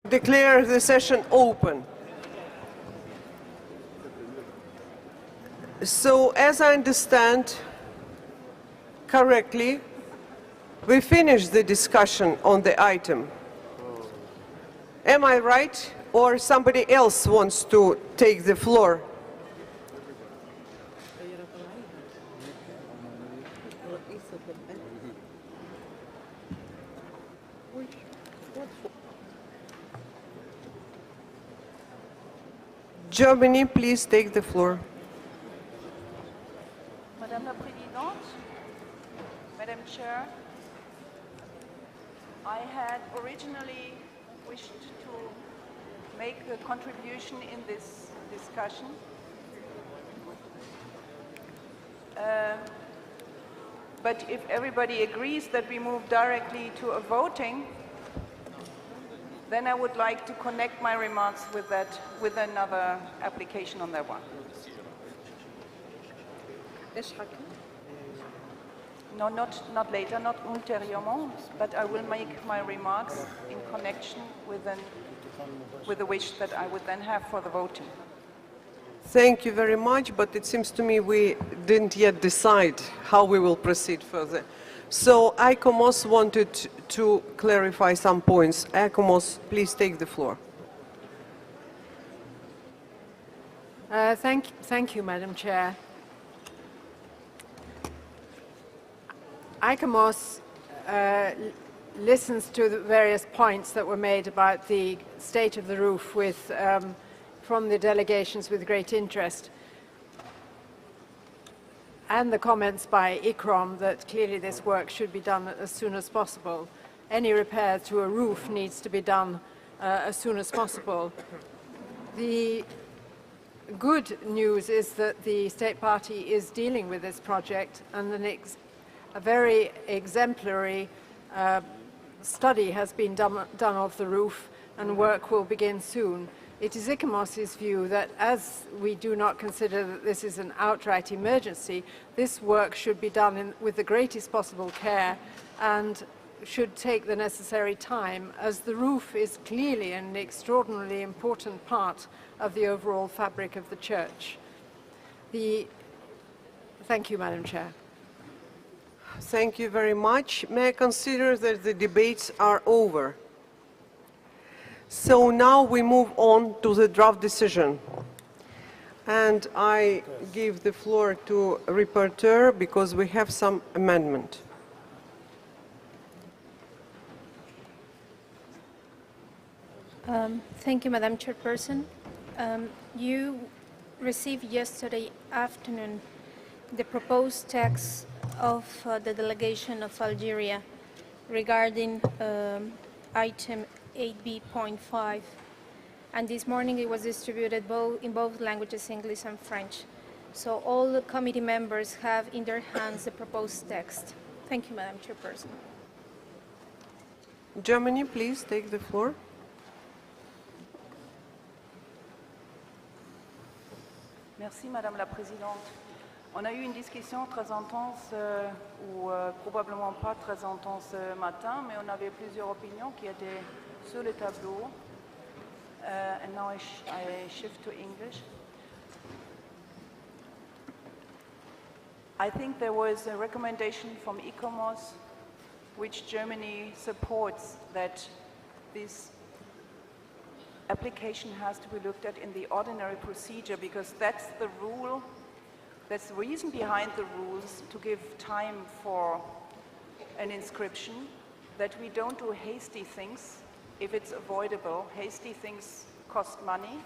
declare the session open. So, as I understand correctly, we finished the discussion on the item. Am I right? Or somebody else wants to take the floor? Germany, please take the floor. Madame la Présidente, Madam Chair, I had originally wished to make a contribution in this discussion. But if everybody agrees that we move directly to a voting, then I would like to connect my remarks with another application on that one. No, not later, not ultérieurement, but I will make my remarks in connection with the wish that I would then have for the voting. Thank you very much, but it seems to me we didn't yet decide how we will proceed further. So ICOMOS wanted to clarify some points. ICOMOS, please take the floor. Thank you, Madam Chair. ICOMOS listens to the various points that were made about the state of the roof from the delegations with great interest, and the comments by ICROM that clearly this work should be done as soon as possible. Any repair to a roof needs to be done as soon as possible. The good news is that the State Party is dealing with this project, and a very exemplary study has been done of the roof, and work will begin soon. It is ICOMOS's view that as we do not consider that this is an outright emergency, this work should be done with the greatest possible care and should take the necessary time, as the roof is clearly an extraordinarily important part of the overall fabric of the church. Thank you, Madam Chair. Thank you very much. May I consider that the debates are over? So now we move on to the draft decision. And I give the floor to Rapporteur because we have some amendment. Thank you, Madam Chairperson. You received yesterday afternoon the proposed text of the delegation of Algeria regarding item 8B.5, and this morning it was distributed in both languages, English and French. So all the committee members have in their hands the proposed text. Thank you, Madam Chairperson. Germany, please take the floor. Merci, Madame la Présidente. On a eu une discussion très intense, ou probablement pas très intense ce matin, mais on avait plusieurs opinions qui étaient sur le tableau. And now I shift to English. I think there was a recommendation from ICOMOS which Germany supports, that this application has to be looked at in the ordinary procedure, because that's the rule. That's the reason behind the rules, to give time for an inscription, that we don't do hasty things if it's avoidable. Hasty things cost money.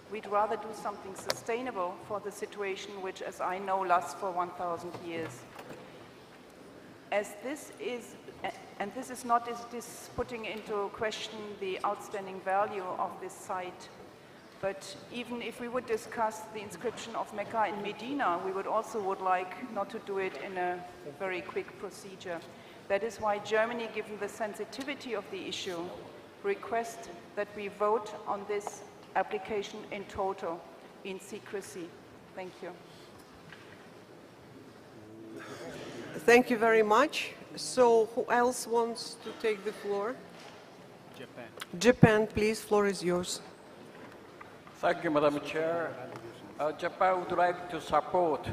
We'd rather do something sustainable for the situation, which, as I know, lasts for 1,000 years. As this is, and this is not this putting into question the outstanding value of this site, but even if we would discuss the inscription of Mecca and Medina, we would like not to do it in a very quick procedure. That is why Germany, given the sensitivity of the issue, requests that we vote on this application in total, in secrecy. Thank you. Thank you very much. So who else wants to take the floor? Japan, please, floor is yours. Thank you, Madam Chair. Japan would like to support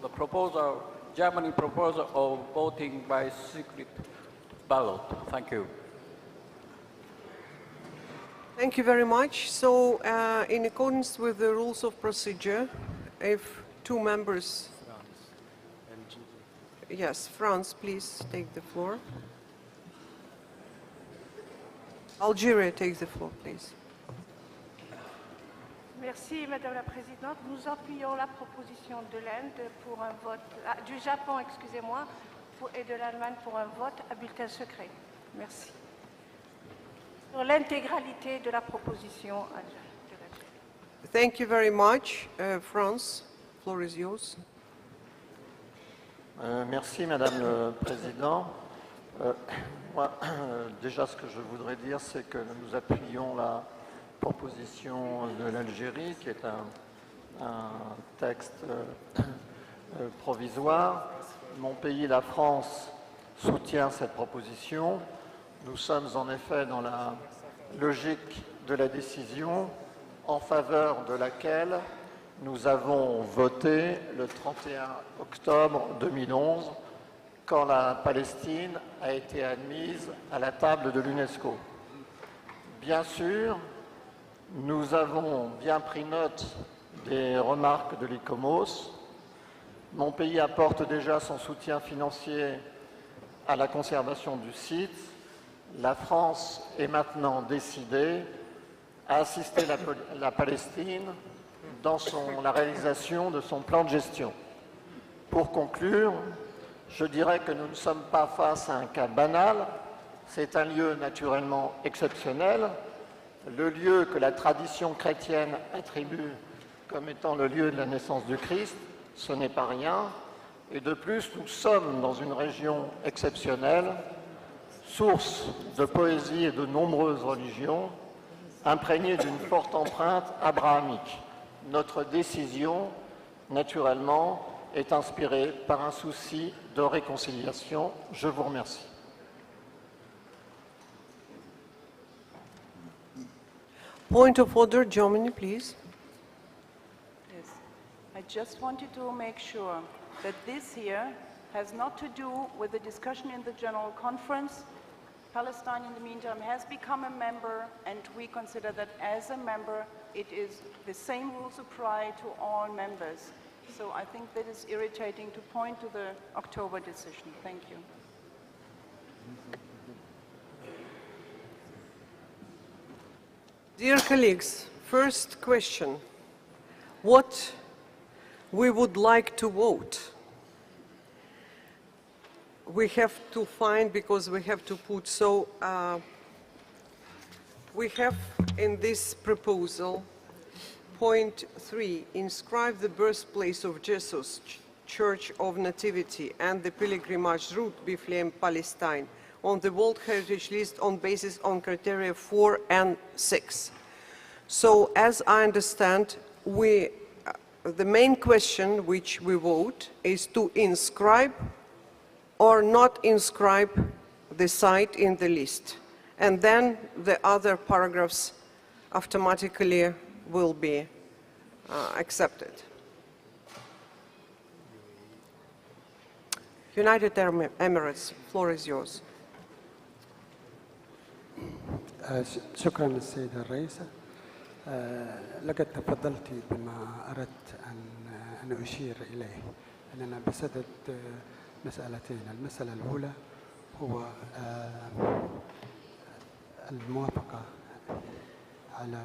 the proposal, Germany proposal of voting by secret ballot. Thank you. Thank you very much. So, in accordance with the rules of procedure, if two members... Yes, France, please take the floor. Algeria takes the floor, please. Merci Madame la Présidente. Nous appuyons la proposition de l'Inde pour un vote, du Japon, excusez-moi, et de l'Allemagne pour un vote à bulletin secret. Merci. Sur l'intégralité de la proposition de l'Algérie. Thank you very much. France, floor is yours. Merci Madame le Président. Moi, déjà ce que je voudrais dire, c'est que nous appuyons la proposition de l'Algérie, qui est un texte provisoire. Mon pays, la France, soutient cette proposition. Nous sommes en effet dans la logique de la décision en faveur de laquelle nous avons voté le 31 octobre 2011 quand la Palestine a été admise à la table de l'UNESCO. Bien sûr, nous avons bien pris note des remarques de l'ICOMOS. Mon pays apporte déjà son soutien financier à la conservation du site. La France est maintenant décidée à assister la Palestine dans la réalisation de son plan de gestion. Pour conclure, je dirais que nous ne sommes pas face à un cas banal. C'est un lieu naturellement exceptionnel, le lieu que la tradition chrétienne attribue comme étant le lieu de la naissance du Christ. Ce n'est pas rien. Et de plus, nous sommes dans une région exceptionnelle, source de poésie et de nombreuses religions, imprégnée d'une forte empreinte abrahamique. Notre décision, naturellement, est inspirée par un souci de réconciliation. Je vous remercie. Point of order, Germany, please. Yes. I just wanted to make sure that this here has not to do with the discussion in the General Conference. Palestine, in the meantime, has become a member, and we consider that as a member, it is the same rules apply to all members. So I think that is irritating to point to the October decision. Thank you. Dear colleagues, first question. What we would like to vote? We have to find, because we have to put, so we have in this proposal, point 3, inscribe the birthplace of Jesus, Church of Nativity, and the pilgrimage route Bethlehem, Palestine, on the World Heritage List on basis on criteria 4 and 6. So, as I understand, the main question which we vote is to inscribe or not inscribe the site in the list. And then the other paragraphs automatically will be accepted. United Arab Emirates, floor is yours. شكرا السيدة الرئيسة. لقد تفضلت بما أردت أن أشير إليه، أننا بصدد مسألتين. المسألة الأولى هو الموافقة على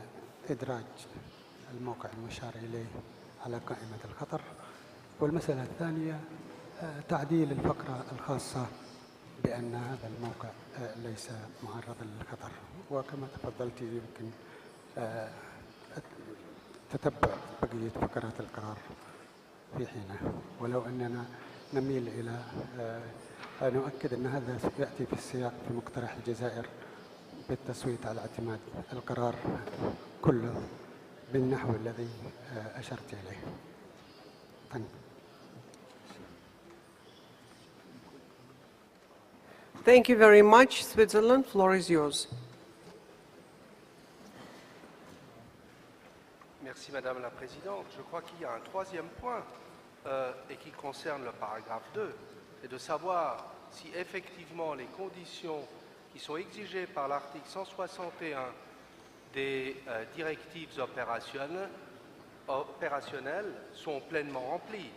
إدراج الموقع المشار إليه على قائمة الخطر، والمسألة الثانية تعديل الفقرة الخاصة بأن هذا الموقع ليس معرضا للخطر. وكما تفضلت يمكن تتبع بقية فقرات القرار في حينه، ولو أننا نميل إلى نؤكد أن هذا يأتي في السياق في مقترح الجزائر بالتصويت على اعتماد القرار كله بالنحو الذي أشرت إليه. Thank you very much. Switzerland, floor is yours. Merci Madame la Présidente. Je crois qu'il y a un troisième point et qui concerne le paragraphe 2, et de savoir si effectivement les conditions qui sont exigées par l'article 161 des directives opérationnelles sont pleinement remplies.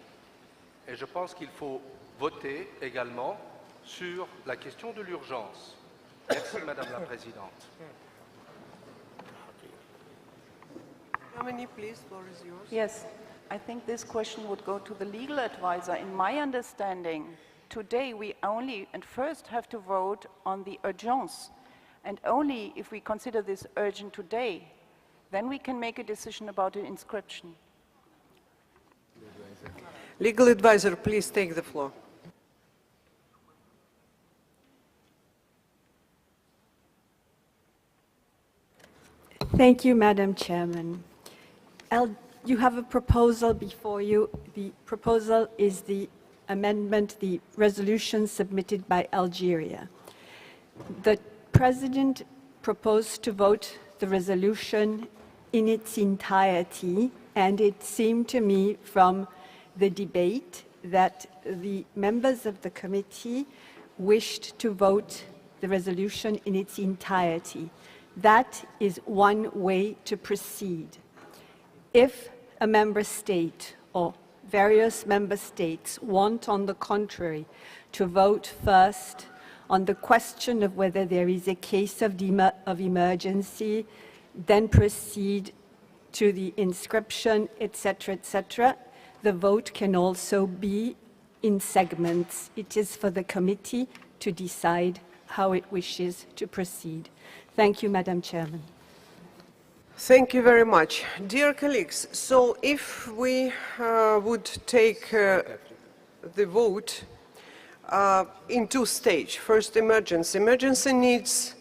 Et je pense qu'il faut voter également sur la question de l'urgence. Merci Madame la Présidente. Germany, please, floor is yours. Yes, I think this question would go to the legal advisor. In my understanding, today we only and first have to vote on the urgence. And only if we consider this urgent today, then we can make a decision about the inscription. Legal advisor, please take the floor. Thank you, Madam Chairman. You have a proposal before you. The proposal is the amendment, the resolution submitted by Algeria. The President proposed to vote the resolution in its entirety, and it seemed to me from the debate that the members of the committee wished to vote the resolution in its entirety. That is one way to proceed. If a member state or various member states want, on the contrary, to vote first on the question of whether there is a case of emergency, then proceed to the inscription, etc., the vote can also be in segments. It is for the committee to decide how it wishes to proceed. Thank you, Madam Chairman. Thank you very much. Dear colleagues, so if we would take the vote in two stages. First, emergency. Emergency needs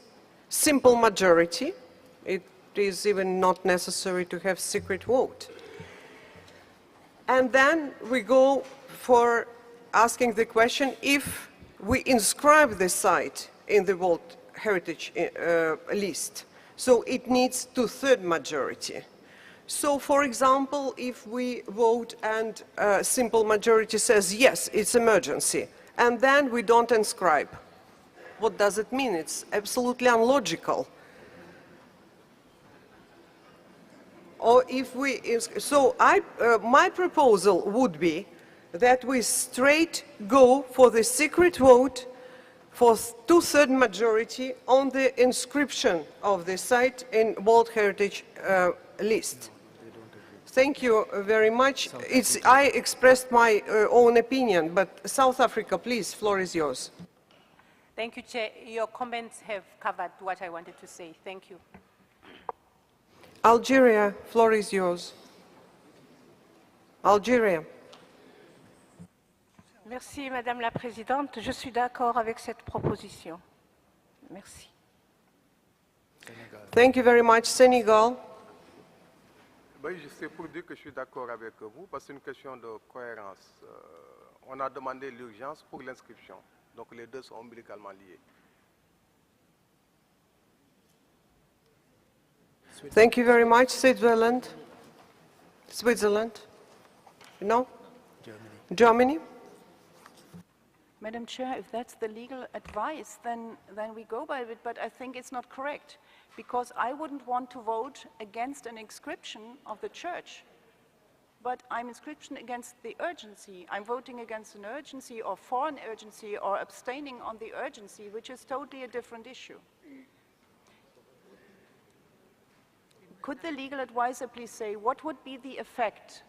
simple majority. It is even not necessary to have secret vote. And then we go for asking the question if we inscribe the site in the World Heritage list. So it needs two-thirds majority. So, for example, if we vote and a simple majority says, yes, it's emergency, and then we don't inscribe, what does it mean? It's absolutely unlogical. Or if we, so my proposal would be that we straight go for the secret vote for two-thirds majority on the inscription of the site in World Heritage list. Thank you very much. I expressed my own opinion, but South Africa, please, floor is yours. Thank you, Chair. Your comments have covered what I wanted to say. Thank you. Algeria, floor is yours. Algeria. Merci, Madame la Présidente. Je suis d'accord avec cette proposition. Merci. Thank you very much. Senegal. Oui, c'est pour dire que je suis d'accord avec vous, parce que c'est une question de cohérence. On a demandé l'urgence pour l'inscription, donc les deux sont ombilicalement liés. Thank you very much. Switzerland. Switzerland. No? Germany. Madam Chair, if that's the legal advice, then we go by it, but I think it's not correct, because I wouldn't want to vote against an inscription of the church, but I'm inscription against the urgency. I'm voting against an urgency or for an urgency or abstaining on the urgency, which is totally a different issue. Could the legal advisor please say what would be the effect?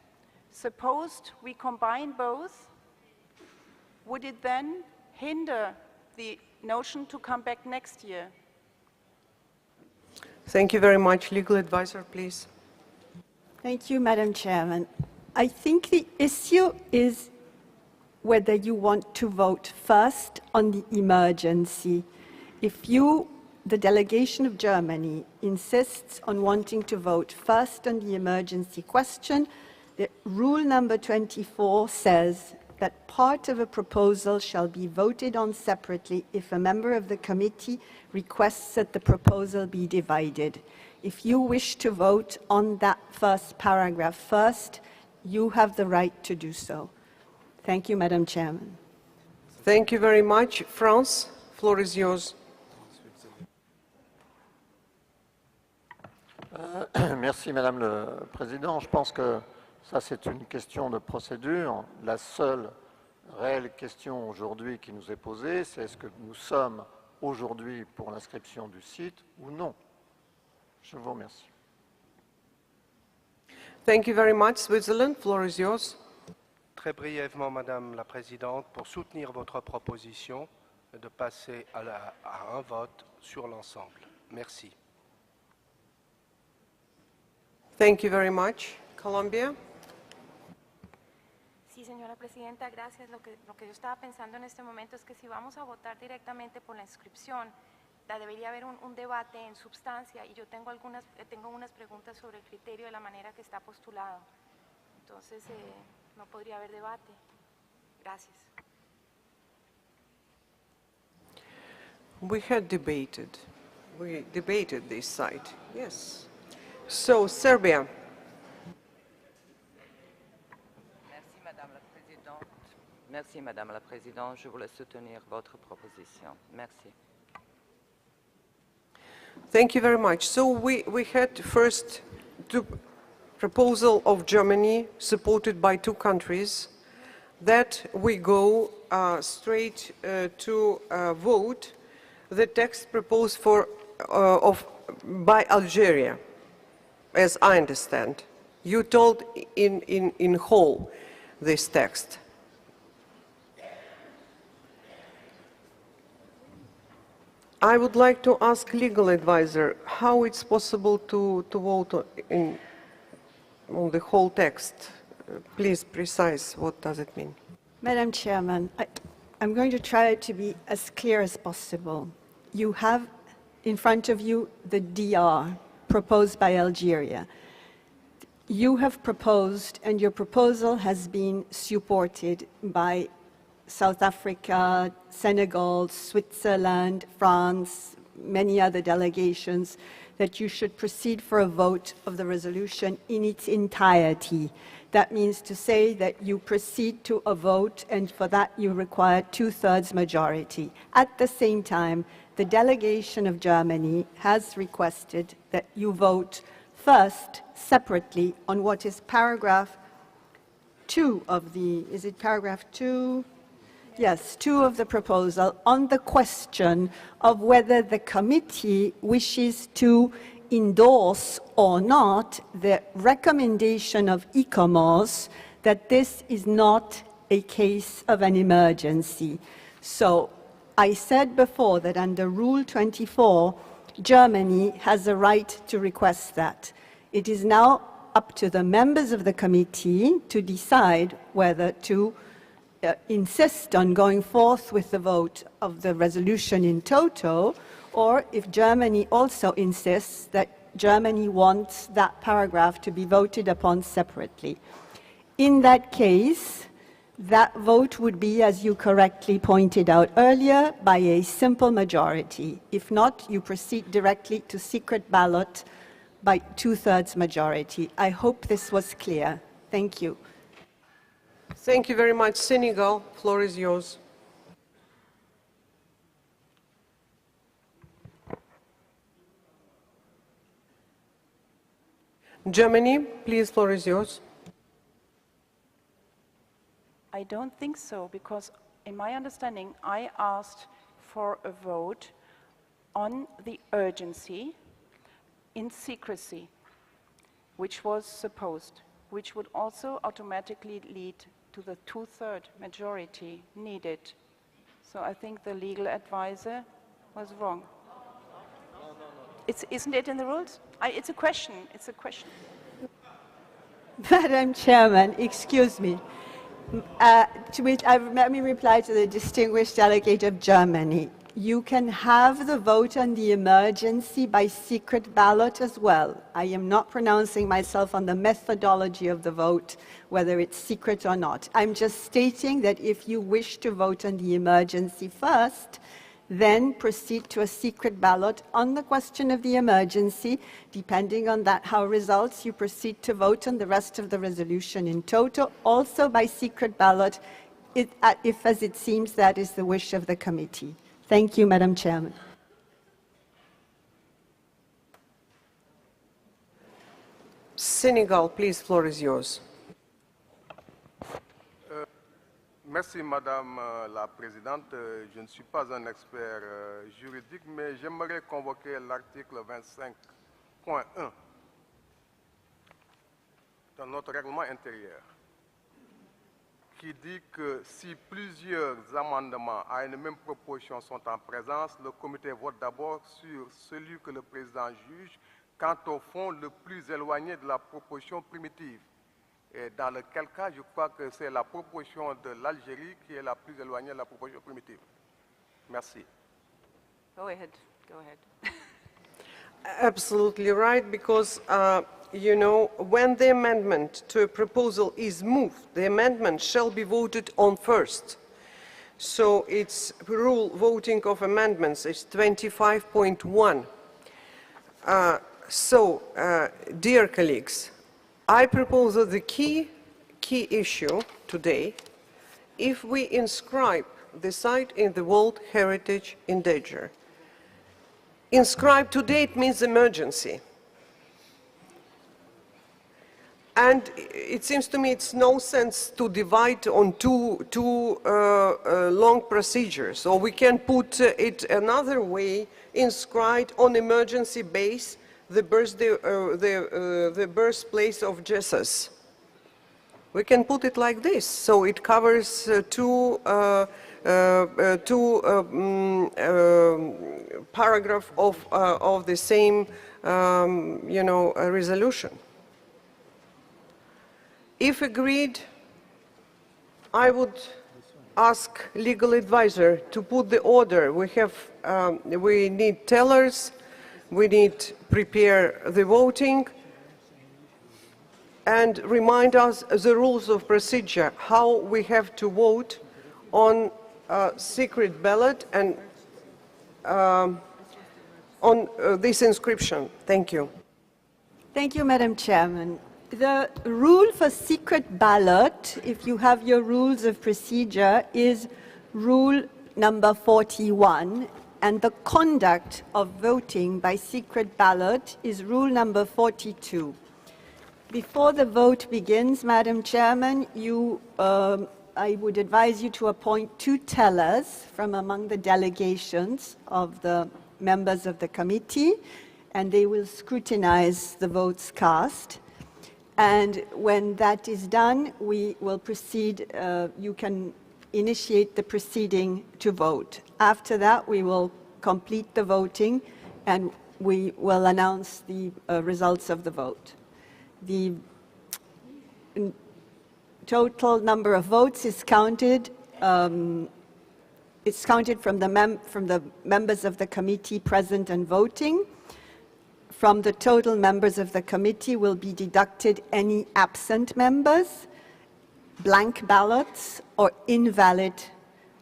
Supposed we combine both, would it then hinder the notion to come back next year? Thank you very much. Legal advisor, please. Thank you, Madam Chairman. I think the issue is whether you want to vote first on the emergency. If the delegation of Germany insists on wanting to vote first on the emergency question, the rule number 24 says that part of a proposal shall be voted on separately if a member of the committee requests that the proposal be divided. If you wish to vote on that first paragraph first, you have the right to do so. Thank you, Madam Chairman. Thank you very much. France, floor is yours. Merci, Madame le Président. Je pense que ça, c'est une question de procédure. La seule réelle question aujourd'hui qui nous est posée, c'est est-ce que nous sommes aujourd'hui pour l'inscription du site ou non. Je vous remercie. Thank you very much. Switzerland, floor is yours. Très brièvement, Madame la Présidente, pour soutenir votre proposition de passer à un vote sur l'ensemble. Merci. Thank you very much. Colombia. Sí, señora presidenta, gracias. Lo que yo estaba pensando en este momento es que si vamos a votar directamente por la inscripción, debería haber un debate en substancia y yo tengo unas preguntas sobre el criterio de la manera que está postulado. Entonces, no podría haber debate. Gracias. We debated this site, yes. So, Serbia. Merci, Madame la Présidente. Je voulais soutenir votre proposition. Merci. Thank you very much. So we had first the proposal of Germany, supported by 2 countries, that we go straight to vote the text proposed by Algeria, as I understand. You told in whole this text. I would like to ask legal advisor how it's possible to vote on the whole text. Please precise, what does it mean? Madam Chairman, I'm going to try to be as clear as possible. You have in front of you the DR proposed by Algeria. You have proposed, and your proposal has been supported by South Africa, Senegal, Switzerland, France, many other delegations, that you should proceed for a vote of the resolution in its entirety. That means to say that you proceed to a vote, and for that you require 2/3 majority. At the same time, the delegation of Germany has requested that you vote first, separately, on what is paragraph 2 of the, is it paragraph 2? Yes, 2 of the proposal, on the question of whether the committee wishes to endorse or not the recommendation of ICOMOS that this is not a case of an emergency. So I said before that under Rule 24, Germany has a right to request that. It is now up to the members of the committee to decide whether to insist on going forth with the vote of the resolution in toto, or if Germany also insists that Germany wants that paragraph to be voted upon separately. In that case, that vote would be, as you correctly pointed out earlier, by a simple majority. If not, you proceed directly to secret ballot by 2/3 majority. I hope this was clear. Thank you. Thank you very much. Senegal, floor is yours. Germany, please, floor is yours. I don't think so, because in my understanding, I asked for a vote on the urgency in secrecy, which was supposed, which would also automatically lead to the 2/3 majority needed. So I think the legal advisor was wrong. Isn't it in the rules? It's a question. It's a question. Madam Chairman, excuse me. To which let me reply to the distinguished delegate of Germany. You can have the vote on the emergency by secret ballot as well. I am not pronouncing myself on the methodology of the vote, whether it's secret or not. I'm just stating that if you wish to vote on the emergency first, then proceed to a secret ballot on the question of the emergency. Depending on that, how results, you proceed to vote on the rest of the resolution in toto, also by secret ballot, if as it seems that is the wish of the committee. Thank you, Madam Chairman. Senegal, please, floor is yours. Merci, Madame la Présidente. Je ne suis pas un expert juridique, mais j'aimerais convoquer l'article 25.1 dans notre règlement intérieur, qui dit que si plusieurs amendements à une même proposition sont en présence, le comité vote d'abord sur celui que le président juge quant au fond le plus éloigné de la proposition primitive. Et dans lequel cas, je crois que c'est la proposition de l'Algérie qui est la plus éloignée de la proposition primitive. Merci. Go ahead. Go ahead. Absolutely right, because, you know, when the amendment to a proposal is moved, the amendment shall be voted on first. So it's rule voting of amendments is 25.1. Dear colleagues, I propose that the key issue today, if we inscribe the site in the World Heritage in danger. Inscribe today, it means emergency. And it seems to me it's no sense to divide on two long procedures. Or we can put it another way, inscribed on emergency base, the birthplace of Jesus. We can put it like this, so it covers two paragraphs of the same, you know, resolution. If agreed, I would ask legal advisor to put the order. We need tellers. We need to prepare the voting and remind us the rules of procedure, how we have to vote on a secret ballot and on this inscription. Thank you. Thank you, Madam Chairman. The rule for secret ballot, if you have your rules of procedure, is rule number 41. And the conduct of voting by secret ballot is rule number 42. Before the vote begins, Madam Chairman, I would advise you to appoint 2 tellers from among the delegations of the members of the committee, and they will scrutinize the votes cast. And when that is done, we will proceed, you can initiate the proceeding to vote. After that, we will complete the voting and we will announce the results of the vote. The total number of votes is counted. It's counted from the members of the committee present and voting. From the total members of the committee will be deducted any absent members, blank ballots, or invalid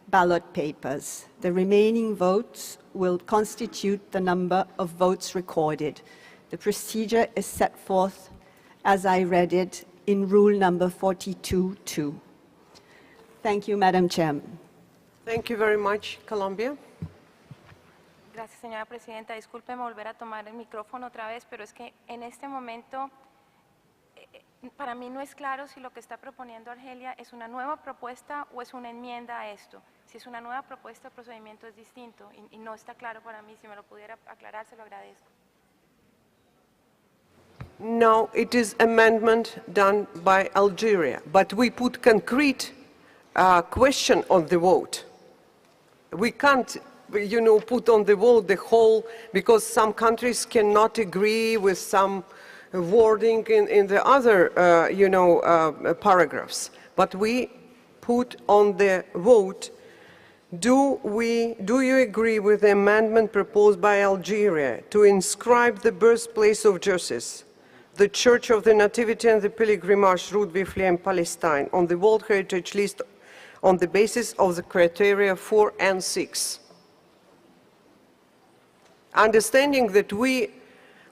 ballot papers. The remaining votes will constitute the number of votes recorded. The procedure is set forth as I read it in rule number 42.2. Thank you, Madam Chairman. Thank you very much, Colombia. Gracias, señora presidenta. Discúlpeme volver a tomar el micrófono otra vez, pero es que en este momento para mí no es claro si lo que está proponiendo Argelia es una nueva propuesta o es una enmienda a esto. Si es una nueva propuesta, el procedimiento es distinto y no está claro para mí. Si me lo pudiera aclarar, se lo agradezco. No, it is amendment done by Algeria, but we put concrete question on the vote. We can't, you know, put on the vote the whole, because some countries cannot agree with some wording in the other, you know, paragraphs. But we put on the vote, do you agree with the amendment proposed by Algeria to inscribe the birthplace of Jesus, the Church of the Nativity and the Pilgrimage route Bethlehem, Palestine, on the World Heritage List on the basis of the criteria 4 and 6? understanding that we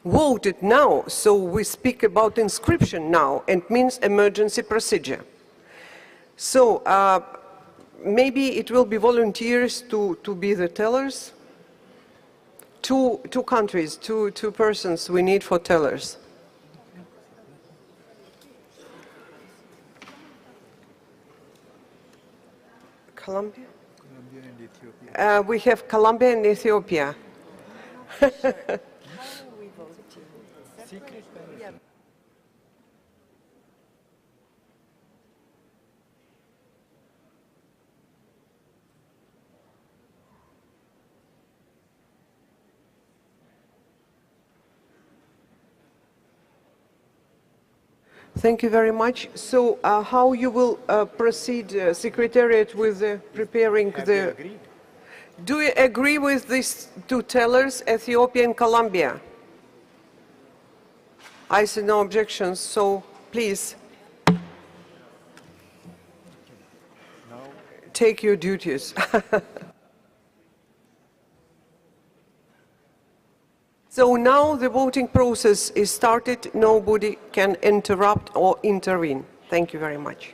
voted now, so we speak about inscription now, and means emergency procedure. So maybe it will be volunteers to be the tellers. Two countries, two persons we need for tellers. Colombia? Colombia and Ethiopia. We have Colombia and Ethiopia. Thank you very much. So how you will proceed, Secretariat, with preparing the... Agreed. Do you agree with these two tellers, Ethiopia and Colombia? I see no objections, so please take your duties. So now the voting process is started. Nobody can interrupt or intervene. Thank you very much.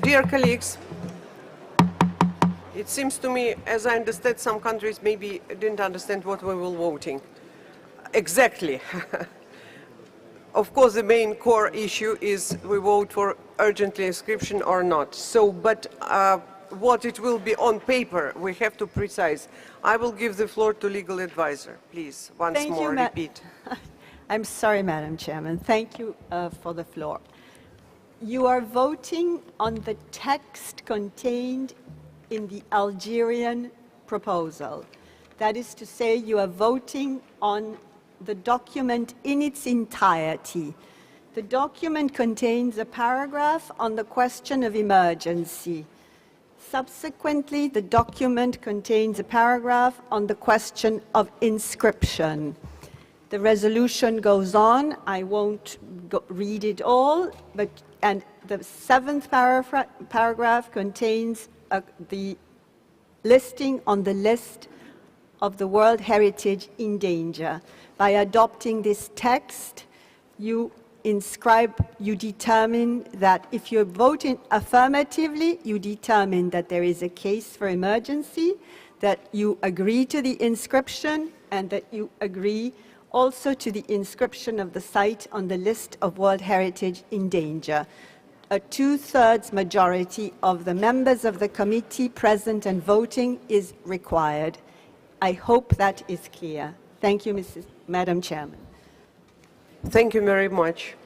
Dear colleagues, it seems to me, as I understand, some countries maybe didn't understand what we were voting. Exactly. Of course, the main core issue is we vote for urgently inscription or not. So, but what it will be on paper, we have to precise. I will give the floor to legal advisor. Please, once more, repeat. I'm sorry, Madam Chairman. Thank you for the floor. You are voting on the text contained in the Algerian proposal. That is to say, you are voting on the document in its entirety. The document contains a paragraph on the question of emergency. Subsequently, the document contains a paragraph on the question of inscription. The resolution goes on. I won't read it all, and the seventh paragraph contains the listing on the list of the World Heritage in danger. By adopting this text, you determine that if you're voting affirmatively, you determine that there is a case for emergency, that you agree to the inscription, and that you agree also to the inscription of the site on the list of World Heritage in danger. A two-thirds majority of the members of the committee present and voting is required. I hope that is clear. Thank you, Madam Chairman. Thank you very much.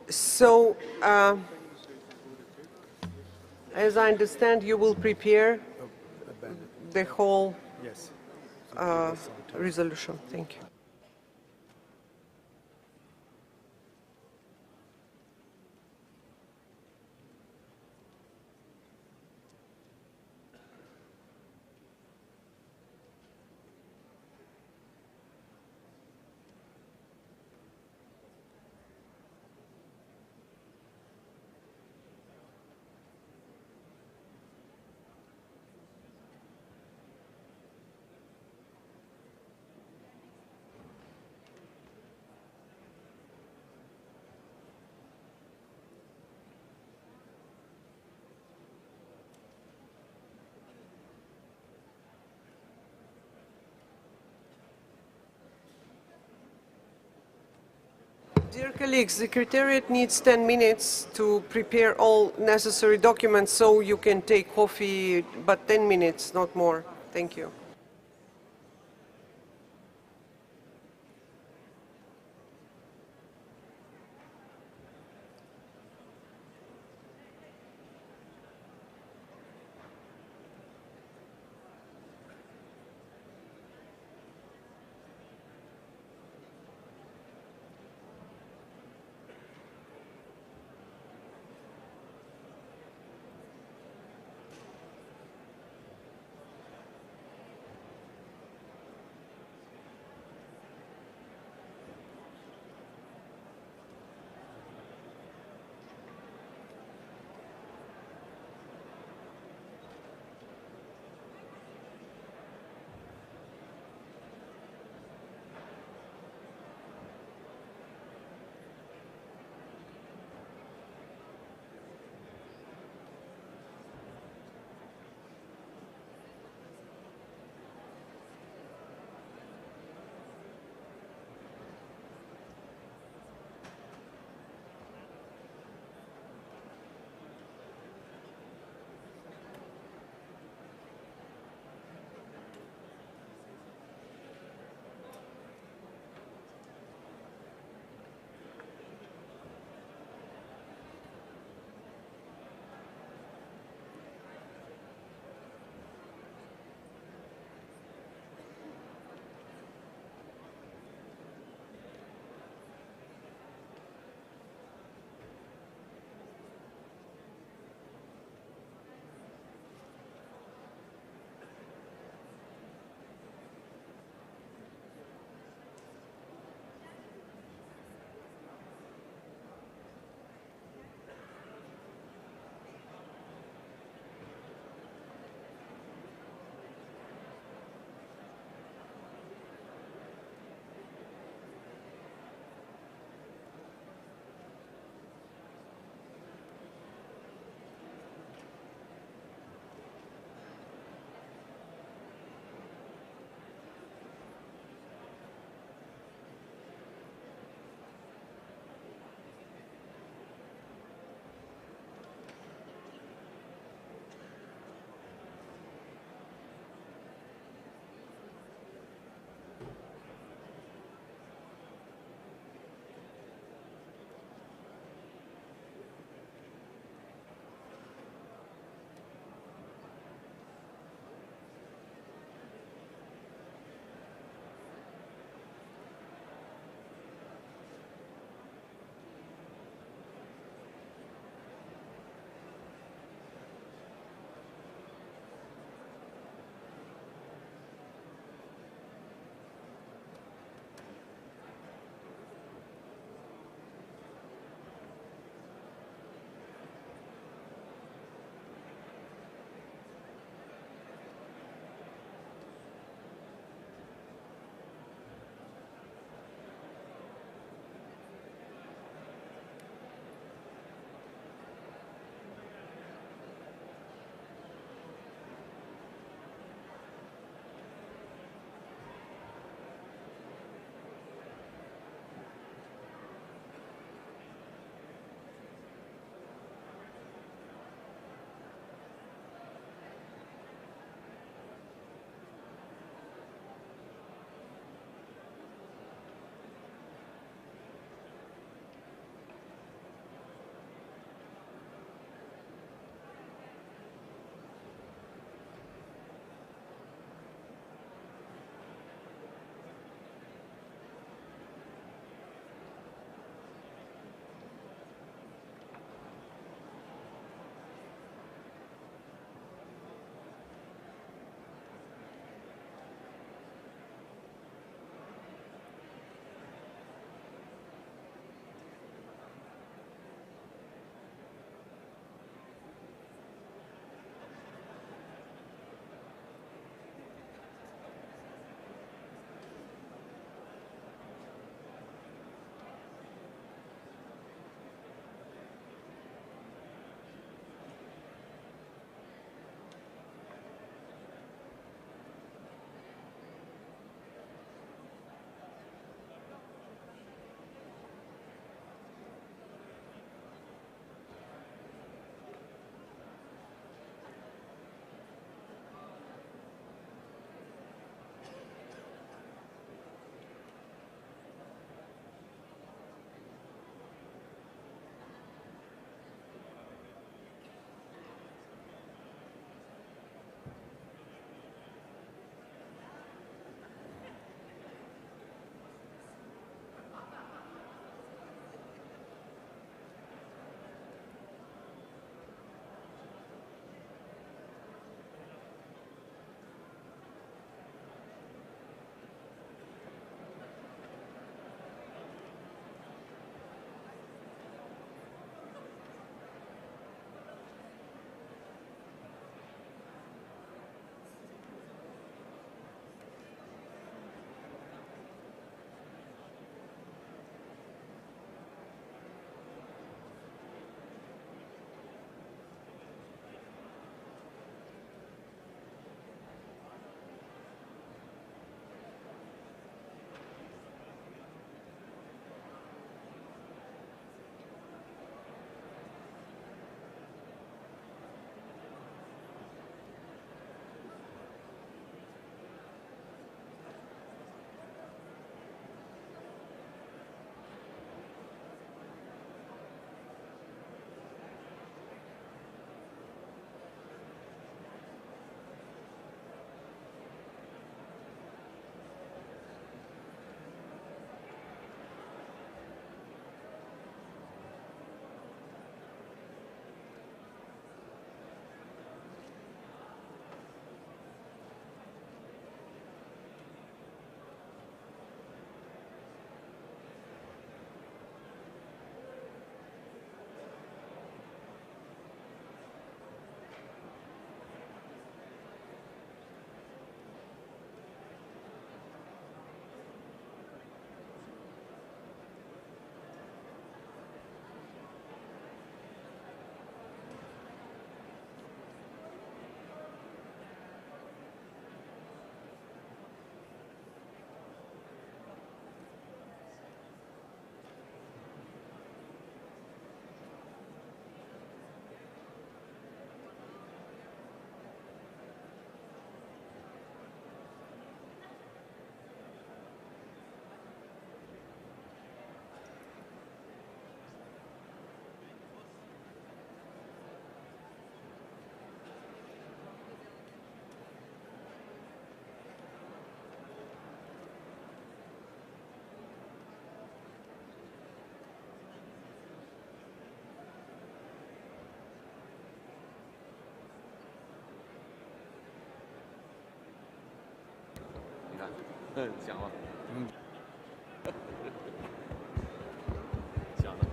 So, as I understand, you will prepare the whole resolution. Thank you. Dear colleagues, the Secretariat needs 10 minutes to prepare all necessary documents, so you can take coffee, but 10 minutes, not more. Thank you. 讲了。讲了。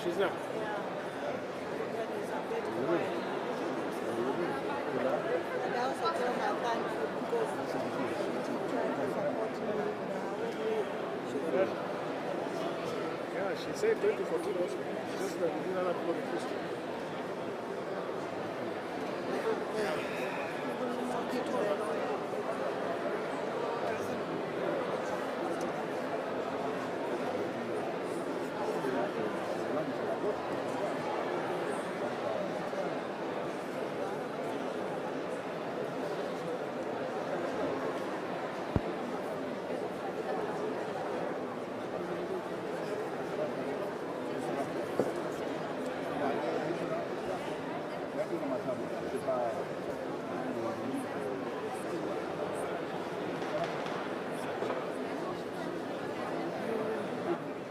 She's not. Yeah, she said 2014 also. Just that we didn't have to first.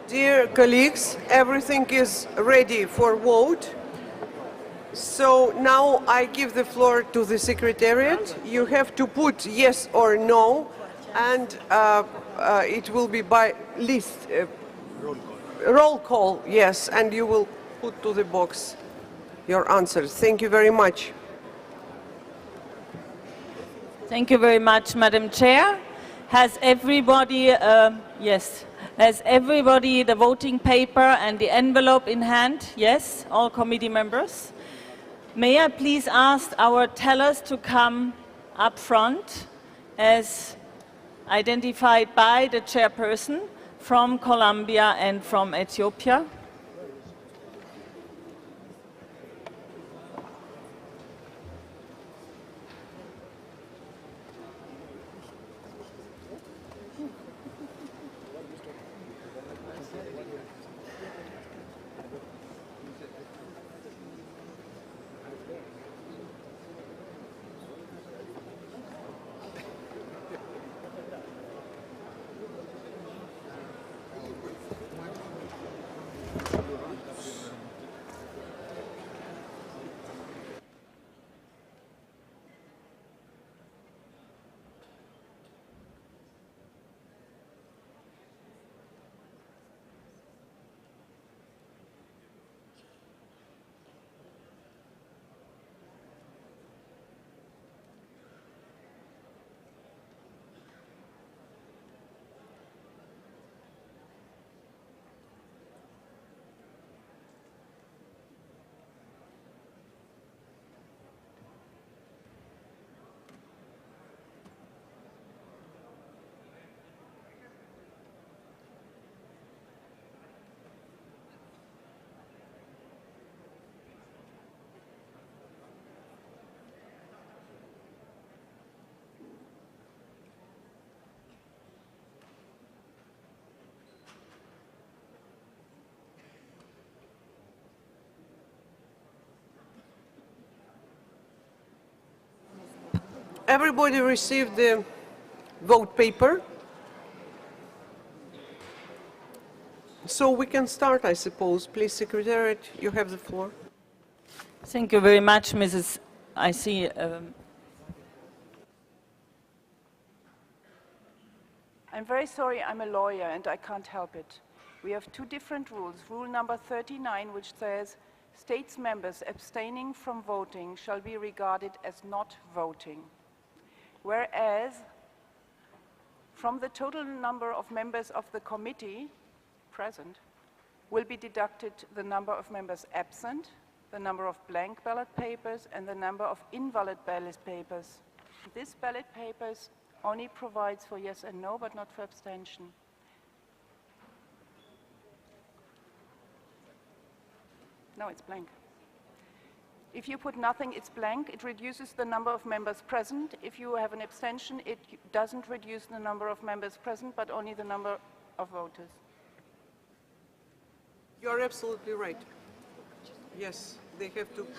Dear colleagues, everything is ready for vote. So now I give the floor to the Secretariat. You have to put yes or no, and it will be by list. Roll call, yes, and you will put to the box your answers. Thank you very much. Thank you very much, Madam Chair. Has everybody, yes, has everybody the voting paper and the envelope in hand? Yes, all committee members. May I please ask our tellers to come up front as identified by the chairperson from Colombia and from Ethiopia? Everybody received the vote paper. So we can start, I suppose. Please, Secretariat, you have the floor. Thank you very much, Mrs. I see. I'm very sorry, I'm a lawyer and I can't help it. We have two different rules. Rule number 39, which says states members abstaining from voting shall be regarded as not voting. Whereas from the total number of members of the committee present will be deducted the number of members absent, the number of blank ballot papers, and the number of invalid ballot papers. This ballot papers only provides for yes and no, but not for abstention. No, it's blank. If you put nothing, it's blank. It reduces the number of members present. If you have an abstention, it doesn't reduce the number of members present, but only the number of voters. You're absolutely right. Yes, they have to put.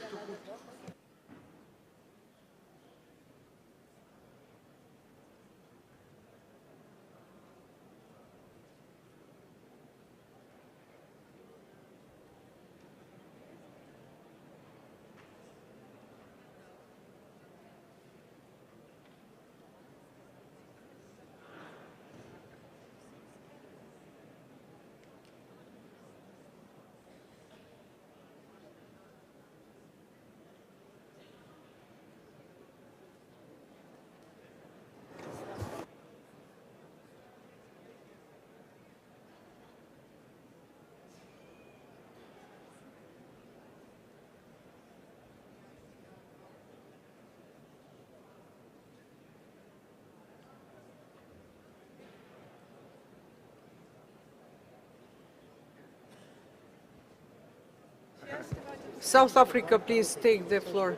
South Africa, please take the floor.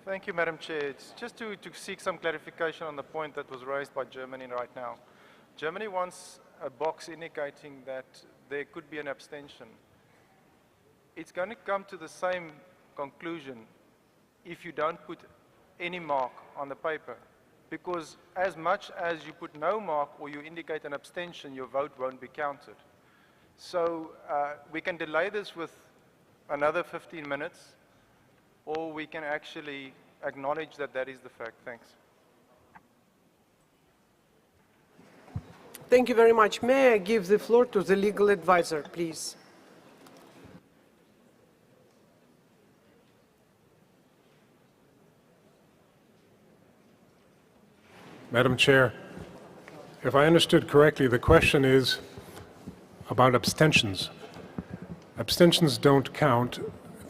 Thank you, Madam Chair. It's just to seek some clarification on the point that was raised by Germany right now. Germany wants a box indicating that there could be an abstention. It's going to come to the same conclusion if you don't put any mark on the paper. Because as much as you put no mark or you indicate an abstention, your vote won't be counted. So we can delay this with another 15 minutes, or we can actually acknowledge that that is the fact. Thanks. Thank you very much. May I give the floor to the legal advisor, please? Madam Chair, if I understood correctly, the question is about abstentions. Abstentions don't count.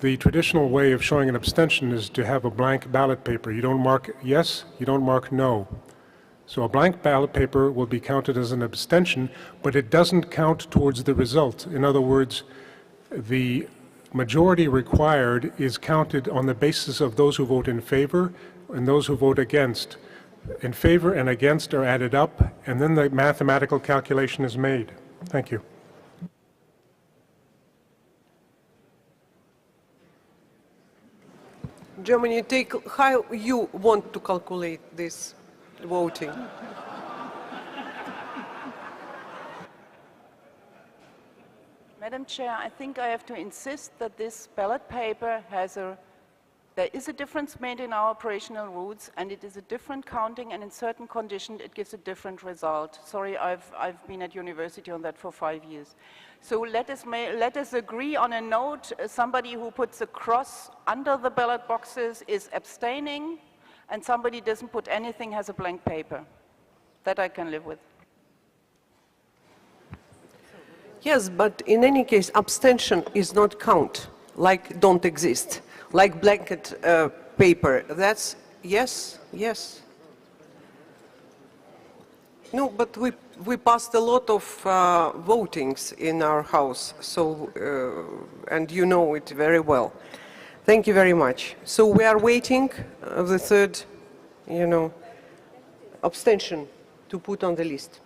The traditional way of showing an abstention is to have a blank ballot paper. You don't mark yes, you don't mark no. So a blank ballot paper will be counted as an abstention, but it doesn't count towards the result. In other words, the majority required is counted on the basis of those who vote in favor and those who vote against. In favor and against are added up, and then the mathematical calculation is made. Thank you. Germany, take how you want to calculate this voting. Madam Chair, I think I have to insist that this ballot paper has there is a difference made in our operational rules, and it is a different counting, and in certain conditions it gives a different result. Sorry, I've been at university on that for 5 years. So let us agree on a note. Somebody who puts a cross under the ballot boxes is abstaining, and somebody doesn't put anything, has a blank paper. That I can live with. Yes, but in any case, abstention is not count, like don't exist. Like blanket paper, that's yes, yes. No, but we passed a lot of votings in our house, so, and you know it very well. Thank you very much. So we are waiting the third, abstention to put on the list.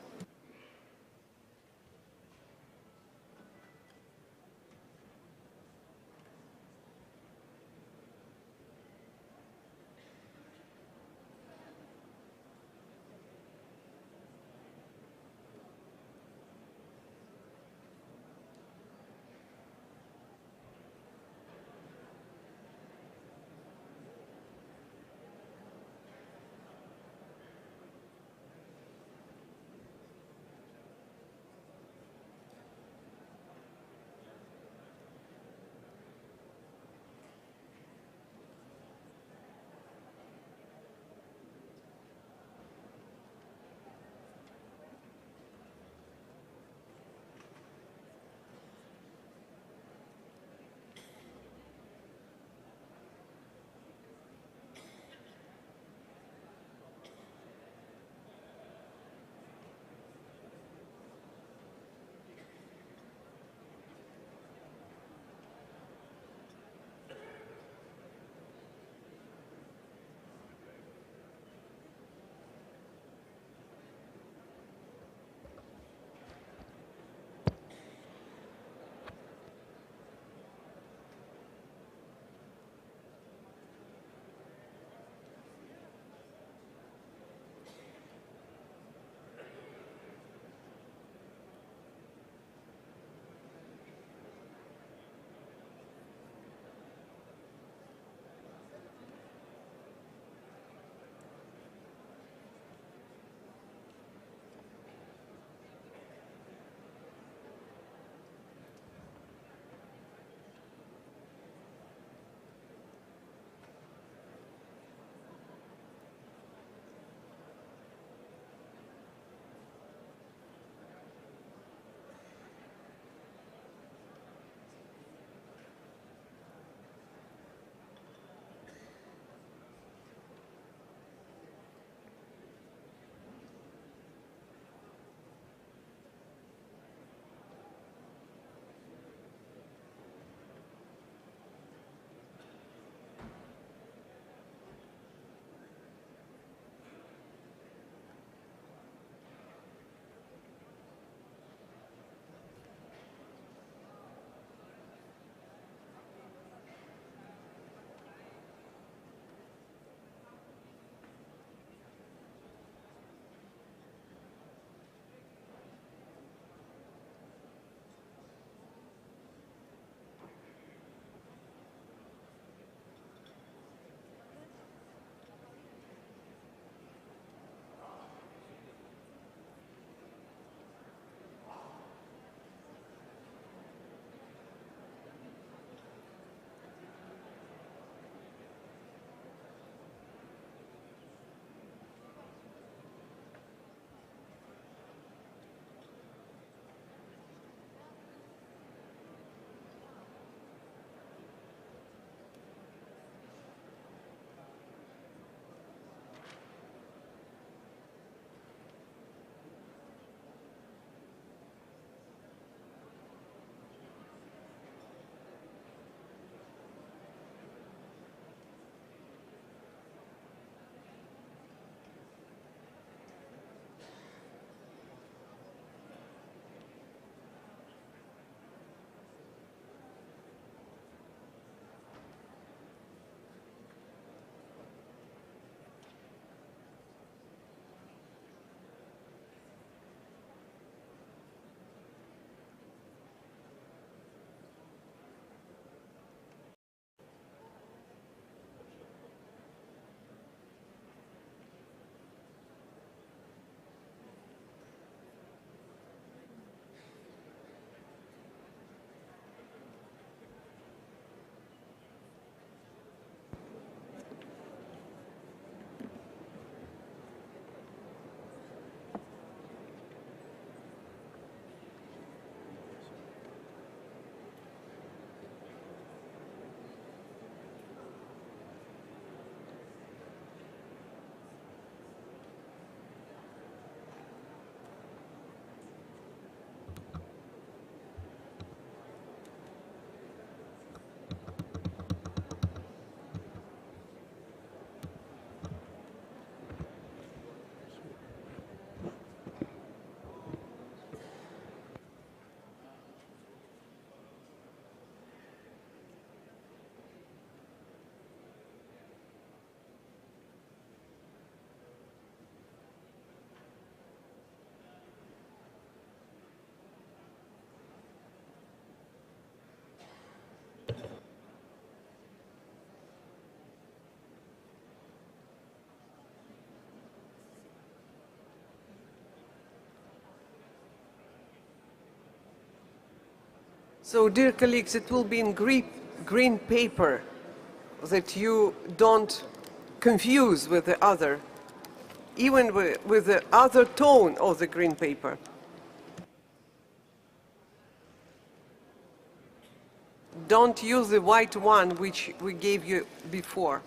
So, dear colleagues, it will be in green paper that you don't confuse with the other, even with the other tone of the green paper. Don't use the white one which we gave you before.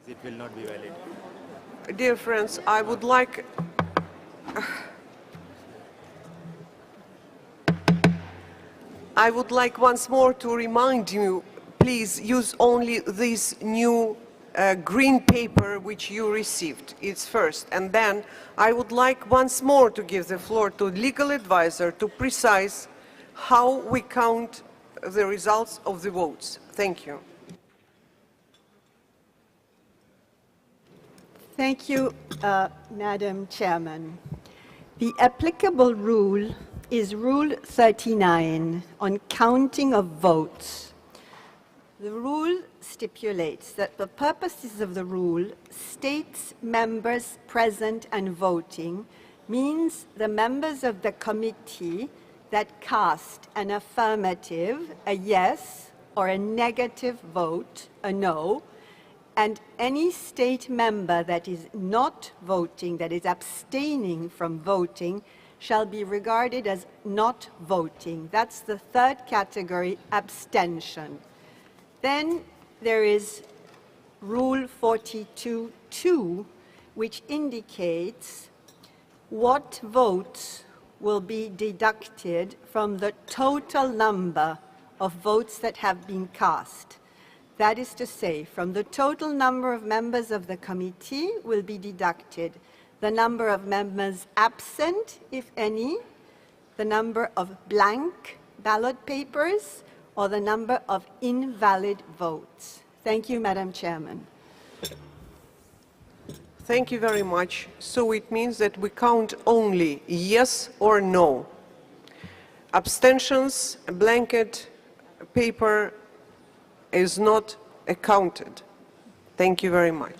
It will not be valid. Dear friends, I would like once more to remind you, please use only this new green paper which you received. It's first. And then I would like once more to give the floor to legal advisor to precise how we count the results of the votes. Thank you. Thank you, Madam Chairman. The applicable rule is Rule 39 on counting of votes. The rule stipulates that for purposes of the rule, states members present and voting means the members of the committee that cast an affirmative, a yes, or a negative vote, a no, and any state member that is not voting, that is abstaining from voting, shall be regarded as not voting. That's the third category, abstention. Then there is Rule 42.2, which indicates what votes will be deducted from the total number of votes that have been cast. That is to say, from the total number of members of the committee will be deducted the number of members absent, if any, the number of blank ballot papers, or the number of invalid votes. Thank you, Madam Chairman. Thank you very much. So it means that we count only yes or no. Abstentions, blanket paper is not accounted. Thank you very much.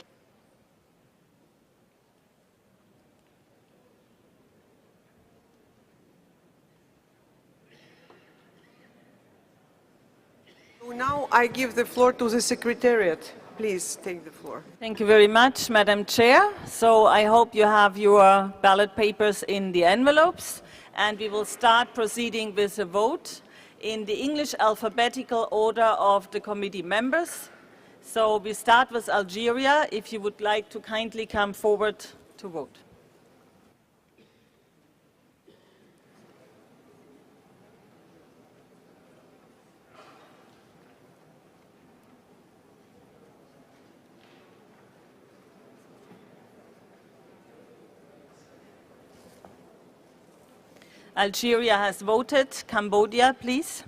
So now I give the floor to the Secretariat. Please take the floor. Thank you very much, Madam Chair. So I hope you have your ballot papers in the envelopes, and we will start proceeding with the vote in the English alphabetical order of the committee members. So we start with Algeria, if you would like to kindly come forward to vote. Algeria has voted. Cambodia, please.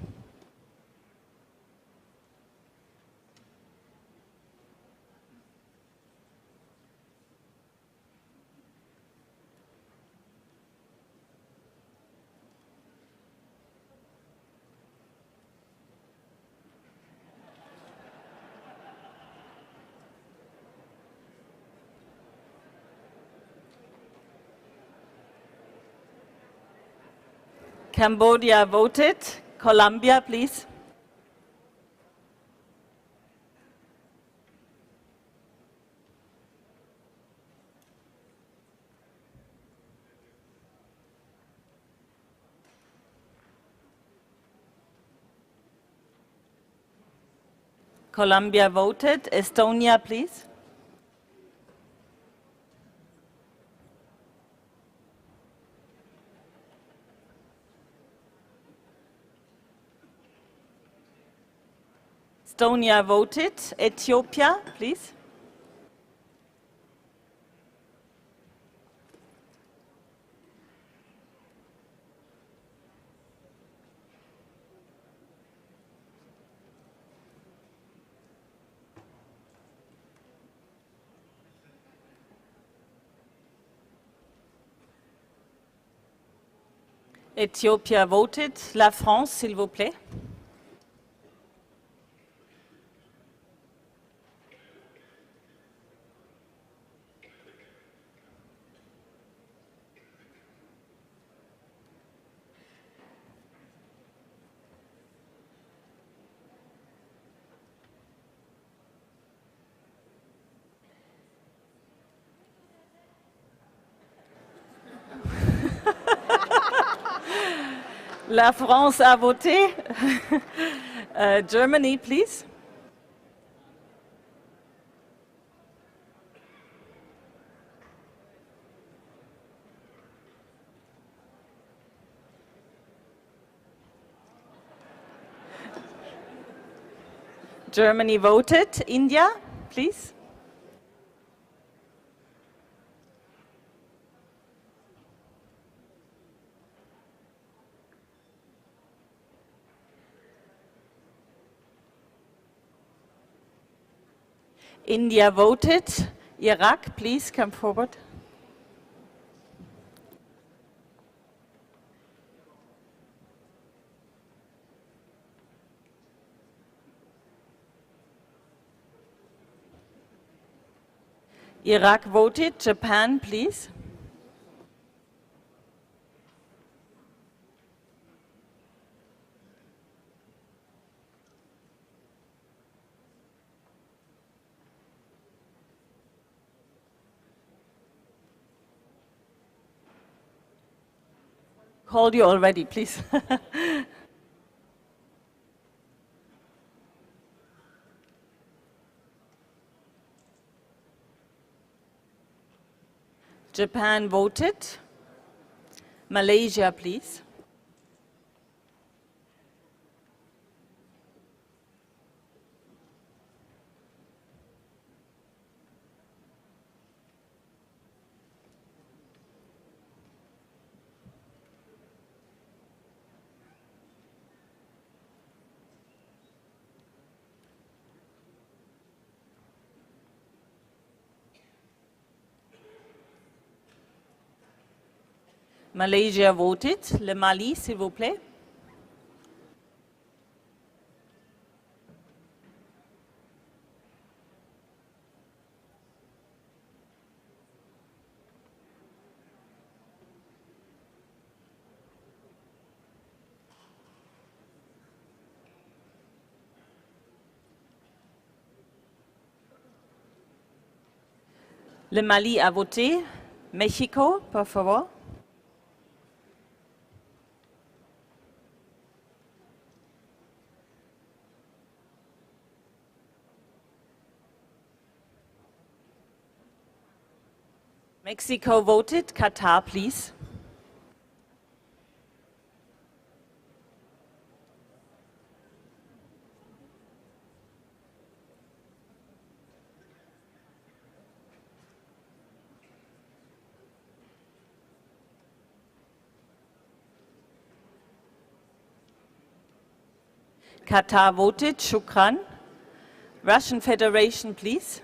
Cambodia voted. Colombia, please. Colombia voted. Estonia, please. Estonia voted. Ethiopia, please. Ethiopia voted. La France, s'il vous plaît. La France a voté. Germany, please. Germany voted. India, please. India voted. Iraq, please come forward. Iraq voted. Japan, please. Called you already, please. Japan voted. Malaysia, please. Malaysia voted. Le Mali, s'il vous plaît. Le Mali a voté. Mexico, por favor. Mexico voted. Qatar, please. Qatar voted. Shukran. Russian Federation, please.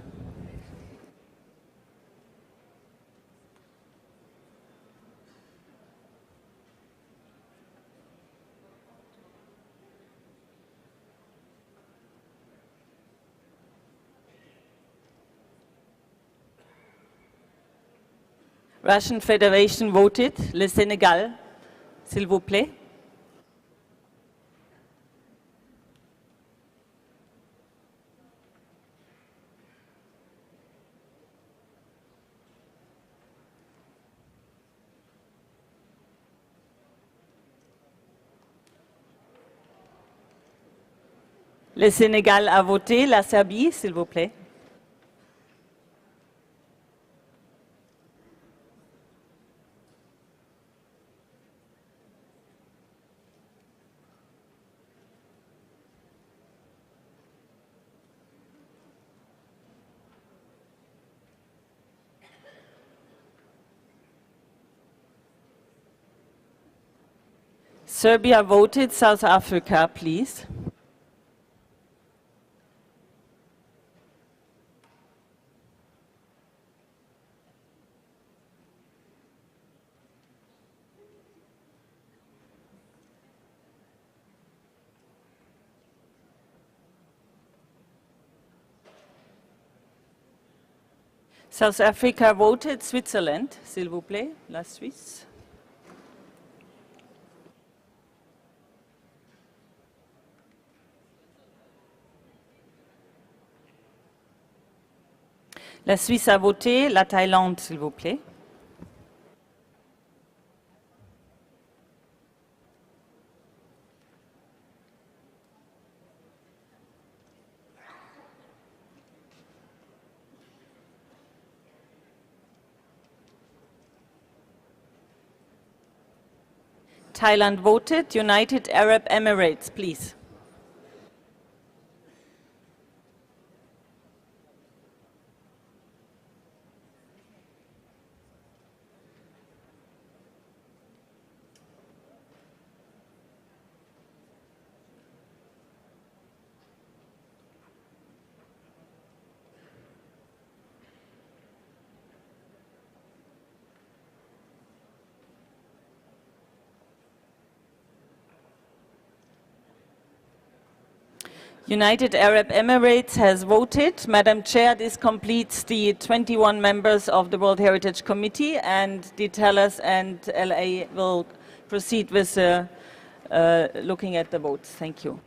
Russian Federation voted. Le Sénégal, s'il vous plaît. Le Sénégal a voté. La Serbie, s'il vous plaît. Serbia voted. South Africa, please. South Africa voted. Switzerland, s'il vous plaît. La Suisse. La Suisse a voté. La Thaïlande, s'il vous plaît. Thailand voted. United Arab Emirates, please. United Arab Emirates has voted. Madam Chair, this completes the 21 members of the World Heritage Committee, and the tellers and LA will proceed with looking at the votes. Thank you.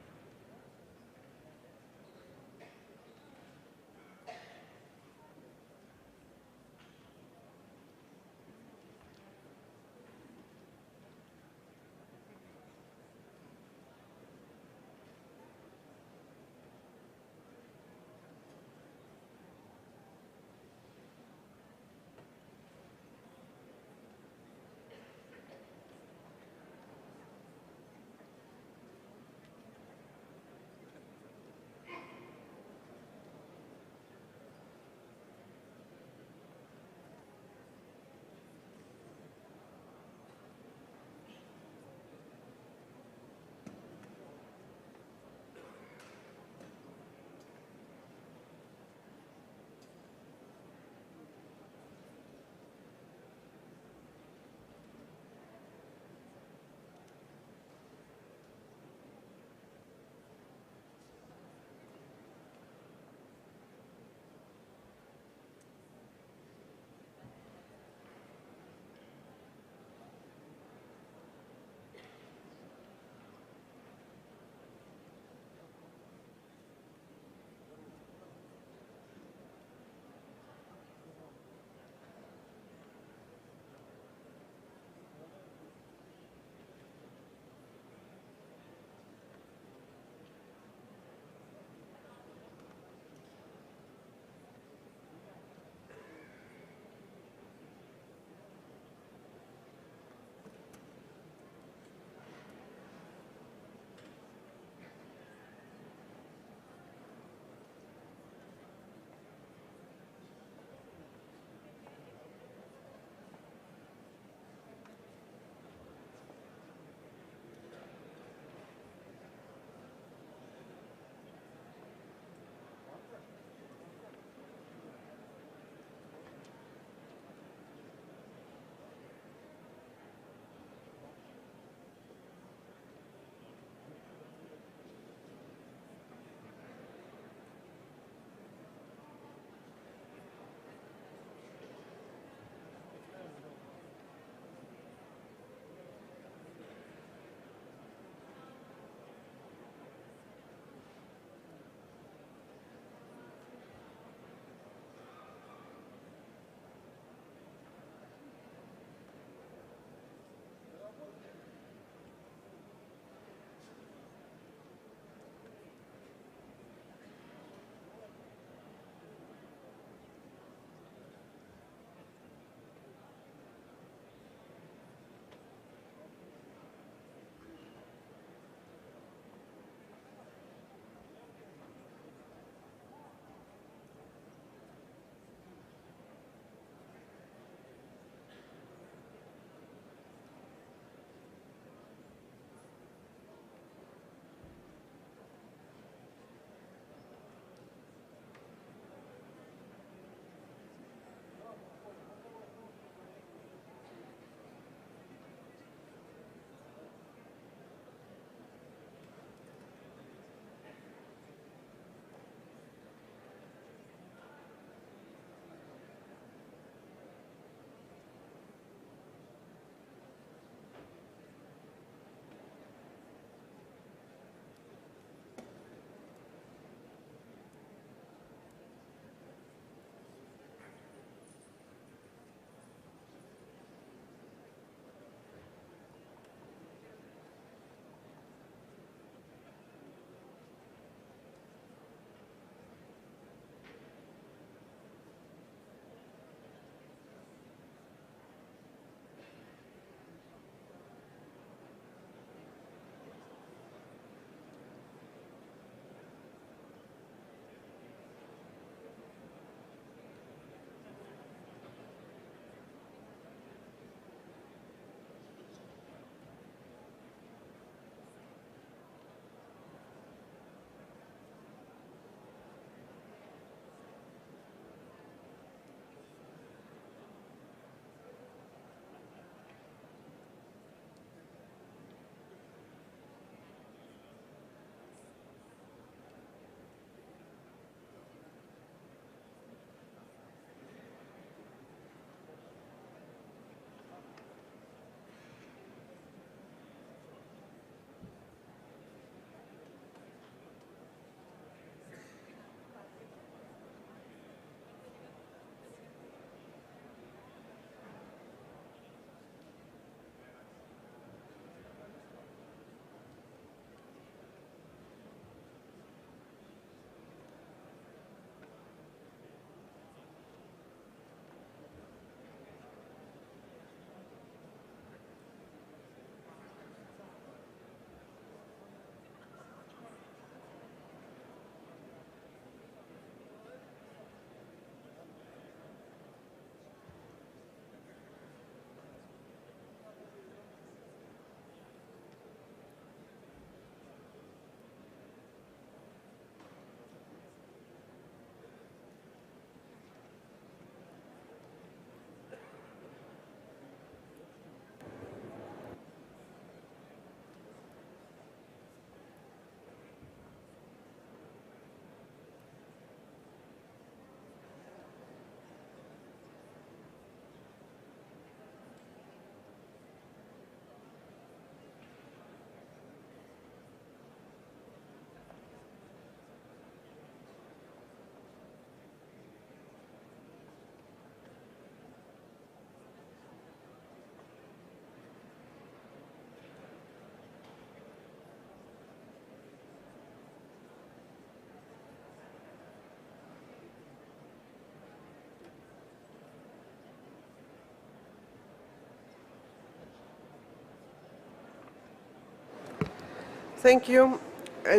Thank you.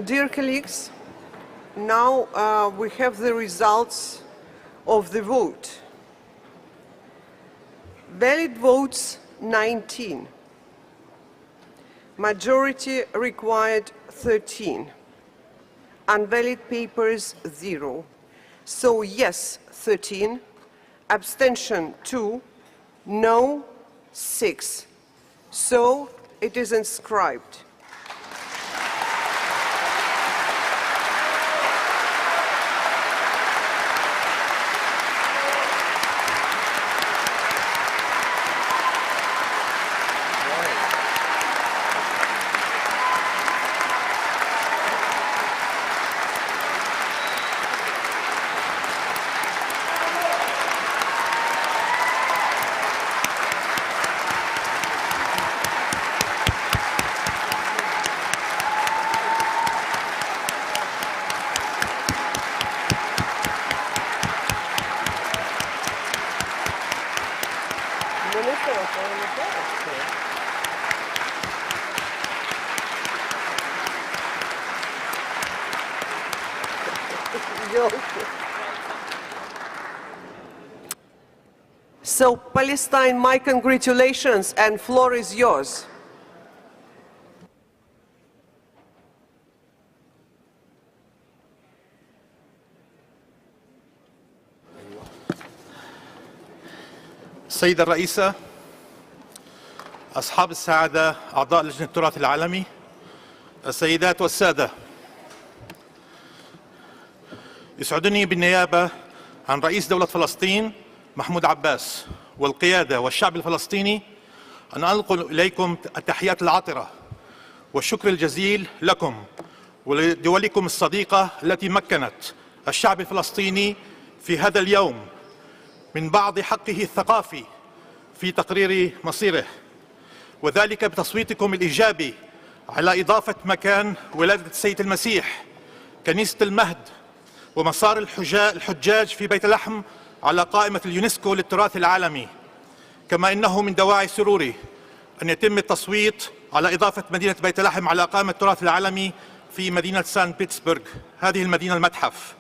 Dear colleagues, now we have the results of the vote. Valid votes 19. Majority required 13. Unvalid papers 0. So yes 13, abstention 2, no 6. So it is inscribed. So Palestine, my congratulations, and floor is yours. السيدة الرئيسة، أصحاب السعادة، أعضاء لجنة التراث العالمي، السيدات والسادة، يسعدني بالنيابة عن رئيس دولة فلسطين محمود عباس والقيادة والشعب الفلسطيني أن أنقل إليكم التحيات العاطرة والشكر الجزيل لكم ولدولكم الصديقة التي مكنت الشعب الفلسطيني في هذا اليوم من بعض حقه الثقافي في تقرير مصيره، وذلك بتصويتكم الإيجابي على إضافة مكان ولادة السيد المسيح كنيسة المهد ومسار الحجاج في بيت لحم على قائمة اليونسكو للتراث العالمي. كما إنه من دواعي سروري أن يتم التصويت على إضافة مدينة بيت لحم على قائمة التراث العالمي في مدينة سان بيترسبرغ، هذه المدينة المتحف.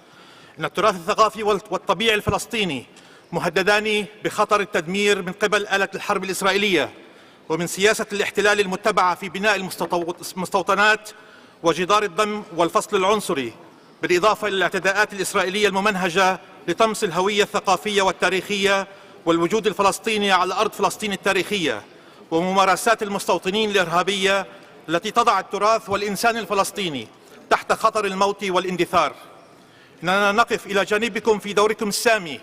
إن التراث الثقافي والطبيعي الفلسطيني مهددان بخطر التدمير من قبل آلة الحرب الإسرائيلية ومن سياسة الاحتلال المتبعة في بناء المستوطنات وجدار الدم والفصل العنصري، بالإضافة إلى الاعتداءات الإسرائيلية الممنهجة لطمس الهوية الثقافية والتاريخية والوجود الفلسطيني على أرض فلسطين التاريخية، وممارسات المستوطنين الإرهابية التي تضع التراث والإنسان الفلسطيني تحت خطر الموت والاندثار. إننا نقف إلى جانبكم في دوركم السامي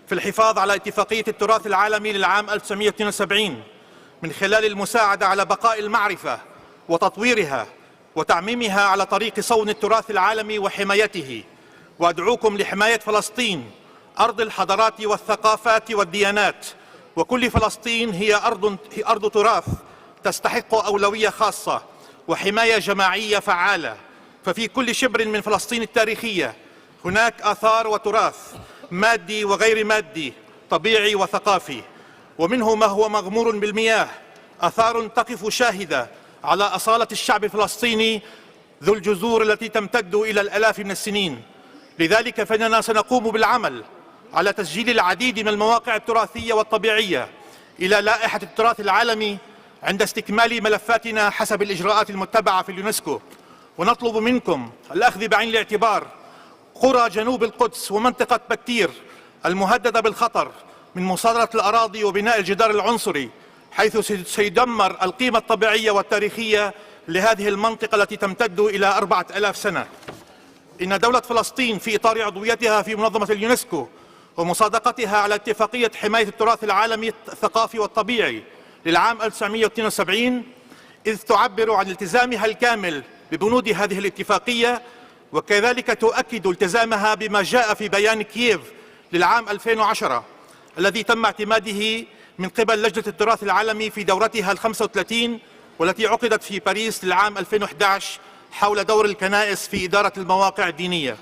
في الحفاظ على اتفاقية التراث العالمي للعام 1972 من خلال المساعدة على بقاء المعرفة وتطويرها وتعميمها على طريق صون التراث العالمي وحمايته. وأدعوكم لحماية فلسطين أرض الحضارات والثقافات والديانات، وكل فلسطين هي أرض تراث تستحق أولوية خاصة وحماية جماعية فعالة. ففي كل شبر من فلسطين التاريخية هناك آثار وتراث مادي وغير مادي، طبيعي وثقافي، ومنه ما هو مغمور بالمياه، آثار تقف شاهدة على أصالة الشعب الفلسطيني ذو الجذور التي تمتد إلى الآلاف من السنين. لذلك فإننا سنقوم بالعمل على تسجيل العديد من المواقع التراثية والطبيعية إلى لائحة التراث العالمي عند استكمال ملفاتنا حسب الإجراءات المتبعة في اليونسكو. ونطلب منكم الأخذ بعين الاعتبار قرى جنوب القدس ومنطقة بكتير المهددة بالخطر من مصادرة الأراضي وبناء الجدار العنصري، حيث سيدمر القيمة الطبيعية والتاريخية لهذه المنطقة التي تمتد إلى 4000 سنة. إن دولة فلسطين في إطار عضويتها في منظمة اليونسكو ومصادقتها على اتفاقية حماية التراث العالمي الثقافي والطبيعي للعام 1972، إذ تعبر عن التزامها الكامل ببنود هذه الاتفاقية، وكذلك تؤكد التزامها بما جاء في بيان كييف للعام 2010 الذي تم اعتماده من قبل لجنة التراث العالمي في دورتها ال35 والتي عقدت في باريس للعام 2011 حول دور الكنائس في إدارة المواقع الدينية.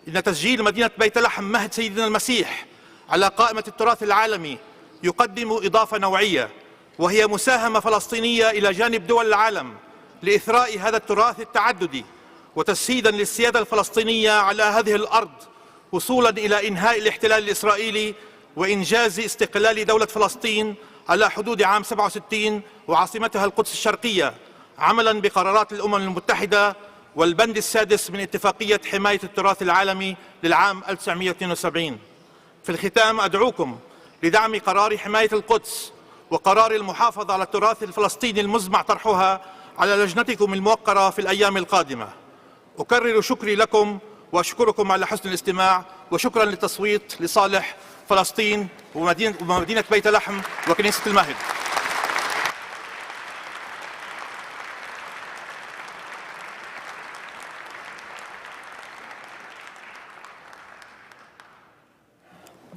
إن تسجيل مدينة بيت لحم مهد سيدنا المسيح على قائمة التراث العالمي يقدم إضافة نوعية، وهي مساهمة فلسطينية إلى جانب دول العالم لإثراء هذا التراث التعددي وتسييدا للسيادة الفلسطينية على هذه الأرض وصولا إلى إنهاء الاحتلال الإسرائيلي وإنجاز استقلال دولة فلسطين على حدود عام 67 وعاصمتها القدس الشرقية عملا بقرارات الأمم المتحدة والبند السادس من اتفاقية حماية التراث العالمي للعام 1972. في الختام أدعوكم لدعم قرار حماية القدس وقرار المحافظة على التراث الفلسطيني المزمع طرحها على لجنتكم الموقرة في الأيام القادمة. أكرر شكري لكم وأشكركم على حسن الاستماع وشكرا للتصويت لصالح فلسطين ومدينة بيت لحم وكنيسة المهد.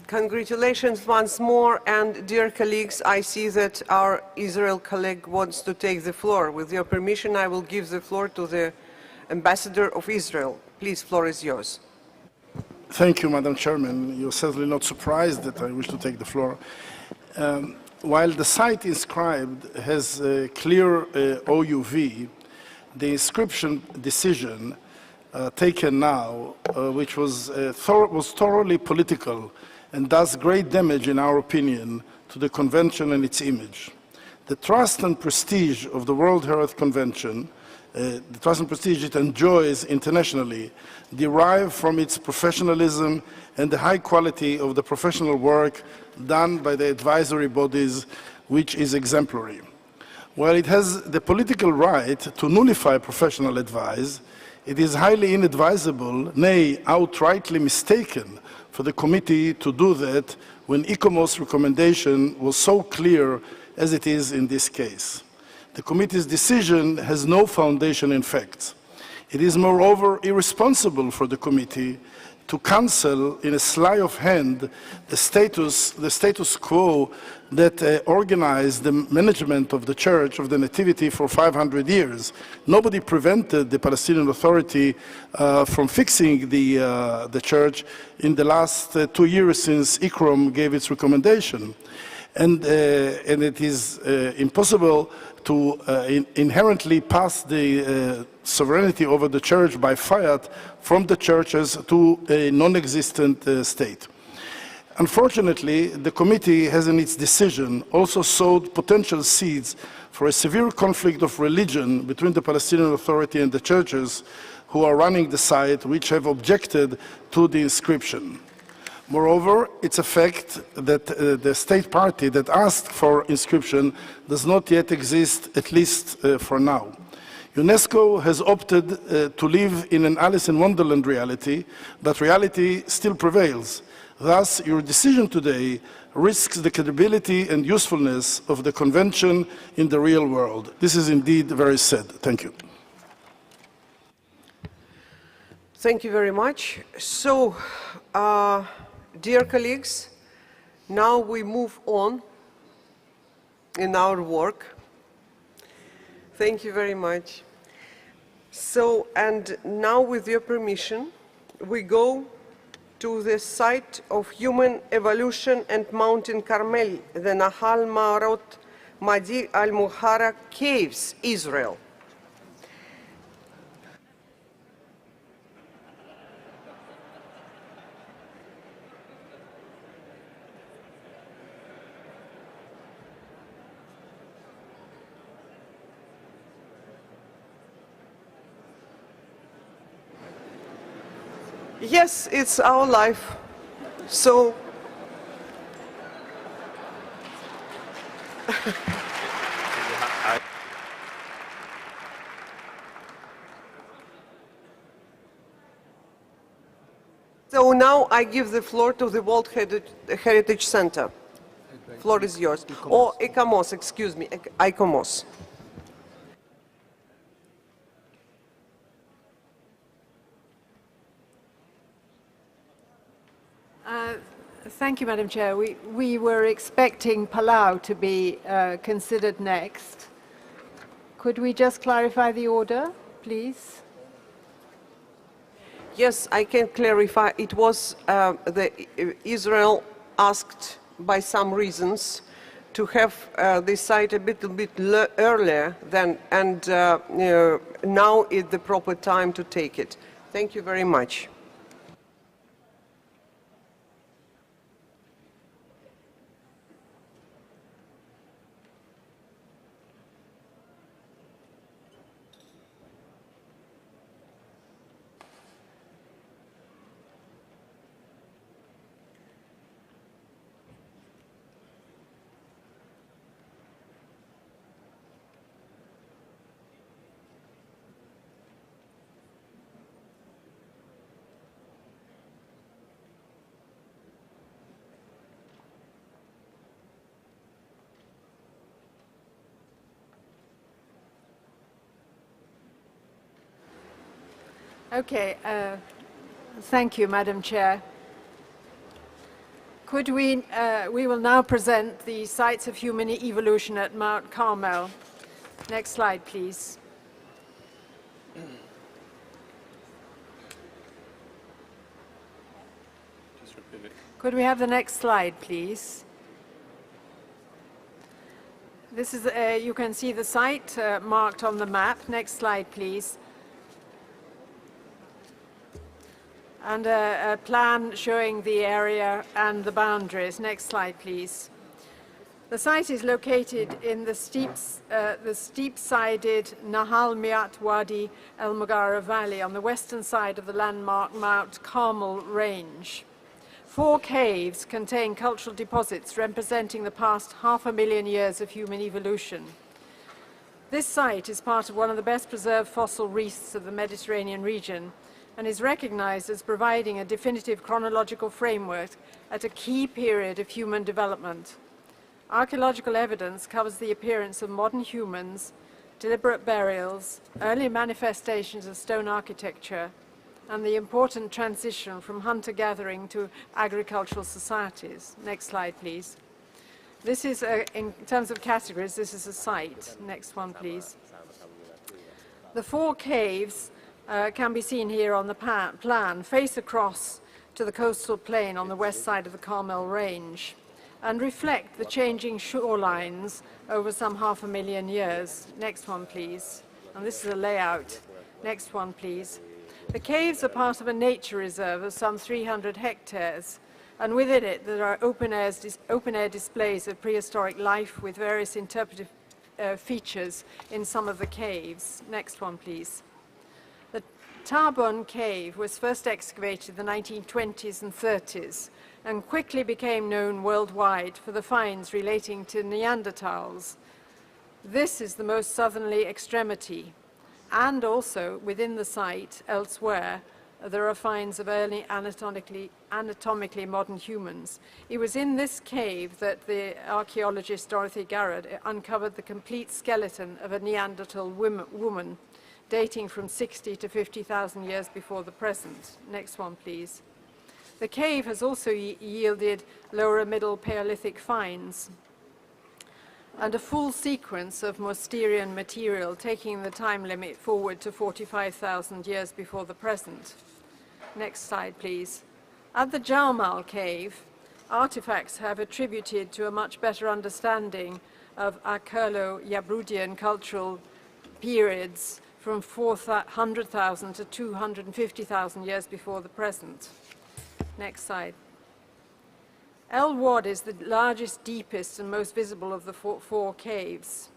Congratulations once more, and dear colleagues, I see that our Israel colleague wants to take the floor. With your permission, I will give the floor to the Ambassador of Israel. Please, floor is yours. Thank you, Madam Chairman. You're certainly not surprised that I wish to take the floor. While the site inscribed has a clear OUV, the inscription decision taken now, which was thoroughly political and does great damage, in our opinion, to the convention and its image. The trust and prestige of the World Heritage Convention, the trust and prestige it enjoys internationally, derive from its professionalism and the high quality of the professional work done by the advisory bodies, which is exemplary. While it has the political right to nullify professional advice, it is highly inadvisable, nay, outrightly mistaken, for the committee to do that when ICOMOS recommendation was so clear as it is in this case. The committee's decision has no foundation in facts. It is moreover irresponsible for the committee to cancel in a sleight of hand the status quo that organized the management of the Church of the Nativity for 500 years. Nobody prevented the Palestinian Authority from fixing the church in the last 2 years since ICROM gave its recommendation. And it is impossible to inherently pass the sovereignty over the church by fiat from the churches to a non-existent state. Unfortunately, the committee has in its decision also sowed potential seeds for a severe conflict of religion between the Palestinian Authority and the churches who are running the site, which have objected to the inscription. Moreover, it's a fact that the state party that asked for inscription does not yet exist, at least for now. UNESCO has opted to live in an Alice in Wonderland reality, but reality still prevails. Thus, your decision today risks the credibility and usefulness of the convention in the real world. This is indeed very sad. Thank you. Thank you very much. So, dear colleagues, now we move on in our work. Thank you very much. So, and now with your permission, we go to the site of human evolution and Mountain Carmel, the Nahal Ma'arot Madi al-Muhara Caves, Israel. Yes, it's our life. So, so now I give the floor to the World Heritage Center. Floor is yours. Or ICOMOS, excuse me, ICOMOS. Thank you, Madam Chair. We were expecting Palau to be considered next. Could we just clarify the order, please? Yes, I can clarify. It was Israel asked by some reasons to have this site a little bit earlier than, and now is the proper time to take it. Thank you very much. Okay, thank you, Madam Chair. Could we will now present the sites of human evolution at Mount Carmel. Next slide, please. Could we have the next slide, please? This is, you can see the site marked on the map. Next slide, please. And a plan showing the area and the boundaries. Next slide, please. The site is located in the steep-sided Nahal Miat Wadi El Mughara Valley on the western side of the landmark Mount Carmel Range. 4 caves contain cultural deposits representing the past 500,000 years of human evolution. This site is part of one of the best preserved fossil reefs of the Mediterranean region, and is recognized as providing a definitive chronological framework at a key period of human development. Archaeological evidence covers the appearance of modern humans, deliberate burials, early manifestations of stone architecture, and the important transition from hunter-gathering to agricultural societies. Next slide, please. This is, in terms of categories, this is a site. Next one, please. The 4 caves can be seen here on the plan, face across to the coastal plain on the west side of the Carmel Range, and reflect the changing shorelines over some 500,000 years. Next one, please. And this is a layout. Next one, please. The caves are part of a nature reserve of some 300 hectares, and within it there are open-air displays of prehistoric life with various interpretive features in some of the caves. Next one, please. Tarbon Cave was first excavated in the 1920s and 30s and quickly became known worldwide for the finds relating to Neanderthals. This is the most southerly extremity, and also within the site elsewhere there are finds of early anatomically modern humans. It was in this cave that the archaeologist Dorothy Garrett uncovered the complete skeleton of a Neanderthal woman dating from 60 to 50,000 years before the present. Next one, please. The cave has also yielded lower Middle Paleolithic finds and a full sequence of Mousterian material, taking the time limit forward to 45,000 years before the present. Next slide, please. At the Jalmal Cave, artifacts have attributed to a much better understanding of Akerlo-Yabrudian cultural periods from 400,000 to 250,000 years before the present. Next slide. El Wad is the largest, deepest, and most visible of the four caves.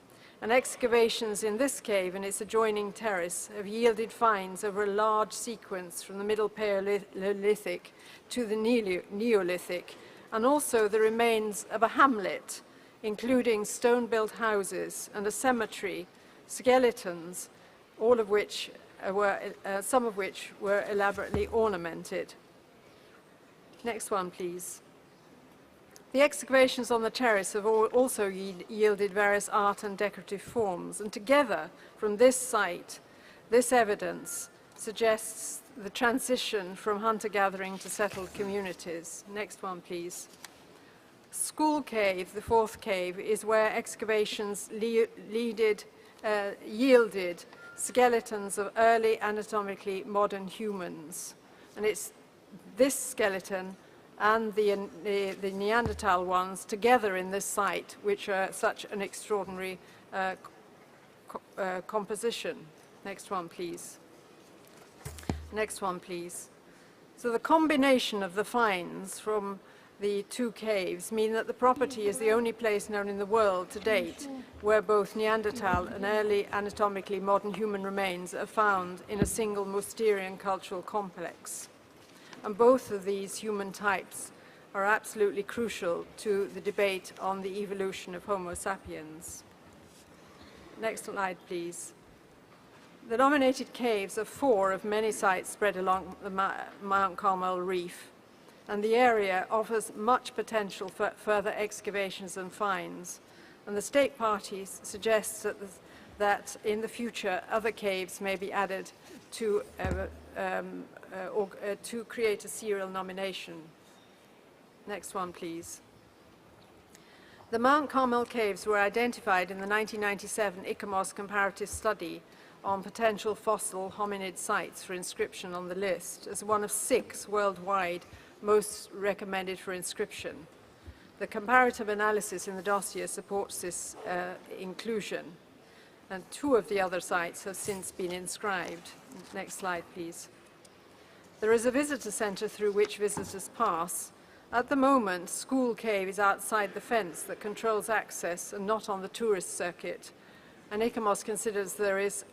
And excavations in this cave and its adjoining terrace have yielded finds over a large sequence from the Middle Paleolithic to the Neolithic, and also the remains of a hamlet, including stone-built houses and a cemetery, skeletons, all of which some of which were elaborately ornamented. Next one, please. The excavations on the terrace have also yielded various art and decorative forms, and together, from this site, this evidence suggests the transition from hunter-gathering to settled communities. Next one, please. School Cave, the 4th cave, is where excavations yielded skeletons of early anatomically modern humans. And it's this skeleton and the Neanderthal ones together in this site, which are such an extraordinary composition. Next one, please. Next one, please. So the combination of the finds from the two caves mean that the property is the only place known in the world to date where both Neanderthal and early anatomically modern human remains are found in a single Mousterian cultural complex. And both of these human types are absolutely crucial to the debate on the evolution of Homo sapiens. Next slide, please. The nominated caves are 4 of many sites spread along the Mount Carmel reef, and the area offers much potential for further excavations and finds. And the state parties suggest that in the future other caves may be added to create a serial nomination. Next one, please. The Mount Carmel caves were identified in the 1997 ICOMOS comparative study on potential fossil hominid sites for inscription on the list as one of 6 worldwide most recommended for inscription. The comparative analysis in the dossier supports this inclusion, and 2 of the other sites have since been inscribed. Next slide, please. There is a visitor center through which visitors pass. At the moment, School Cave is outside the fence that controls access and not on the tourist circuit. And ICOMOS considers there is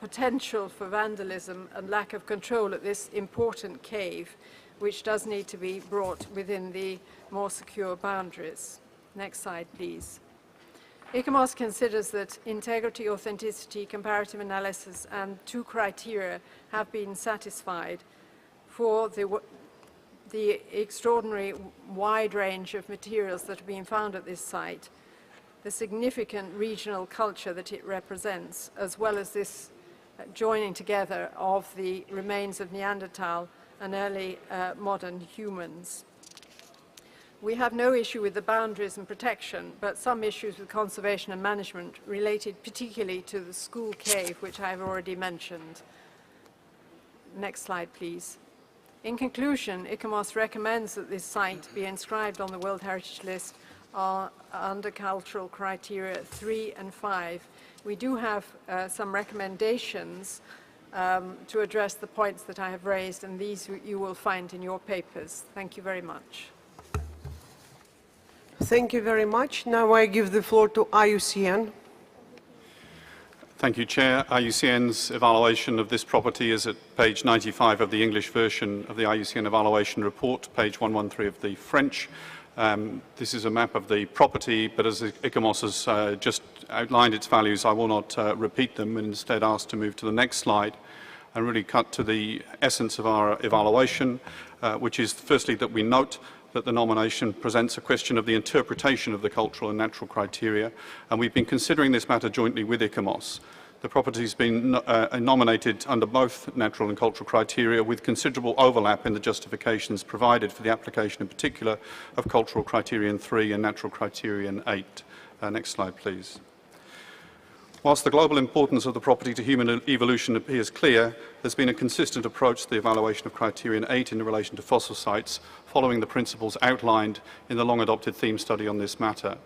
potential for vandalism and lack of control at this important cave, which does need to be brought within the more secure boundaries. Next slide, please. ICOMOS considers that integrity, authenticity, comparative analysis, and 2 criteria have been satisfied for the extraordinary wide range of materials that are being found at this site, the significant regional culture that it represents, as well as this joining together of the remains of Neanderthal and early modern humans. We have no issue with the boundaries and protection, but some issues with conservation and management related particularly to the School Cave, which I have already mentioned. Next slide, please. In conclusion, ICOMOS recommends that this site be inscribed on the World Heritage List under cultural criteria 3 and 5. We do have some recommendations to address the points that I have raised, and these you will find in your papers. Thank you very much. Thank you very much. Now I give the floor to IUCN. Thank you, Chair. IUCN's evaluation of this property is at page 95 of the English version of the IUCN evaluation report, page 113 of the French. This is a map of the property, but as ICOMOS has just outlined its values, I will not repeat them and instead ask to move to the next slide and really cut to the essence of our evaluation, which is firstly that we note that the nomination presents a question of the interpretation of the cultural and natural criteria, and we've been considering this matter jointly with ICOMOS. The property has been nominated under both natural and cultural criteria with considerable overlap in the justifications provided for the application in particular of cultural criterion 3 and natural criterion 8. Next slide, please. Whilst the global importance of the property to human evolution appears clear, there's been a consistent approach to the evaluation of criterion 8 in relation to fossil sites, following the principles outlined in the long-adopted theme study on this matter.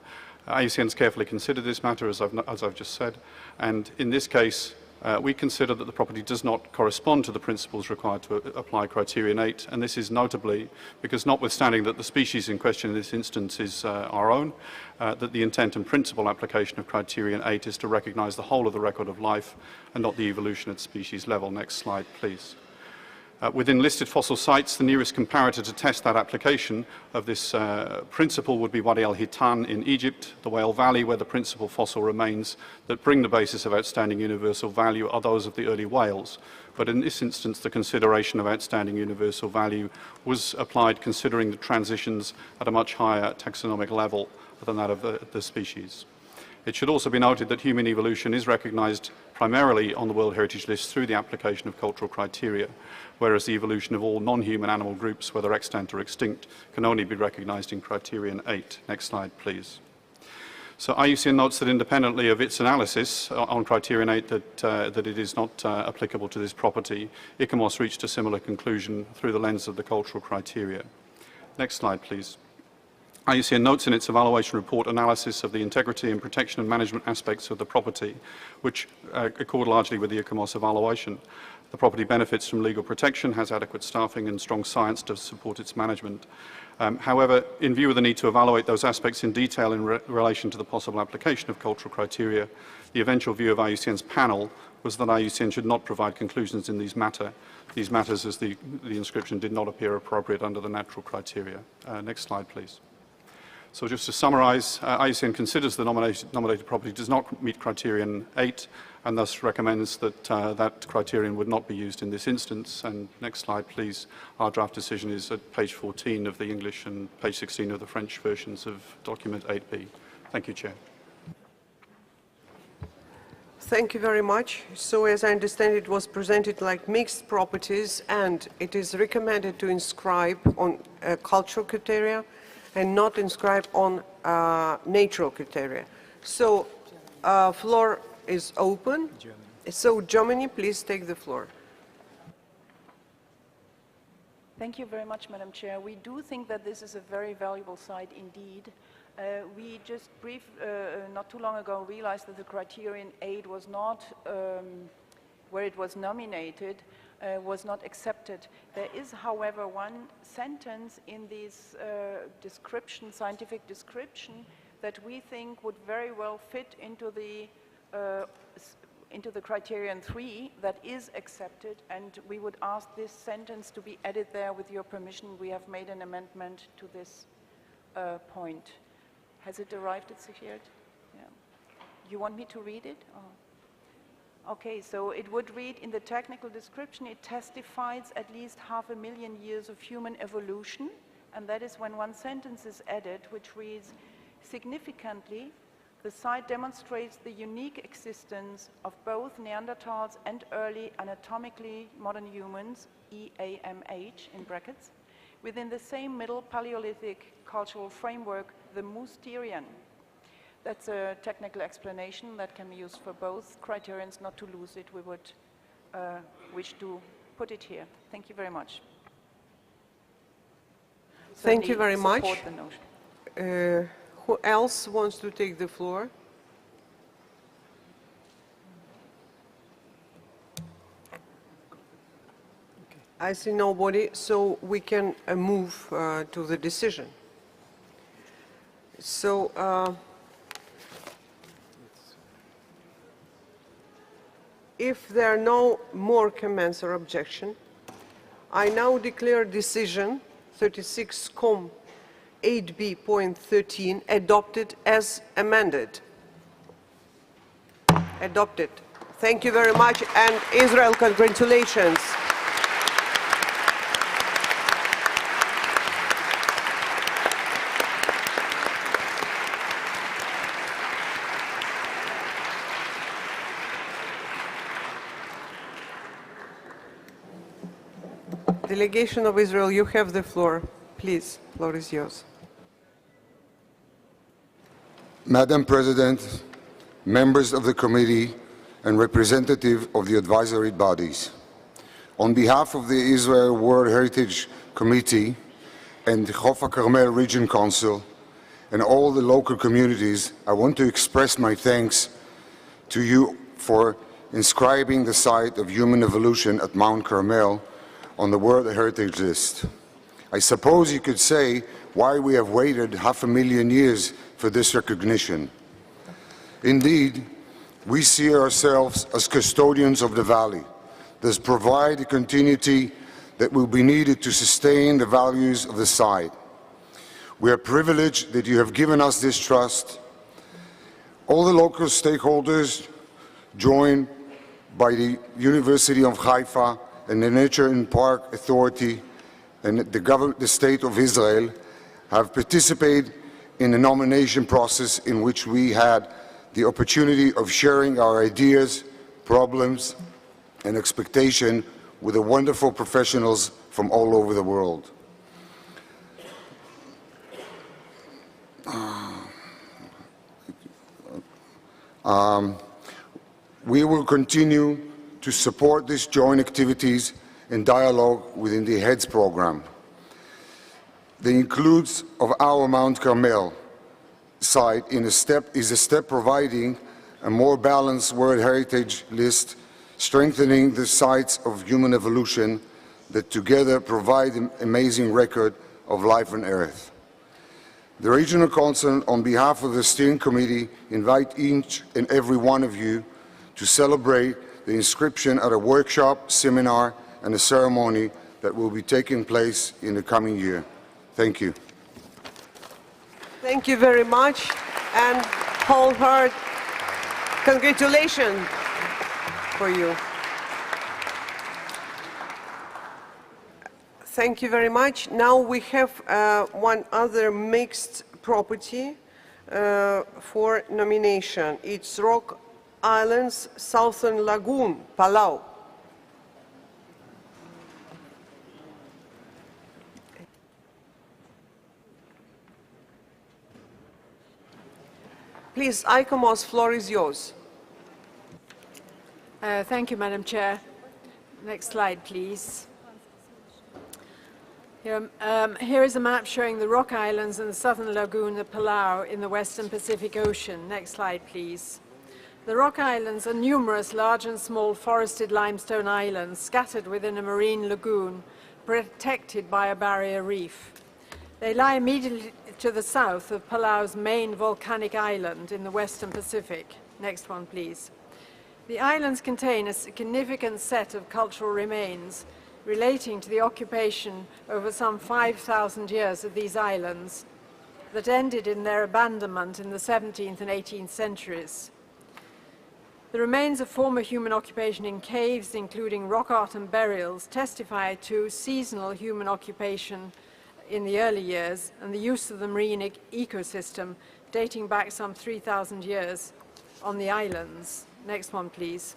IUCN has carefully considered this matter, as I've just said, and in this case, we consider that the property does not correspond to the principles required to apply criterion 8, and this is notably because, notwithstanding that the species in question in this instance is our own, that the intent and principal application of criterion 8 is to recognise the whole of the record of life and not the evolution at species level. Next slide, please. Within listed fossil sites, the nearest comparator to test that application of this principle would be Wadi al-Hitan in Egypt. The Whale Valley, where the principal fossil remains that bring the basis of outstanding universal value are those of the early whales. But in this instance, the consideration of outstanding universal value was applied considering the transitions at a much higher taxonomic level than that of the species. It should also be noted that human evolution is recognised primarily on the World Heritage List through the application of cultural criteria, whereas the evolution of all non-human animal groups, whether extant or extinct, can only be recognised in criterion 8. Next slide, please. So IUCN notes that independently of its analysis on criterion 8 that it is not applicable to this property, ICOMOS reached a similar conclusion through the lens of the cultural criteria. Next slide, please. IUCN notes in its evaluation report analysis of the integrity and protection and management aspects of the property, which accord largely with the ICOMOS evaluation. The property benefits from legal protection, has adequate staffing and strong science to support its management. However, in view of the need to evaluate those aspects in detail in relation to the possible application of cultural criteria, the eventual view of IUCN's panel was that IUCN should not provide conclusions in these matters as the inscription did not appear appropriate under the natural criteria. Next slide, please. So just to summarize, IUCN considers the nominated property does not meet criterion 8 and thus recommends that that criterion would not be used in this instance. And next slide, please. Our draft decision is at page 14 of the English and page 16 of the French versions of document 8B. Thank you, Chair. Thank you very much. So as I understand, it was presented like mixed properties, and it is recommended to inscribe on cultural criteria and not inscribe on natural criteria. So floor is open. So Germany, please take the floor. Thank you very much, Madam Chair. We do think that this is a very valuable site indeed. We just not too long ago realized that the criterion 8 was not, where it was nominated, was not accepted. There is, however, one sentence in this description, scientific description, that we think would very well fit into the criterion 3 that is accepted, and we would ask this sentence to be added there with your permission. We have made an amendment to this point. Has it arrived at Security? Yeah. You want me to read it? Oh. Okay, so it would read, in the technical description, it testifies at least 500,000 years of human evolution, and that is when one sentence is added, which reads, significantly, the site demonstrates the unique existence of both Neanderthals and early anatomically modern humans, EAMH in brackets, within the same Middle Paleolithic cultural framework, the Mousterian. That's a technical explanation that can be used for both criterions. Not to lose it, we would wish to put it here. Thank you very much. Thank you very Certainly much. support the notion. Who else wants to take the floor? I see nobody, so we can move to the decision. So, if there are no more comments or objection, I now declare decision 36 8B.13 adopted as amended. Adopted. Thank you very much, and Israel, congratulations. Delegation of Israel, you have the floor. Please, floor is yours. Madam President, members of the committee, and representative of the advisory bodies, on behalf of the Israel World Heritage Committee and the Chof HaKarmel Region Council and all the local communities, I want to express my thanks to you for inscribing the site of human evolution at Mount Carmel on the World Heritage List. I suppose you could say why we have waited 500,000 years for this recognition. Indeed, we see ourselves as custodians of the valley, thus provide the continuity that will be needed to sustain the values of the site. We are privileged that you have given us this trust. All the local stakeholders, joined by the University of Haifa and the Nature and Park Authority and the State of Israel, have participated in the nomination process in which we had the opportunity of sharing our ideas, problems, and expectation with the wonderful professionals from all over the world. We will continue to support these joint activities and dialogue within the HEADS program. The includes of our Mount Carmel site is a step providing a more balanced World Heritage List, strengthening the sites of human evolution that together provide an amazing record of life on Earth. The Regional Council, on behalf of the Steering Committee, invite each and every one of you to celebrate the inscription at a workshop, seminar, and a ceremony that will be taking place in the coming year. Thank you. Thank you very much, and wholehearted congratulations for you. Thank you very much. Now we have one other mixed property for nomination. It's Rock Islands Southern Lagoon, Palau. Please, ICOMOS, floor is yours. Thank you, Madam Chair. Next slide, please. Here is a map showing the Rock Islands and the southern lagoon of Palau in the western Pacific Ocean. Next slide, please. The Rock Islands are numerous large and small forested limestone islands scattered within a marine lagoon protected by a barrier reef. They lie immediately to the south of Palau's main volcanic island in the western Pacific. Next one, please. The islands contain a significant set of cultural remains relating to the occupation over some 5,000 years of these islands that ended in their abandonment in the 17th and 18th centuries. The remains of former human occupation in caves, including rock art and burials, testify to seasonal human occupation in the early years and the use of the marine ecosystem dating back some 3,000 years on the islands. Next one, please.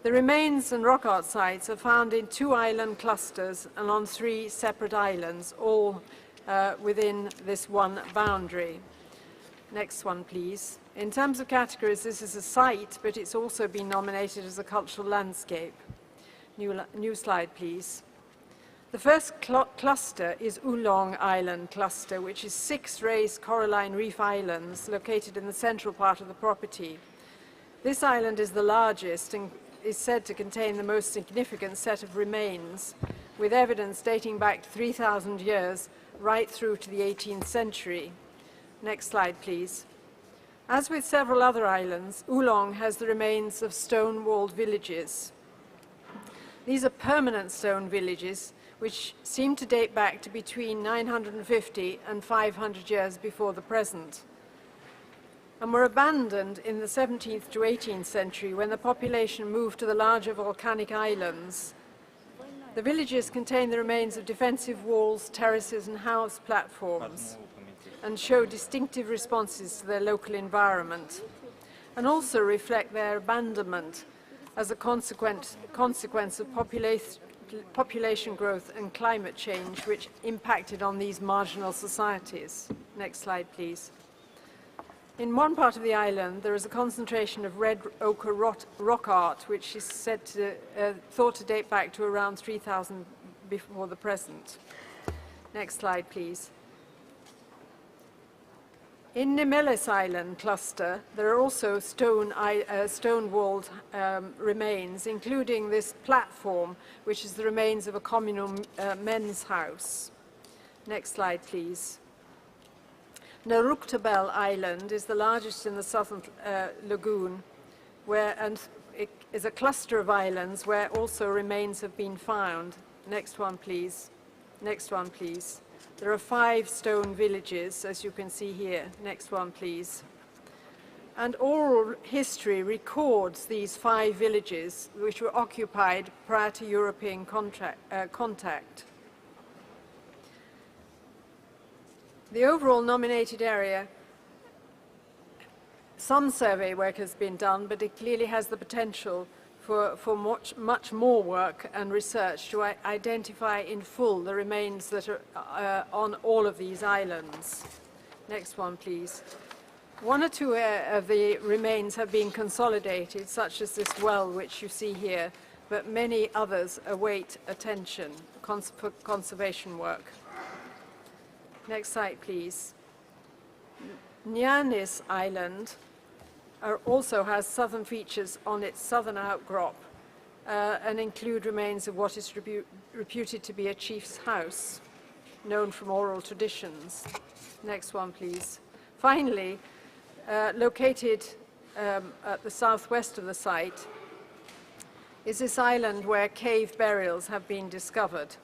The remains and rock art sites are found in 2 island clusters and on 3 separate islands, all within this one boundary. Next one, please. In terms of categories, this is a site, but it's also been nominated as a cultural landscape. New slide, please. The first cluster is Oolong Island Cluster, which is 6 raised coralline reef islands located in the central part of the property. This island is the largest and is said to contain the most significant set of remains, with evidence dating back 3,000 years right through to the 18th century. Next slide, please. As with several other islands, Oolong has the remains of stone-walled villages. These are permanent stone villages which seem to date back to between 950 and 500 years before the present, and were abandoned in the 17th to 18th century when the population moved to the larger volcanic islands. The villages contain the remains of defensive walls, terraces, and house platforms, and show distinctive responses to their local environment, and also reflect their abandonment as a consequence of population growth and climate change, which impacted on these marginal societies. Next slide, please. In one part of the island, there is a concentration of red ochre rock art, which is said to, thought to date back to around 3,000 before the present. Next slide, please. In Nimeles Island cluster, there are also stone-walled remains, including this platform, which is the remains of a communal men's house. Next slide, please. Naruktabel Island is the largest in the southern lagoon, and it is a cluster of islands where also remains have been found. Next one, please. Next one, please. There are 5 stone villages, as you can see here. Next one, please. And oral history records these 5 villages, which were occupied prior to European contact. The overall nominated area, some survey work has been done, but it clearly has the potential for much more work and research to identify in full the remains that are on all of these islands. Next one, please. 1 or 2 of the remains have been consolidated, such as this well, which you see here, but many others await attention for conservation work. Next slide, please. Nyanis Island also has southern features on its southern outcrop and include remains of what is reputed to be a chief's house, known from oral traditions. Next one, please. Finally, located at the southwest of the site is this island where cave burials have been discovered.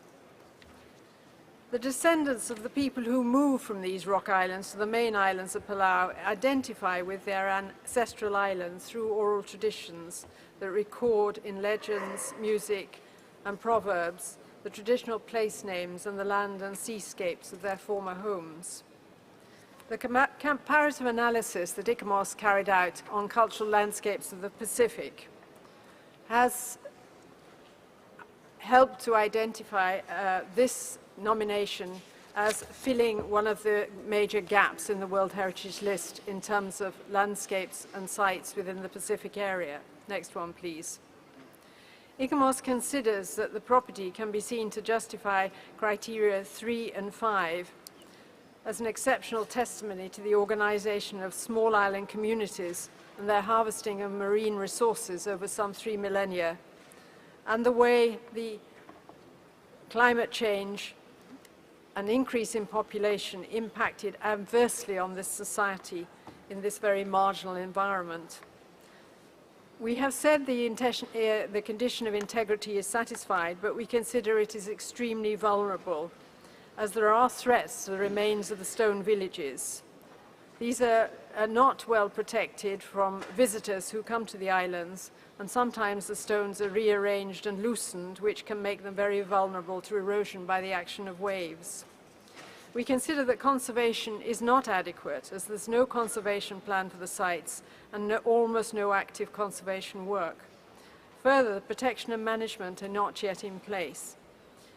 The descendants of the people who moved from these rock islands to the main islands of Palau identify with their ancestral islands through oral traditions that record in legends, music, and proverbs the traditional place names and the land and seascapes of their former homes. The comparative analysis that ICOMOS carried out on cultural landscapes of the Pacific has helped to identify this nomination as filling one of the major gaps in the World Heritage List in terms of landscapes and sites within the Pacific area. Next one, please. ICOMOS considers that the property can be seen to justify criteria 3 and 5 as an exceptional testimony to the organization of small island communities and their harvesting of marine resources over some 3 millennia, and the way the climate change an increase in population impacted adversely on this society in this very marginal environment. We have said the condition of integrity is satisfied, but we consider it is extremely vulnerable, as there are threats to the remains of the stone villages. These are not well protected from visitors who come to the islands, and sometimes the stones are rearranged and loosened, which can make them very vulnerable to erosion by the action of waves. We consider that conservation is not adequate, as there's no conservation plan for the sites and almost no active conservation work. Further, the protection and management are not yet in place.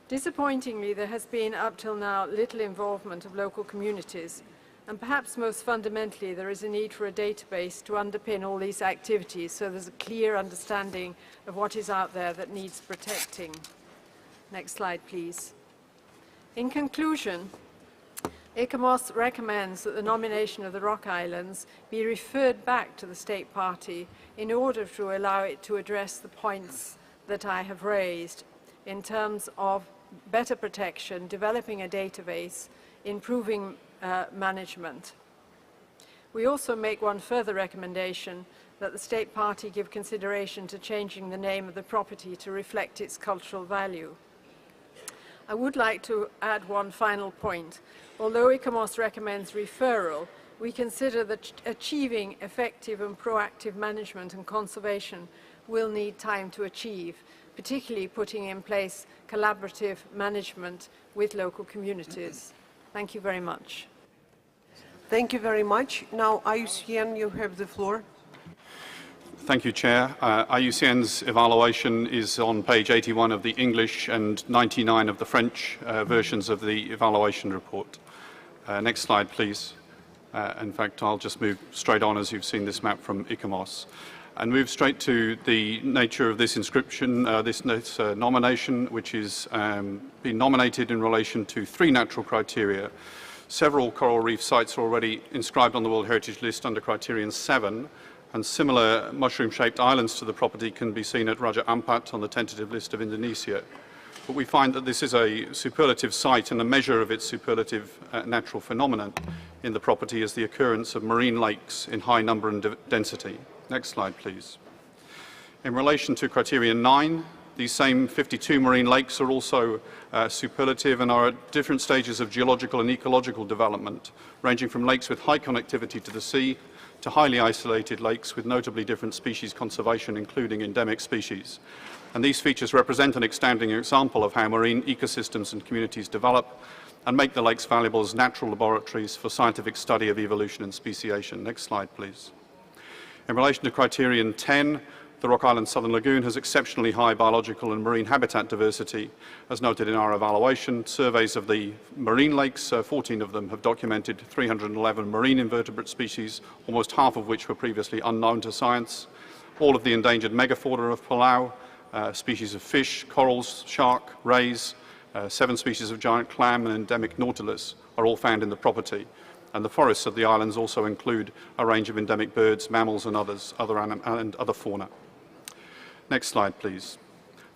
Disappointingly, there has been up till now little involvement of local communities, and perhaps most fundamentally, there is a need for a database to underpin all these activities so there's a clear understanding of what is out there that needs protecting. Next slide, please. In conclusion, ICOMOS recommends that the nomination of the Rock Islands be referred back to the State Party in order to allow it to address the points that I have raised in terms of better protection, developing a database, improving management. We also make one further recommendation that the State Party give consideration to changing the name of the property to reflect its cultural value. I would like to add one final point. Although ICOMOS recommends referral, we consider that achieving effective and proactive management and conservation will need time to achieve, particularly putting in place collaborative management with local communities. Thank you very much. Thank you very much. Now, IUCN, you have the floor. Thank you, Chair. IUCN's evaluation is on page 81 of the English and 99 of the French versions of the evaluation report. Next slide, please. In fact, I'll just move straight on as you've seen this map from ICOMOS. And move straight to the nature of this inscription, this nomination, which is been nominated in relation to 3 natural criteria. Several coral reef sites are already inscribed on the World Heritage List under criterion 7, and similar mushroom-shaped islands to the property can be seen at Raja Ampat on the tentative list of Indonesia. But we find that this is a superlative site, and a measure of its superlative natural phenomenon in the property is the occurrence of marine lakes in high number and density. Next slide, please. In relation to criterion 9, these same 52 marine lakes are also superlative and are at different stages of geological and ecological development, ranging from lakes with high connectivity to the sea to highly isolated lakes with notably different species conservation, including endemic species. And these features represent an outstanding example of how marine ecosystems and communities develop and make the lakes valuable as natural laboratories for scientific study of evolution and speciation. Next slide, please. In relation to criterion 10, the Rock Island Southern Lagoon has exceptionally high biological and marine habitat diversity. As noted in our evaluation, surveys of the marine lakes, 14 of them have documented 311 marine invertebrate species, almost half of which were previously unknown to science. All of the endangered megafauna of Palau, species of fish, corals, shark, rays, 7 species of giant clam and endemic nautilus are all found in the property. And the forests of the islands also include a range of endemic birds, mammals and other fauna. Next slide, please.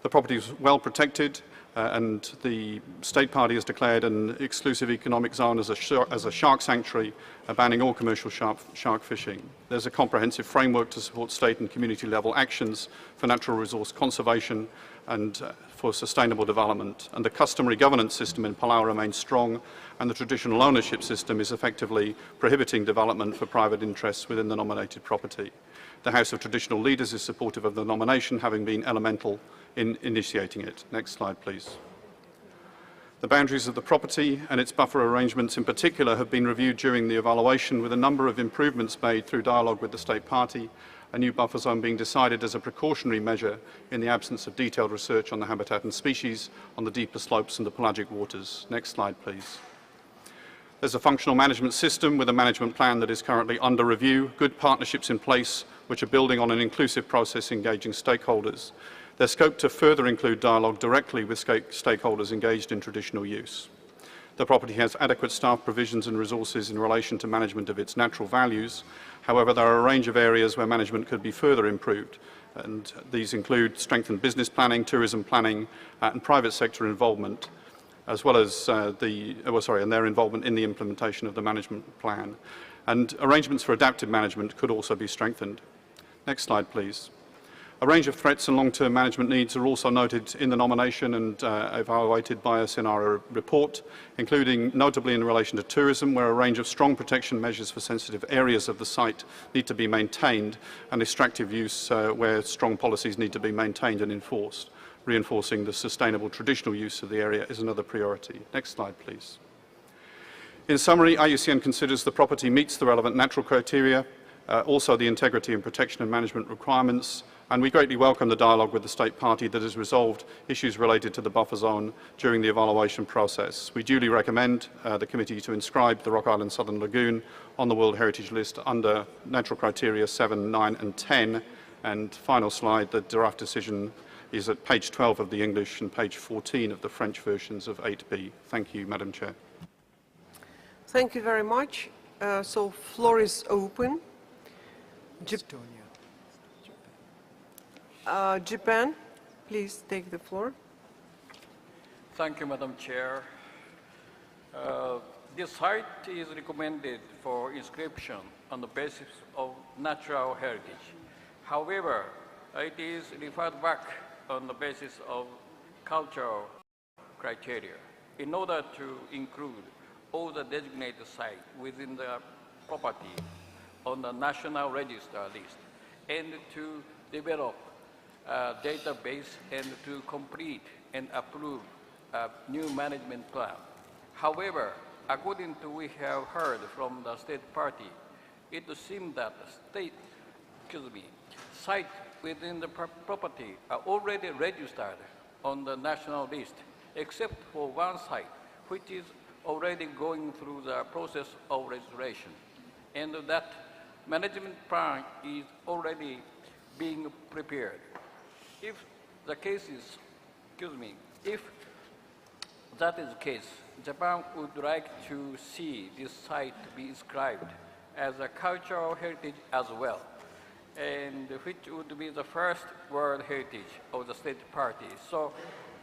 The property is well protected and the state party has declared an exclusive economic zone as a shark sanctuary, banning all commercial shark fishing. There's a comprehensive framework to support state and community level actions for natural resource conservation and for sustainable development. And the customary governance system in Palau remains strong, and the traditional ownership system is effectively prohibiting development for private interests within the nominated property. The House of Traditional Leaders is supportive of the nomination, having been elemental in initiating it. Next slide, please. The boundaries of the property and its buffer arrangements in particular have been reviewed during the evaluation, with a number of improvements made through dialogue with the state party, a new buffer zone being decided as a precautionary measure in the absence of detailed research on the habitat and species on the deeper slopes and the pelagic waters. Next slide, please. There's a functional management system with a management plan that is currently under review, good partnerships in place which are building on an inclusive process engaging stakeholders. There's scope to further include dialogue directly with stakeholders engaged in traditional use. The property has adequate staff provisions and resources in relation to management of its natural values. However, there are a range of areas where management could be further improved, and these include strengthened business planning, tourism planning, and private sector involvement, as well as and their involvement in the implementation of the management plan. And arrangements for adaptive management could also be strengthened. Next slide, please. A range of threats and long-term management needs are also noted in the nomination and evaluated by us in our report, including notably in relation to tourism, where a range of strong protection measures for sensitive areas of the site need to be maintained, and extractive use where strong policies need to be maintained and enforced. Reinforcing the sustainable traditional use of the area is another priority. Next slide, please. In summary, IUCN considers the property meets the relevant natural criteria, also the integrity and protection and management requirements, and we greatly welcome the dialogue with the state party that has resolved issues related to the buffer zone during the evaluation process. We duly recommend the committee to inscribe the Rock Island Southern Lagoon on the World Heritage List under natural criteria 7, 9 and 10. And final slide, the draft decision is at page 12 of the English and page 14 of the French versions of 8b. Thank you, Madam Chair. Thank you very much. So floor is open. Japan, please take the floor. Thank you, Madam Chair. This site is recommended for inscription on the basis of natural heritage. However, it is referred back on the basis of cultural criteria in order to include all the designated sites within the property on the National Register list, and to develop a database and to complete and approve a new management plan. However, according to what we have heard from the state party, it seems that the sites within the property are already registered on the national list, except for one site, which is already going through the process of registration. And that management plan is already being prepared. If the case is, if that is the case, Japan would like to see this site be inscribed as a cultural heritage as well, and which would be the first World Heritage of the state party. So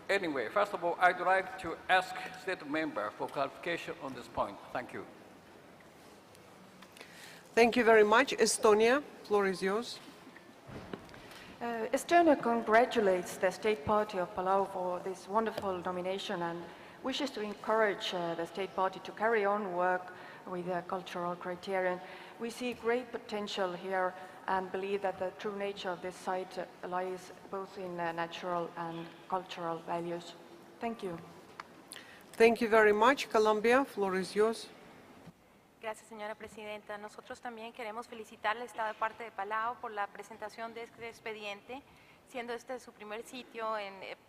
anyway, first of all, I'd like to ask state member for clarification on this point. Thank you. Thank you very much. Estonia, floor is yours. Estonia congratulates the State Party of Palau for this wonderful nomination and wishes to encourage the State Party to carry on work with the cultural criterion. We see great potential here and believe that the true nature of this site lies both in natural and cultural values. Thank you. Thank you very much. Colombia, floor is yours. Gracias, señora presidenta. Nosotros también queremos felicitar al Estado de parte de Palau por la presentación de este expediente, siendo este su primer sitio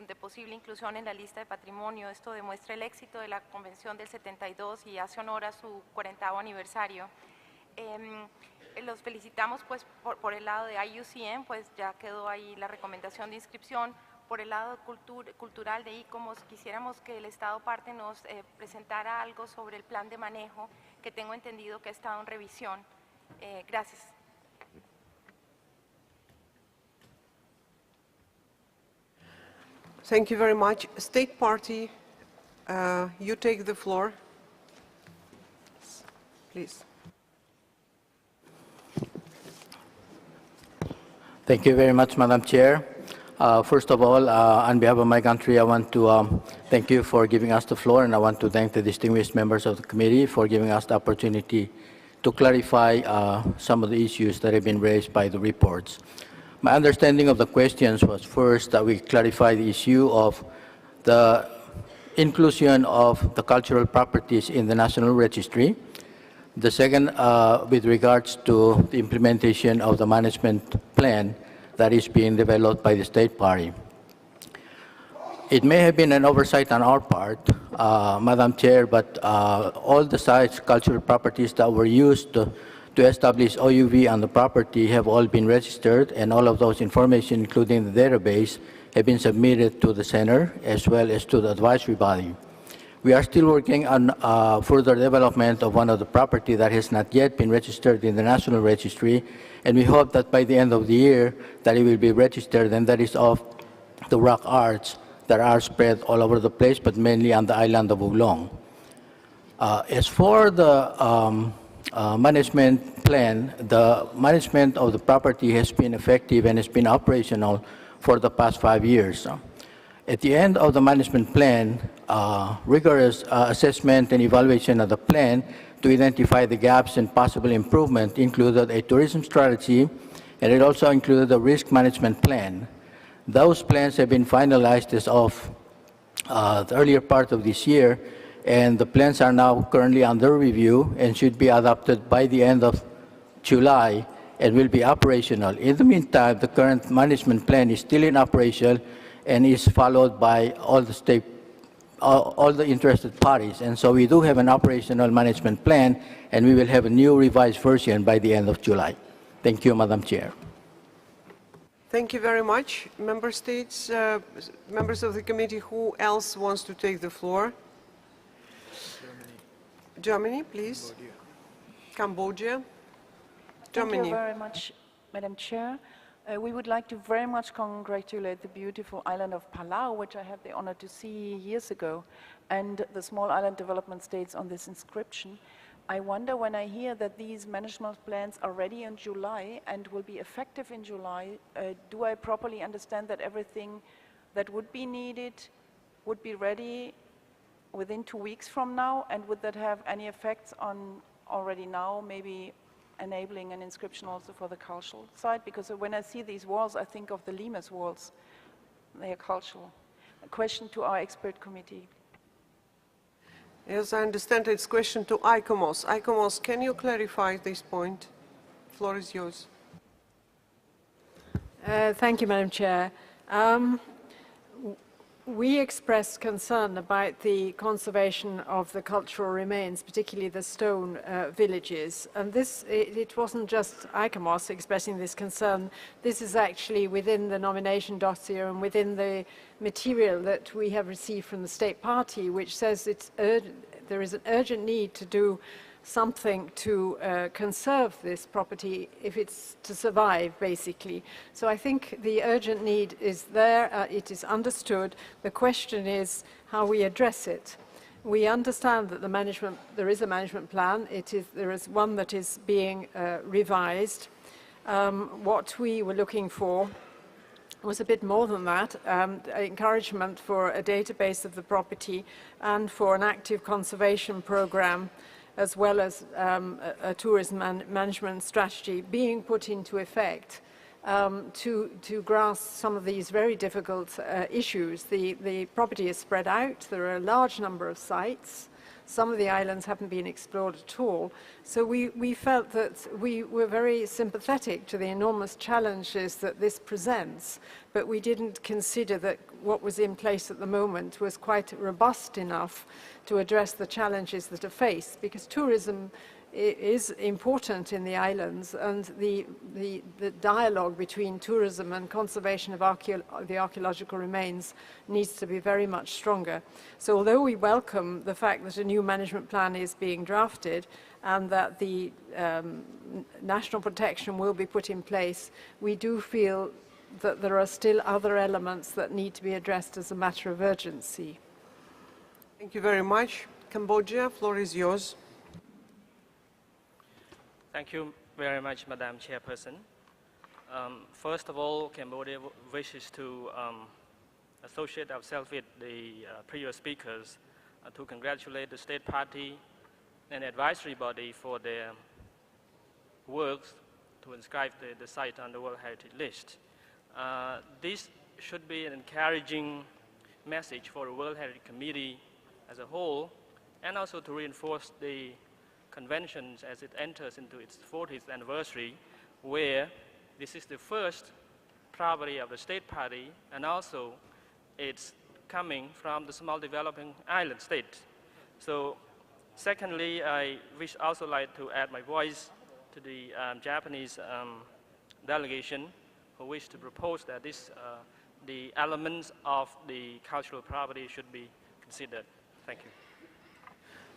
de posible inclusión en la lista de patrimonio. Esto demuestra el éxito de la Convención del 72 y hace honor a su 40º aniversario. Los felicitamos pues por el lado de IUCN, pues ya quedó ahí la recomendación de inscripción. por el lado cultural de ICOMOS, quisiéramos que el Estado parte nos presentara algo sobre el plan de manejo, que tengo entendido que ha estado en revisión. Gracias. Thank you very much. State Party, you take the floor. Please. Thank you very much, Madam Chair. First of all, on behalf of my country, I want to thank you for giving us the floor, and I want to thank the distinguished members of the committee for giving us the opportunity to clarify some of the issues that have been raised by the reports. My understanding of the questions was first that we clarify the issue of the inclusion of the cultural properties in the National Registry. The second, with regards to the implementation of the management plan that is being developed by the State Party. It may have been an oversight on our part, Madam Chair, but all the sites, cultural properties that were used to establish OUV on the property have all been registered, and all of those information, including the database, have been submitted to the center as well as to the advisory body. We are still working on further development of one of the property that has not yet been registered in the National Registry, and we hope that by the end of the year that it will be registered, and that is of the rock arts that are spread all over the place, but mainly on the island of Uglong. As for the management plan, the management of the property has been effective and has been operational for the past 5 years. At the end of the management plan, rigorous assessment and evaluation of the plan to identify the gaps and possible improvement included a tourism strategy, and it also included a risk management plan. Those plans have been finalized as of the earlier part of this year, and the plans are now currently under review and should be adopted by the end of July and will be operational. In the meantime, the current management plan is still in operation and is followed by all the interested parties. And so we do have an operational management plan, and we will have a new revised version by the end of July. Thank you, Madam Chair. Thank you very much. Member states, members of the committee, who else wants to take the floor? Germany, please. Cambodia. Germany. Thank you very much, Madam Chair. We would like to very much congratulate the beautiful island of Palau, which I had the honor to see years ago, and the small island development states on this inscription. I wonder, when I hear that these management plans are ready in July and will be effective in July, do I properly understand that everything that would be needed would be ready within 2 weeks from now, and would that have any effects on already now, maybe enabling an inscription also for the cultural side? Because when I see these walls, I think of the Limes walls. They are cultural. A question to our expert committee. Yes, I understand it's a question to ICOMOS. ICOMOS, can you clarify this point? The floor is yours. Thank you, Madam Chair. We expressed concern about the conservation of the cultural remains, particularly the stone villages. And it wasn't just ICOMOS expressing this concern. This is actually within the nomination dossier and within the material that we have received from the State Party, which says there is an urgent need to do something to conserve this property if it's to survive, basically. So I think the urgent need is there, it is understood. The question is how we address it. We understand that there is a management plan. There is one that is being revised. What we were looking for was a bit more than that, encouragement for a database of the property and for an active conservation program, as well as a tourism management strategy being put into effect to grasp some of these very difficult issues. The property is spread out. There are a large number of sites. Some of the islands haven't been explored at all. So we felt that we were very sympathetic to the enormous challenges that this presents, but we didn't consider that what was in place at the moment was quite robust enough to address the challenges that are faced, because tourism is important in the islands, and the dialogue between tourism and conservation of the archaeological remains needs to be very much stronger. So although we welcome the fact that a new management plan is being drafted and that the national protection will be put in place, we do feel that there are still other elements that need to be addressed as a matter of urgency. Thank you very much. Cambodia, floor is yours. Thank you very much, Madam Chairperson. First of all, Cambodia wishes to associate ourselves with the previous speakers to congratulate the State Party and Advisory Body for their works to inscribe the site on the World Heritage List. This should be an encouraging message for the World Heritage Committee as a whole, and also to reinforce the convention as it enters into its 40th anniversary, where this is the first property of the State Party, and also it's coming from the small developing island state. So secondly, I wish also like to add my voice to the Japanese delegation who wish to propose that the elements of the cultural property should be considered. Thank you.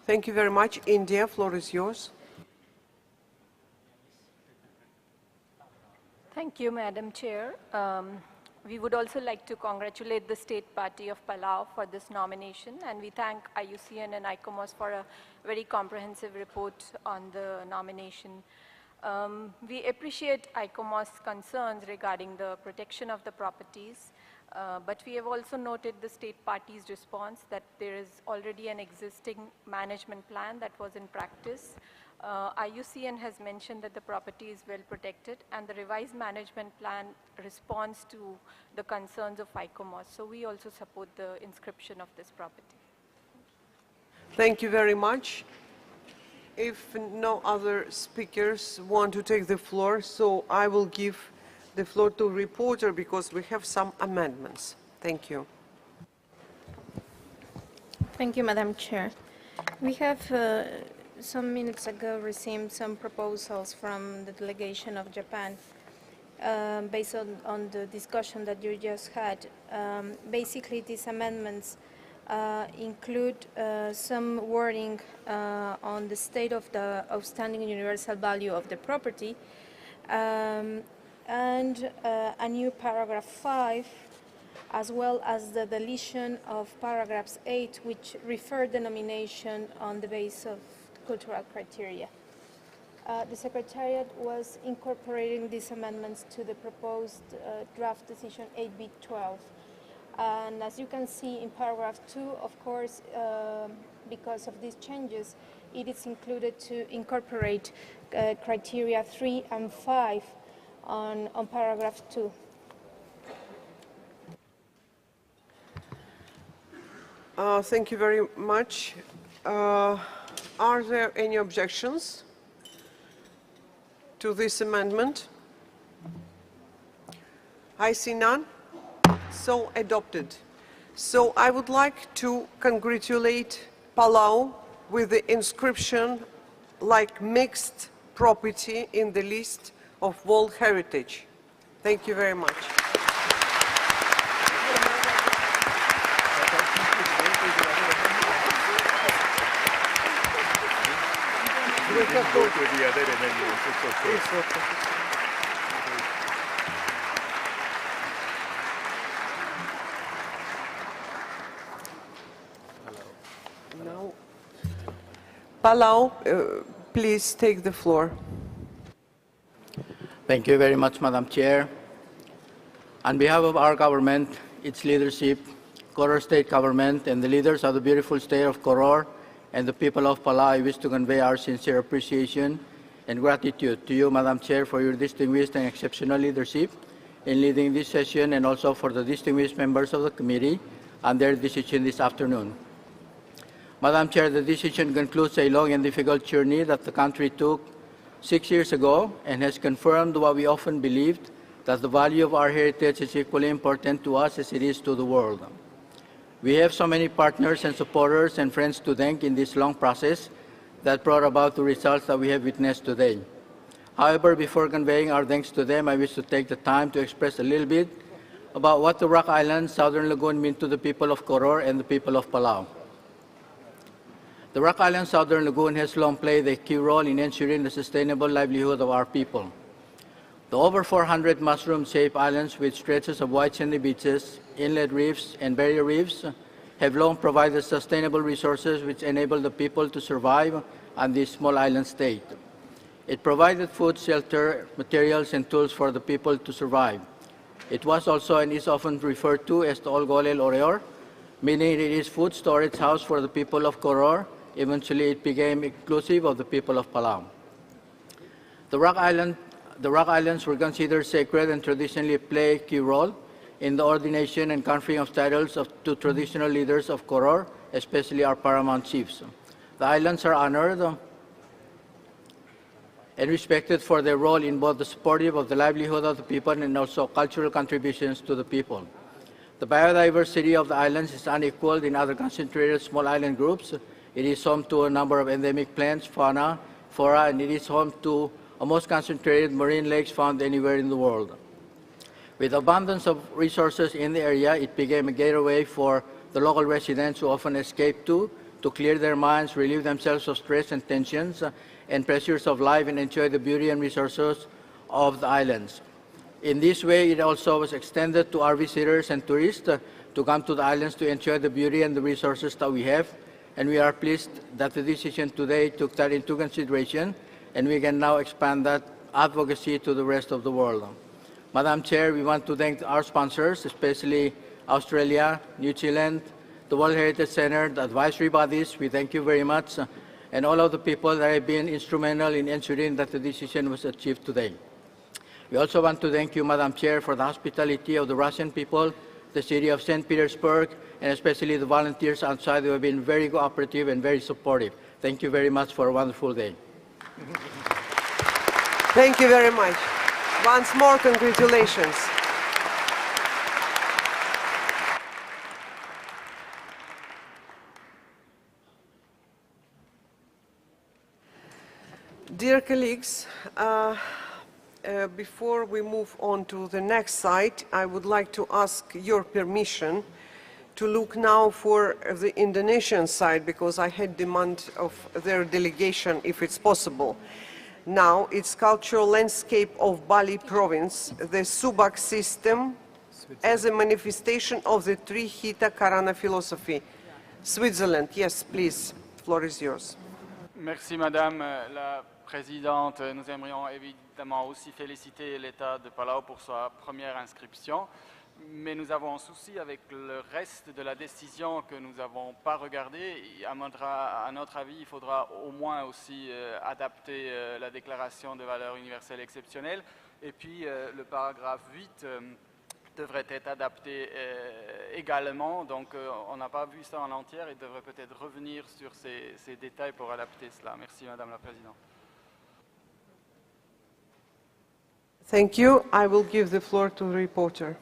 Thank you very much. India, floor is yours. Thank you, Madam Chair. We would also like to congratulate the State Party of Palau for this nomination, and we thank IUCN and ICOMOS for a very comprehensive report on the nomination. We appreciate ICOMOS' concerns regarding the protection of the properties, but we have also noted the State Party's response that there is already an existing management plan that was in practice. IUCN has mentioned that the property is well protected, and the revised management plan responds to the concerns of ICOMOS. So we also support the inscription of this property. Thank you very much. If no other speakers want to take the floor, so I will give the floor to reporter because we have some amendments. Thank you. Thank you, Madam Chair. We have some minutes ago received some proposals from the delegation of Japan based on the discussion that you just had. Basically, these amendments include some wording on the state of the outstanding universal value of the property, and a new paragraph 5, as well as the deletion of paragraphs 8, which refer the nomination on the basis of cultural criteria. The Secretariat was incorporating these amendments to the proposed draft decision 8B12. And as you can see in paragraph 2, of course, because of these changes, it is included to incorporate criteria 3 and 5 on paragraph 2. Thank you very much. Are there any objections to this amendment? I see none. So adopted. So I would like to congratulate Palau with the inscription like mixed property in the list of World Heritage. Thank you very much. We can go to the other amendments. It's okay. Now, Palau, please take the floor. Thank you very much, Madam Chair. On behalf of our government, its leadership, Koror State Government, and the leaders of the beautiful state of Koror, and the people of Palau, I wish to convey our sincere appreciation and gratitude to you, Madam Chair, for your distinguished and exceptional leadership in leading this session, and also for the distinguished members of the committee and their decision this afternoon. Madam Chair, the decision concludes a long and difficult journey that the country took 6 years ago and has confirmed what we often believed, that the value of our heritage is equally important to us as it is to the world. We have so many partners and supporters and friends to thank in this long process that brought about the results that we have witnessed today. However, before conveying our thanks to them, I wish to take the time to express a little bit about what the Rock Island Southern Lagoon mean to the people of Koror and the people of Palau. The Rock Island Southern Lagoon has long played a key role in ensuring the sustainable livelihood of our people. The over 400 mushroom-shaped islands with stretches of white sandy beaches, inlet reefs, and barrier reefs have long provided sustainable resources which enable the people to survive on this small island state. It provided food, shelter, materials, and tools for the people to survive. It was also and is often referred to as the Olgolel Oreor, meaning it is food storage house for the people of Koror. Eventually, it became inclusive of the people of Palau. The Rock Islands were considered sacred and traditionally play a key role in the ordination and conferring of titles to traditional leaders of Koror, especially our paramount chiefs. The islands are honored and respected for their role in both the supportive of the livelihood of the people and also cultural contributions to the people. The biodiversity of the islands is unequaled in other concentrated small island groups. It is home to a number of endemic plants, fauna, flora, and it is home to a most concentrated marine lakes found anywhere in the world. With abundance of resources in the area, it became a getaway for the local residents who often escape to clear their minds, relieve themselves of stress and tensions and pressures of life, and enjoy the beauty and resources of the islands. In this way, it also was extended to our visitors and tourists to come to the islands to enjoy the beauty and the resources that we have. And we are pleased that the decision today took that into consideration, and we can now expand that advocacy to the rest of the world. Madam Chair, we want to thank our sponsors, especially Australia, New Zealand, the World Heritage Center, the advisory bodies. We thank you very much, and all of the people that have been instrumental in ensuring that the decision was achieved today. We also want to thank you, Madam Chair, for the hospitality of the Russian people, the city of St. Petersburg, and especially the volunteers outside who have been very cooperative and very supportive. Thank you very much for a wonderful day. Thank you very much. Once more, congratulations. Dear colleagues, before we move on to the next site, I would like to ask your permission to look now for the Indonesian side, because I had demand of their delegation if it's possible. Now, it's cultural landscape of Bali province, the Subak system as a manifestation of the Trihita Karana philosophy. Switzerland, yes, please, the floor is yours. Merci Madame la Présidente. Nous aimerions évidemment aussi féliciter l'État de Palau pour sa première inscription, mais nous avons un souci avec le reste de la décision que nous n'avons pas regardé. À notre avis, il faudra au moins aussi adapter la déclaration de valeur universelle exceptionnelle, et puis le paragraphe 8 devrait être adapté également. Donc on n'a pas vu ça en entier et devrait peut-être revenir sur ces détails pour adapter cela. Merci Madame la Présidente. Thank you. I will give the floor to the reporter.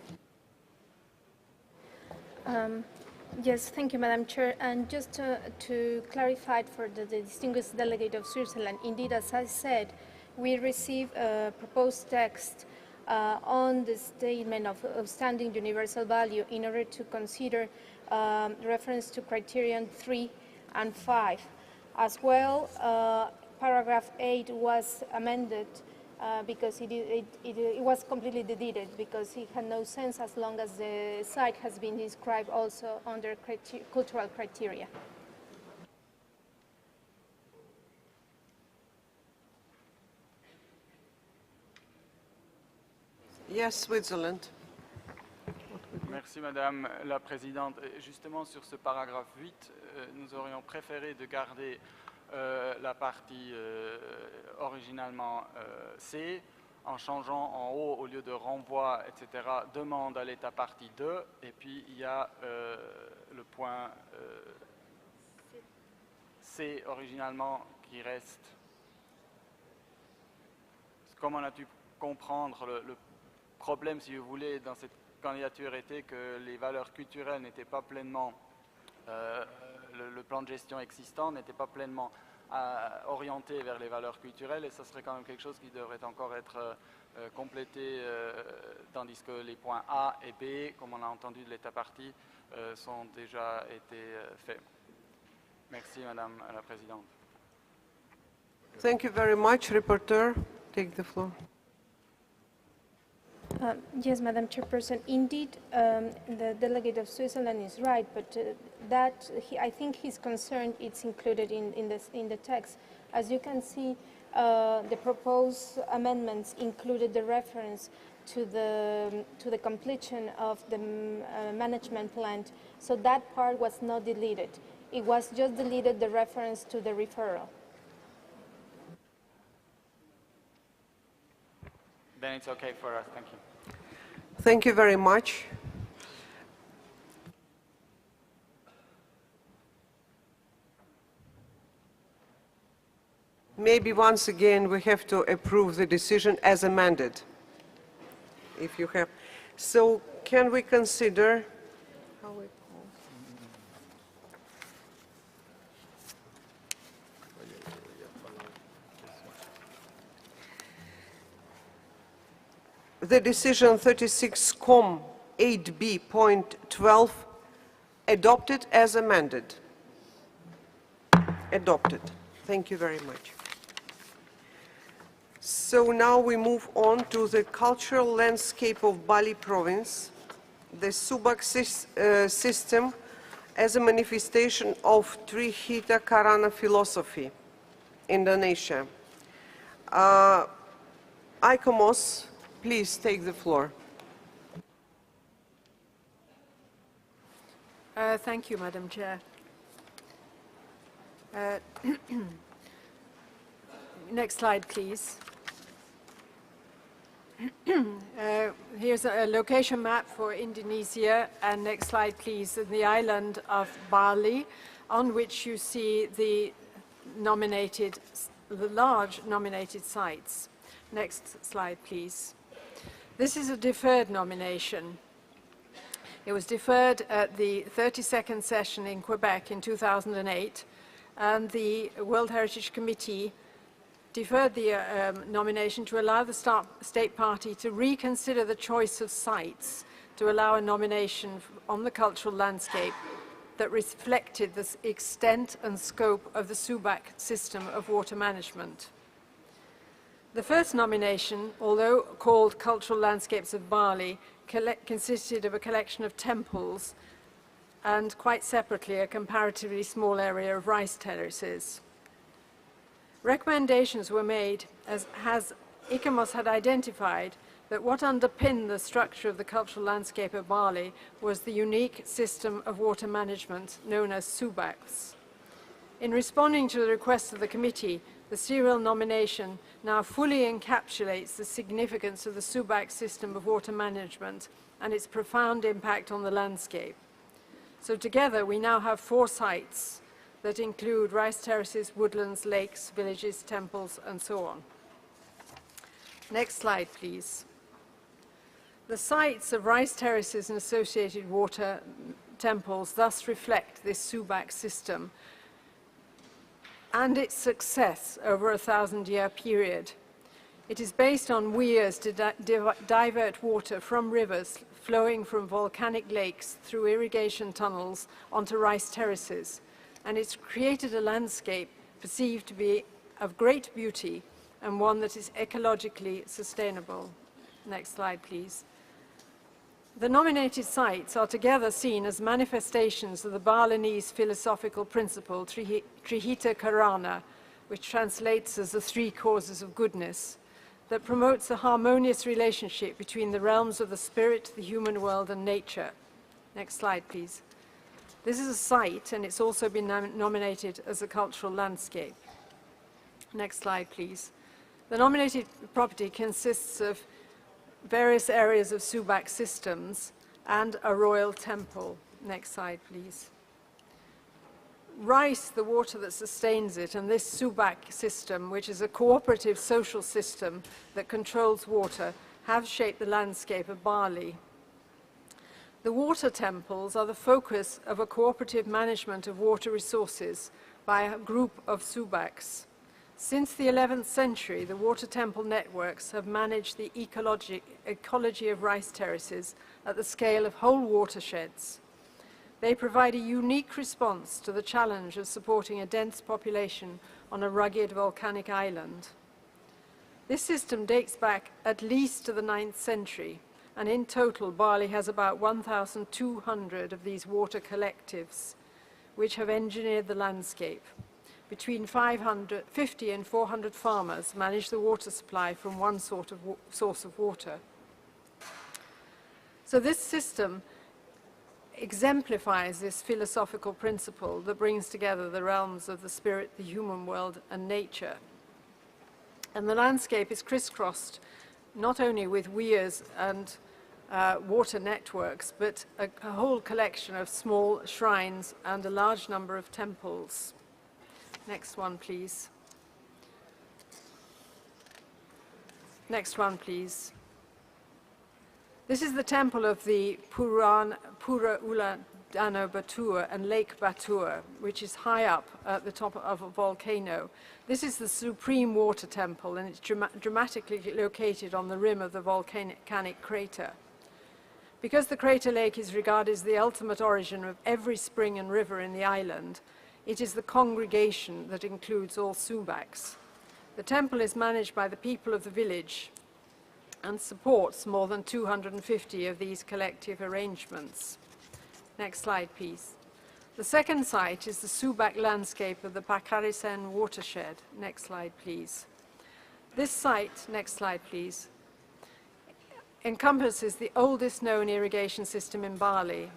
Yes, thank you, Madam Chair. And just to clarify for the distinguished delegate of Switzerland, indeed, as I said, we received a proposed text on the statement of outstanding universal value in order to consider reference to criterion 3 and 5. As well, paragraph 8 was amended because it was completely deleted, because it had no sense as long as the site has been described also under cultural criteria. Yes, Switzerland. Merci Madame la Présidente. Justement sur ce paragraphe 8, nous aurions préféré de garder la partie originalement C, en changeant en haut, au lieu de renvoi, etc., demande à l'État partie 2, et puis il y a le point C originalement qui reste. Comment on a pu comprendre le problème, si vous voulez, dans cette candidature était que les valeurs culturelles n'étaient pas pleinement, le plan de gestion existant n'était pas pleinement orienté vers les valeurs culturelles et ça serait quand même quelque chose qui devrait encore être complété, tandis que les points A et B, comme on a entendu de l'état partie, sont déjà été faits. Merci, Madame la Présidente. Thank you very much. Rapporteur, take the floor. Yes, Madam Chairperson. Indeed, the delegate of Switzerland is right, but I think his concern is included in the text. As you can see, the proposed amendments included the reference to the completion of the management plan, so that part was not deleted. It was just deleted the reference to the referral. Then it's okay for us. Thank you. Thank you very much. Maybe once again we have to approve the decision as amended. If you have. So can we consider how it the decision 36.8b.12 adopted as amended. Adopted. Thank you very much. So now we move on to the cultural landscape of Bali province, the Subak system as a manifestation of Trihita Karana philosophy, Indonesia. ICOMOS, please take the floor. Thank you, Madam Chair. Next slide, please. Here's a location map for Indonesia, and next slide, please, the island of Bali, on which you see the large nominated sites. Next slide, please. This is a deferred nomination. It was deferred at the 32nd session in Quebec in 2008, and the World Heritage Committee deferred the nomination to allow the state party to reconsider the choice of sites to allow a nomination on the cultural landscape that reflected the extent and scope of the Subak system of water management. The first nomination, although called Cultural Landscapes of Bali, consisted of a collection of temples and, quite separately, a comparatively small area of rice terraces. Recommendations were made as ICOMOS had identified that what underpinned the structure of the cultural landscape of Bali was the unique system of water management known as Subaks. In responding to the request of the committee, the serial nomination now fully encapsulates the significance of the Subak system of water management and its profound impact on the landscape. So together we now have 4 sites that include rice terraces, woodlands, lakes, villages, temples, and so on. Next slide, please. The sites of rice terraces and associated water temples thus reflect this Subak system and its success over a 1,000-year period. It is based on weirs to divert water from rivers flowing from volcanic lakes through irrigation tunnels onto rice terraces, and it's created a landscape perceived to be of great beauty and one that is ecologically sustainable. Next slide, please. The nominated sites are together seen as manifestations of the Balinese philosophical principle, Trihita Karana, which translates as the 3 causes of goodness, that promotes a harmonious relationship between the realms of the spirit, the human world, and nature. Next slide, please. This is a site, and it's also been nominated as a cultural landscape. Next slide, please. The nominated property consists of various areas of Subak systems and a royal temple. Next slide, please. Rice, the water that sustains it, and this Subak system, which is a cooperative social system that controls water, have shaped the landscape of Bali. The water temples are the focus of a cooperative management of water resources by a group of Subaks. Since the 11th century, the water temple networks have managed the ecology of rice terraces at the scale of whole watersheds. They provide a unique response to the challenge of supporting a dense population on a rugged volcanic island. This system dates back at least to the 9th century, and in total, Bali has about 1,200 of these water collectives, which have engineered the landscape. Between 50 and 400 farmers manage the water supply from one source of water. So this system exemplifies this philosophical principle that brings together the realms of the spirit, the human world, and nature. And the landscape is crisscrossed not only with weirs and water networks, but a whole collection of small shrines and a large number of temples. Next one, please. Next one, please. This is the temple of the Pura Uladano Batur and Lake Batur, which is high up at the top of a volcano. This is the supreme water temple, and it's dramatically located on the rim of the volcanic crater. Because the crater lake is regarded as the ultimate origin of every spring and river in the island, it is the congregation that includes all Subaks. The temple is managed by the people of the village and supports more than 250 of these collective arrangements. Next slide, please. The second site is the Subak landscape of the Pakarisen watershed. Next slide, please. This site, next slide, please, encompasses the oldest known irrigation system in Bali.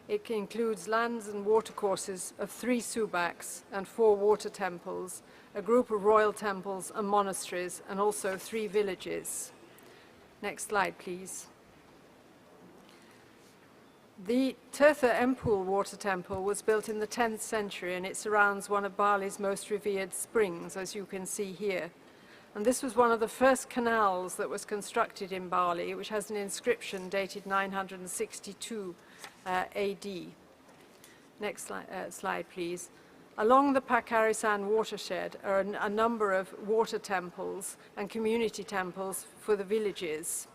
It includes lands and watercourses of 3 Subaks and 4 water temples, a group of royal temples and monasteries, and also 3 villages. Next slide, please. The Tirtha Empul water temple was built in the 10th century, and it surrounds one of Bali's most revered springs, as you can see here. And this was one of the first canals that was constructed in Bali, which has an inscription dated 962 AD. Next slide, please. Along the Pakarisan watershed are a number of water temples and community temples for the villages.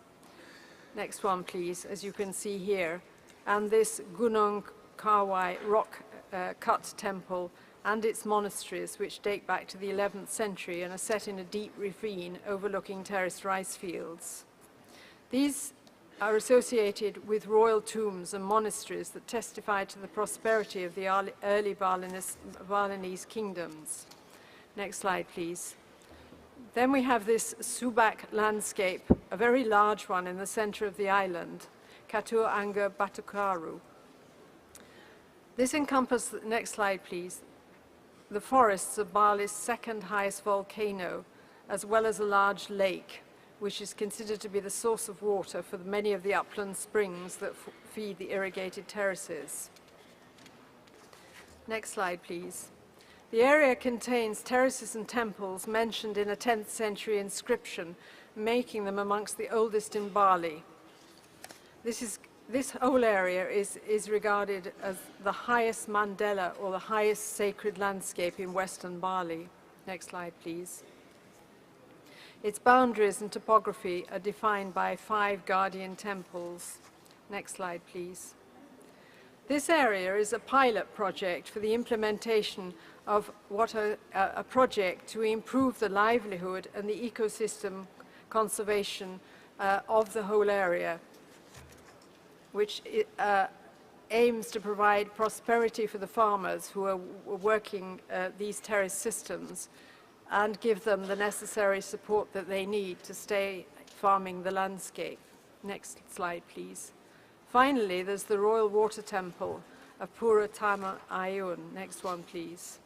Next one, please, as you can see here. And this Gunung Kawai rock cut temple and its monasteries, which date back to the 11th century and are set in a deep ravine overlooking terraced rice fields. These are associated with royal tombs and monasteries that testify to the prosperity of the early Balinese kingdoms. Next slide, please. Then we have this Subak landscape, a very large one in the center of the island, Katur Angga Batukaru. This encompasses, next slide, please, the forests of Bali's second highest volcano, as well as a large lake, which is considered to be the source of water for many of the upland springs that feed the irrigated terraces. Next slide, please. The area contains terraces and temples mentioned in a 10th century inscription, making them amongst the oldest in Bali. This whole area is regarded as the highest mandala, or the highest sacred landscape in western Bali. Next slide, please. Its boundaries and topography are defined by 5 guardian temples. Next slide, please. This area is a pilot project for the implementation of a project to improve the livelihood and the ecosystem conservation of the whole area, which aims to provide prosperity for the farmers who are working these terrace systems and give them the necessary support that they need to stay farming the landscape. Next slide, please. Finally, there's the Royal Water Temple of Pura Tama Ayun. Next one, please.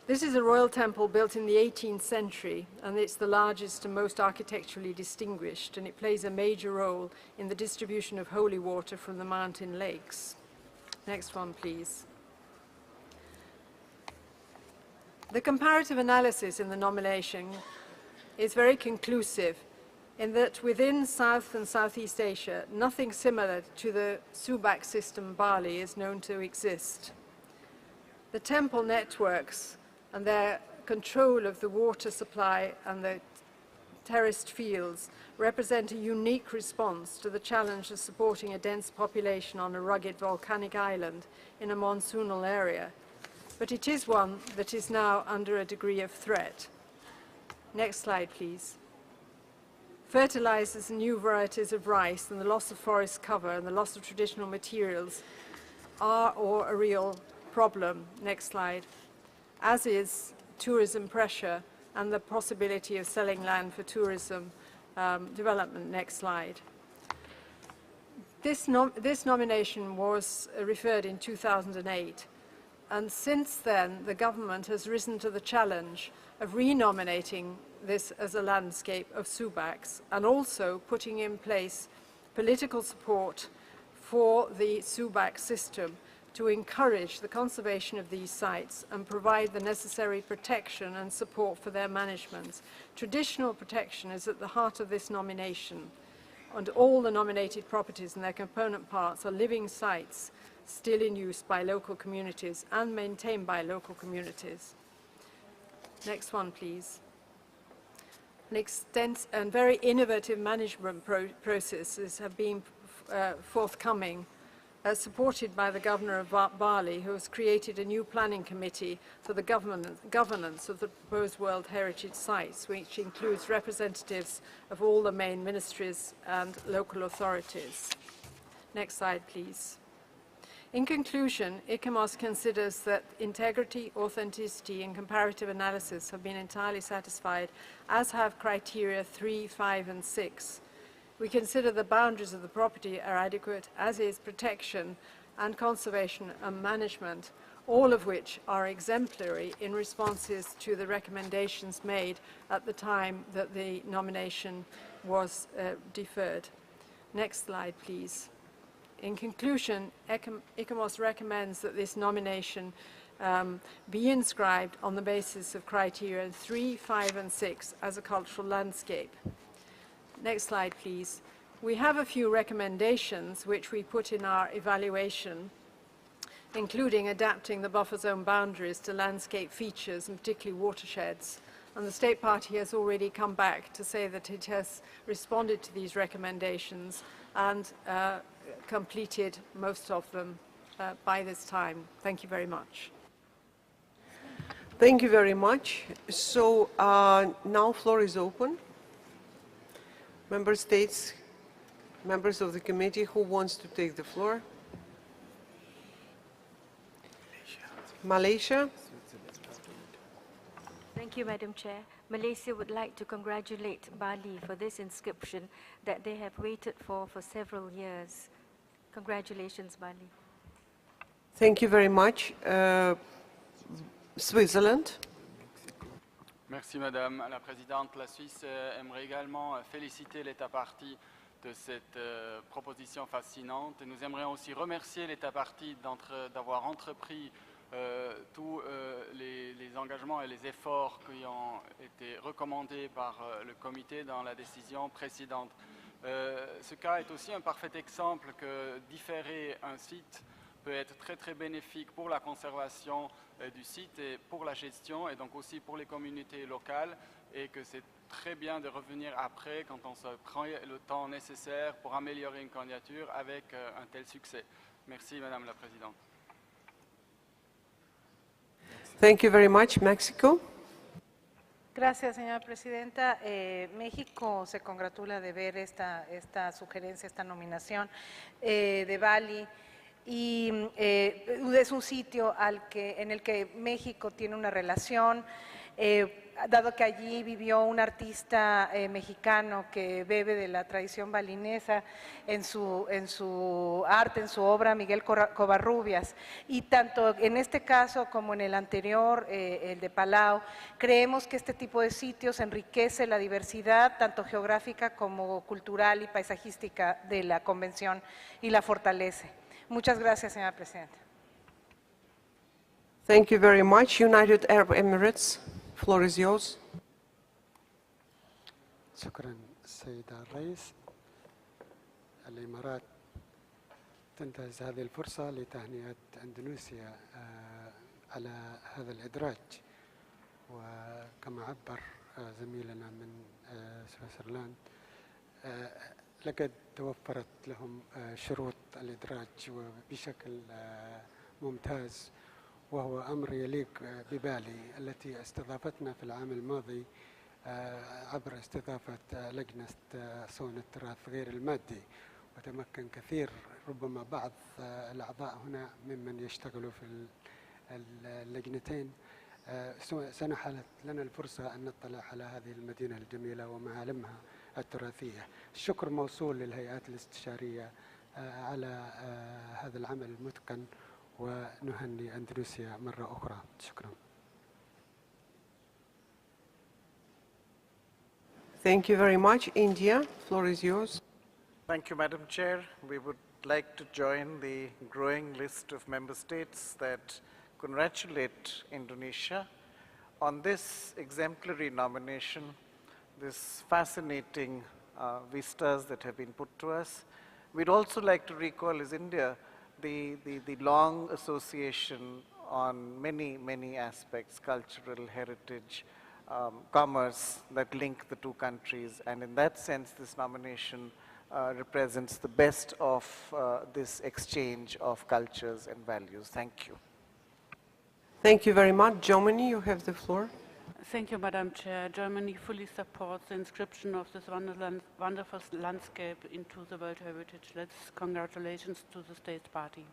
This is a royal temple built in the 18th century, and it's the largest and most architecturally distinguished, and it plays a major role in the distribution of holy water from the mountain lakes. Next one, please. The comparative analysis in the nomination is very conclusive in that within South and Southeast Asia, nothing similar to the Subak system Bali is known to exist. The temple networks and their control of the water supply and the terraced fields represent a unique response to the challenge of supporting a dense population on a rugged volcanic island in a monsoonal area. But it is one that is now under a degree of threat. Next slide, please. Fertilizers and new varieties of rice and the loss of forest cover and the loss of traditional materials are a real problem. Next slide. As is tourism pressure and the possibility of selling land for tourism development. Next slide. This nomination was referred in 2008, and since then the government has risen to the challenge of renominating this as a landscape of Subacs and also putting in place political support for the Subac system to encourage the conservation of these sites and provide the necessary protection and support for their management. Traditional protection is at the heart of this nomination, and all the nominated properties and their component parts are living sites still in use by local communities and maintained by local communities. Next one, please. An extensive and very innovative management processes have been forthcoming, supported by the Governor of Bali, who has created a new planning committee for the governance of the proposed World Heritage Sites, which includes representatives of all the main ministries and local authorities. Next slide, please. In conclusion, ICOMOS considers that integrity, authenticity, and comparative analysis have been entirely satisfied, as have criteria 3, 5, and 6. We consider the boundaries of the property are adequate, as is protection and conservation and management, all of which are exemplary in responses to the recommendations made at the time that the nomination was deferred. Next slide, please. In conclusion, ICOMOS recommends that this nomination be inscribed on the basis of criteria 3, 5, and 6 as a cultural landscape. Next slide, please. We have a few recommendations which we put in our evaluation, including adapting the buffer zone boundaries to landscape features, and particularly watersheds. And the State Party has already come back to say that it has responded to these recommendations and completed most of them by this time. Thank you very much. Thank you very much. So now floor is open. Member States, members of the committee, who wants to take the floor? Malaysia. Thank you, Madam Chair. Malaysia would like to congratulate Bali for this inscription that they have waited for several years. Congratulations, Bali. Thank you very much. Switzerland. Merci Madame la Présidente. La Suisse aimerait également féliciter l'État partie de cette proposition fascinante. Et nous aimerions aussi remercier l'État partie d'avoir entrepris tous les engagements et les efforts qui ont été recommandés par le comité dans la décision précédente. Ce cas est aussi un parfait exemple que différer un site peut être très très bénéfique pour la conservation du site et pour la gestion et donc aussi pour les communautés locales et que c'est très bien de revenir après quand on se prend le temps nécessaire pour améliorer une candidature avec un tel succès. Merci Madame la Présidente. Thank you very much. Mexico. Gracias, señora presidenta. México se congratula de ver esta sugerencia, esta nominación de Bali. Y es un sitio en el que México tiene una relación, dado que allí vivió un artista mexicano que bebe de la tradición balinesa en su arte, en su obra, Miguel Covarrubias. Y tanto en este caso como en el anterior, el de Palau, creemos que este tipo de sitios enriquece la diversidad, tanto geográfica como cultural y paisajística de la convención y la fortalece. Muchas gracias, señora presidenta. Thank you very much. United Arab Emirates, floor is yours. شكرا السيد الرئيس. الإمارات تنتهز هذه الفرصة لتهنئة إندونيسيا على هذا الإدراج. وكما عبر زميلنا من سويسرلاند لقد توفرت لهم شروط الإدراج بشكل ممتاز، وهو أمر يليق ببالي التي استضافتنا في العام الماضي عبر استضافة لجنة صون التراث غير المادي، وتمكن كثير ربما بعض الأعضاء هنا ممن يشتغلوا في اللجنتين. سنحت لنا الفرصة أن نطلع على هذه المدينة الجميلة ومعالمها التراثية. الشكر موصول للهيئات الاستشارية على هذا العمل المتقن، ونهني أندونيسيا مرة أخرى. شكرا. Thank you very much. India, floor is yours. Thank you, Madam Chair. We would like to join the growing list of member states that congratulate Indonesia on this exemplary nomination, this fascinating vistas that have been put to us. We'd also like to recall as India the long association on many aspects, cultural, heritage, commerce, that link the two countries. And in that sense, this nomination represents the best of this exchange of cultures and values. Thank you. Thank you very much. Germany, you have the floor. Thank you, Madam Chair. Germany fully supports the inscription of this wonderful landscape into the World Heritage List. Congratulations to the State Party.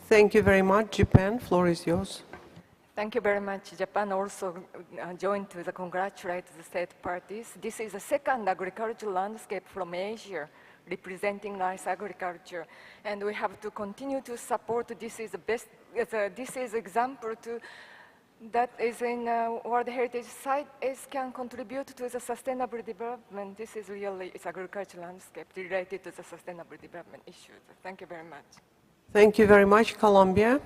Thank you very much. Japan, floor is yours. Thank you very much. Japan also joined to congratulate the state parties. This is the second agricultural landscape from Asia representing nice agriculture, and we have to continue to support. This is the best. This is example to that is in World Heritage Site can contribute to the sustainable development. This is really its agricultural landscape related to the sustainable development issues. Thank you very much. Thank you very much. Colombia.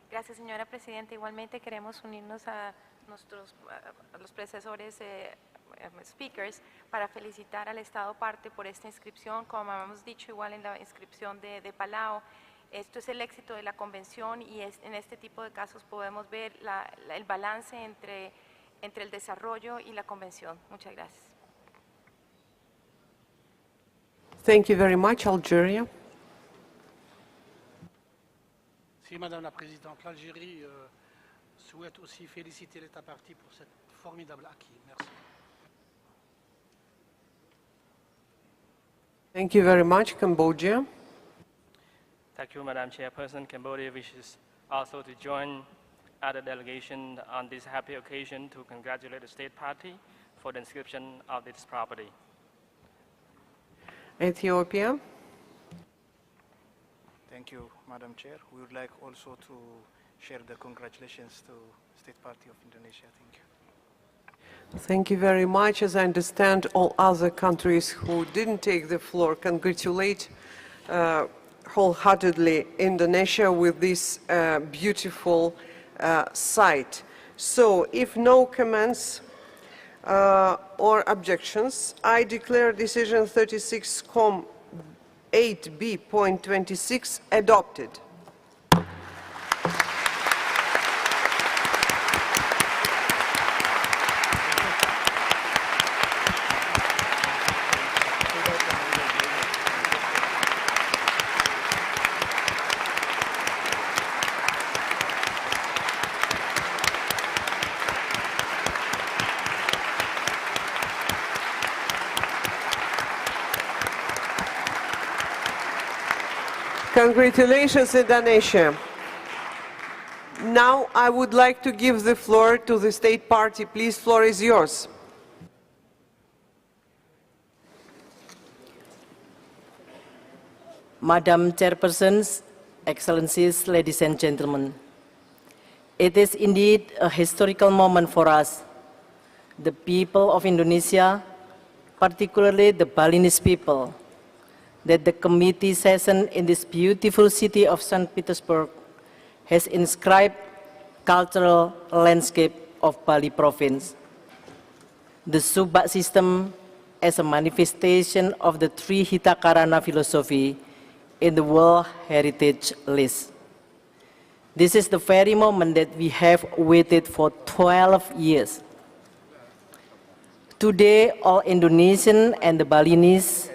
Gracias, señora Presidenta. Igualmente queremos unirnos a los predecesores speakers para felicitar al Estado parte por esta inscripción. Como hemos dicho igual en la inscripción de Palau, esto es el éxito de la convención, y en este tipo de casos podemos ver el balance entre el desarrollo y la convención. Muchas gracias. Thank you very much. Algeria. Si, Madame la Présidente, l'Algérie souhaite aussi féliciter l'État parti pour cette formidable acquis. Merci. Thank you very much. Cambodia. Thank you, Madam Chairperson. Cambodia wishes also to join other delegation on this happy occasion to congratulate the State Party for the inscription of this property. Ethiopia. Thank you, Madam Chair. We would like also to share the congratulations to State Party of Indonesia. Thank you. Thank you very much. As I understand, all other countries who didn't take the floor congratulate wholeheartedly Indonesia with this beautiful site. So, if no comments or objections, I declare decision 36.8b.26 adopted. Congratulations, Indonesia. Now I would like to give the floor to the State Party. Please, floor is yours. Madam Chairperson, Excellencies, ladies and gentlemen, it is indeed a historical moment for us, the people of Indonesia, particularly the Balinese people, that the committee session in this beautiful city of St. Petersburg has inscribed cultural landscape of Bali province. The Subak system as a manifestation of the Trihita Karana philosophy in the World Heritage List. This is the very moment that we have waited for 12 years. Today, all Indonesian and the Balinese,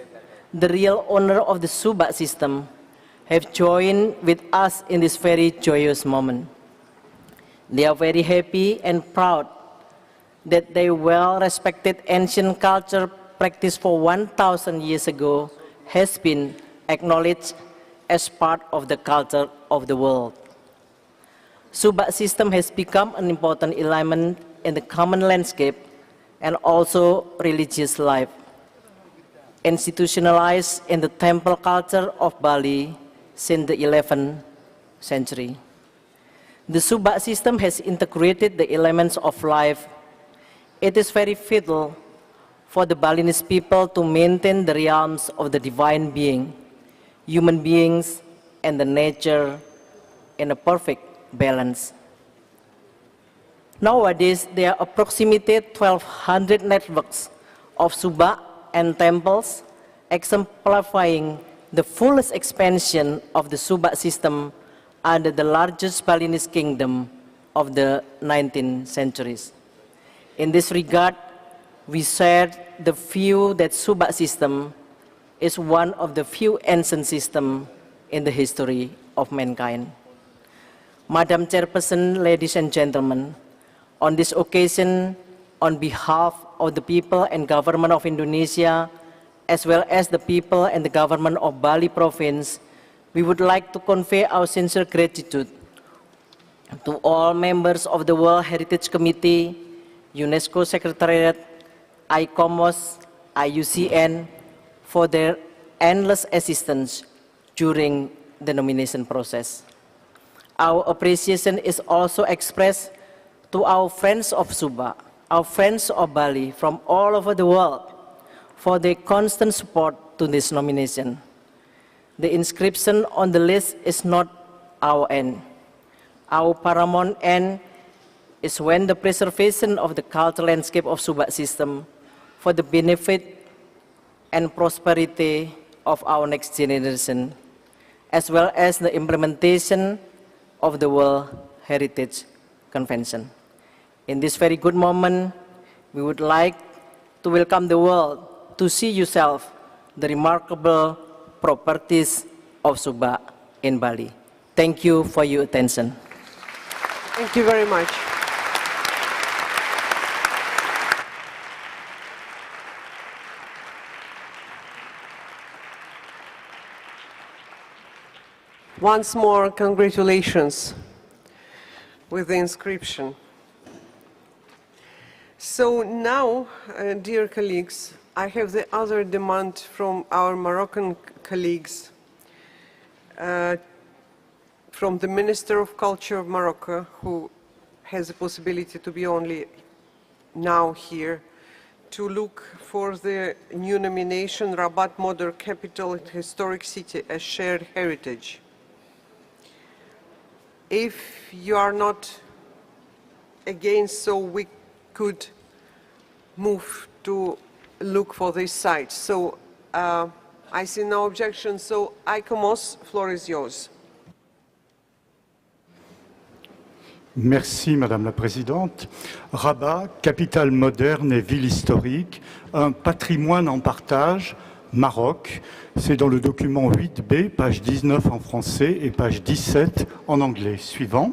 the real owner of the Subak system, have joined with us in this very joyous moment. They are very happy and proud that their well-respected ancient culture practiced for 1,000 years ago has been acknowledged as part of the culture of the world. Subak system has become an important element in the common landscape and also religious life. Institutionalized in the temple culture of Bali since the 11th century. The Subak system has integrated the elements of life. It is very vital for the Balinese people to maintain the realms of the divine being, human beings, and the nature in a perfect balance. Nowadays, there are approximately 1,200 networks of Subak and temples, exemplifying the fullest expansion of the Subak system under the largest Balinese kingdom of the 19th centuries. In this regard, we shared the view that Subak system is one of the few ancient systems in the history of mankind. Madam Chairperson, ladies and gentlemen, on this occasion, on behalf of the people and government of Indonesia, as well as the people and the government of Bali province, we would like to convey our sincere gratitude to all members of the World Heritage Committee, UNESCO Secretariat, ICOMOS, IUCN, for their endless assistance during the nomination process. Our appreciation is also expressed to our friends of Subak, our friends of Bali from all over the world for their constant support to this nomination. The inscription on the list is not our end. Our paramount end is when the preservation of the cultural landscape of Subak system for the benefit and prosperity of our next generation, as well as the implementation of the World Heritage Convention. In this very good moment, we would like to welcome the world to see yourself the remarkable properties of Subak in Bali. Thank you for your attention. Thank you very much. Once more, congratulations with the inscription. So now, dear colleagues, I have the other demand from our Moroccan colleagues, from the Minister of Culture of Morocco, who has the possibility to be only now here, to look for the new nomination, Rabat Modern Capital and Historic City as Shared Heritage. If you are not against, so we could move to look for this site. So I see no objection. So ICOMOS, floor is yours. Merci Madame la Présidente. Rabat, capitale moderne et ville historique, un patrimoine en partage, Maroc. C'est dans le document 8B, page 19 en français et page 17 en anglais. Suivant.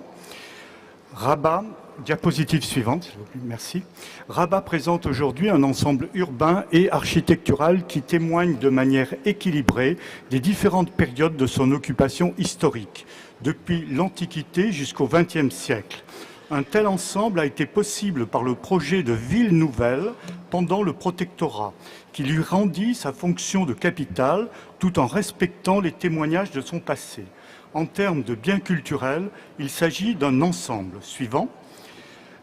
Rabat, diapositive suivante, s'il vous plaît, merci. Rabat présente aujourd'hui un ensemble urbain et architectural qui témoigne de manière équilibrée des différentes périodes de son occupation historique, depuis l'Antiquité jusqu'au XXe siècle. Un tel ensemble a été possible par le projet de ville nouvelle pendant le protectorat, qui lui rendit sa fonction de capitale tout en respectant les témoignages de son passé. En termes de biens culturels, il s'agit d'un ensemble. Suivant.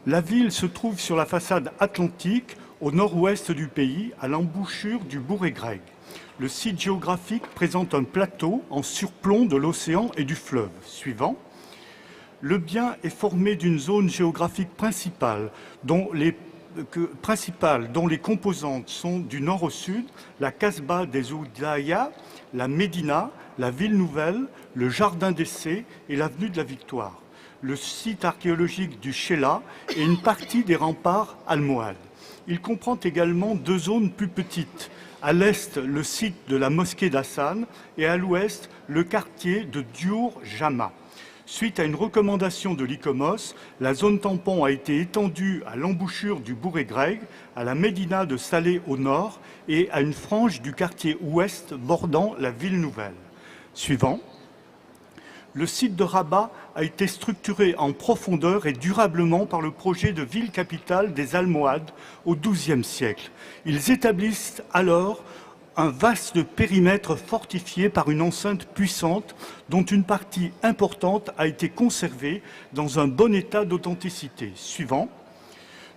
La ville se trouve sur la façade atlantique, au nord-ouest du pays, à l'embouchure du Bourg-et-Greg. Le site géographique présente un plateau en surplomb de l'océan et du fleuve. Suivant. Le bien est formé d'une zone géographique principale dont les composantes sont du nord au sud, la Casbah des Oudaya, la Médina, la Ville Nouvelle, le Jardin d'Essai et l'avenue de la Victoire. le site archéologique du Chéla et une partie des remparts almohades. Il comprend également 2 zones plus petites. À l'est, le site de la mosquée d'Hassan et à l'ouest, le quartier de Diour Jama. Suite à une recommandation de l'ICOMOS, la zone tampon a été étendue à l'embouchure du Bourg Greg, à la médina de Salé au nord et à une frange du quartier ouest bordant la ville nouvelle. Suivant. Le site de Rabat a été structuré en profondeur et durablement par le projet de ville-capitale des Almohades au XIIe siècle. Ils établissent alors un vaste périmètre fortifié par une enceinte puissante dont une partie importante a été conservée dans un bon état d'authenticité. Suivant.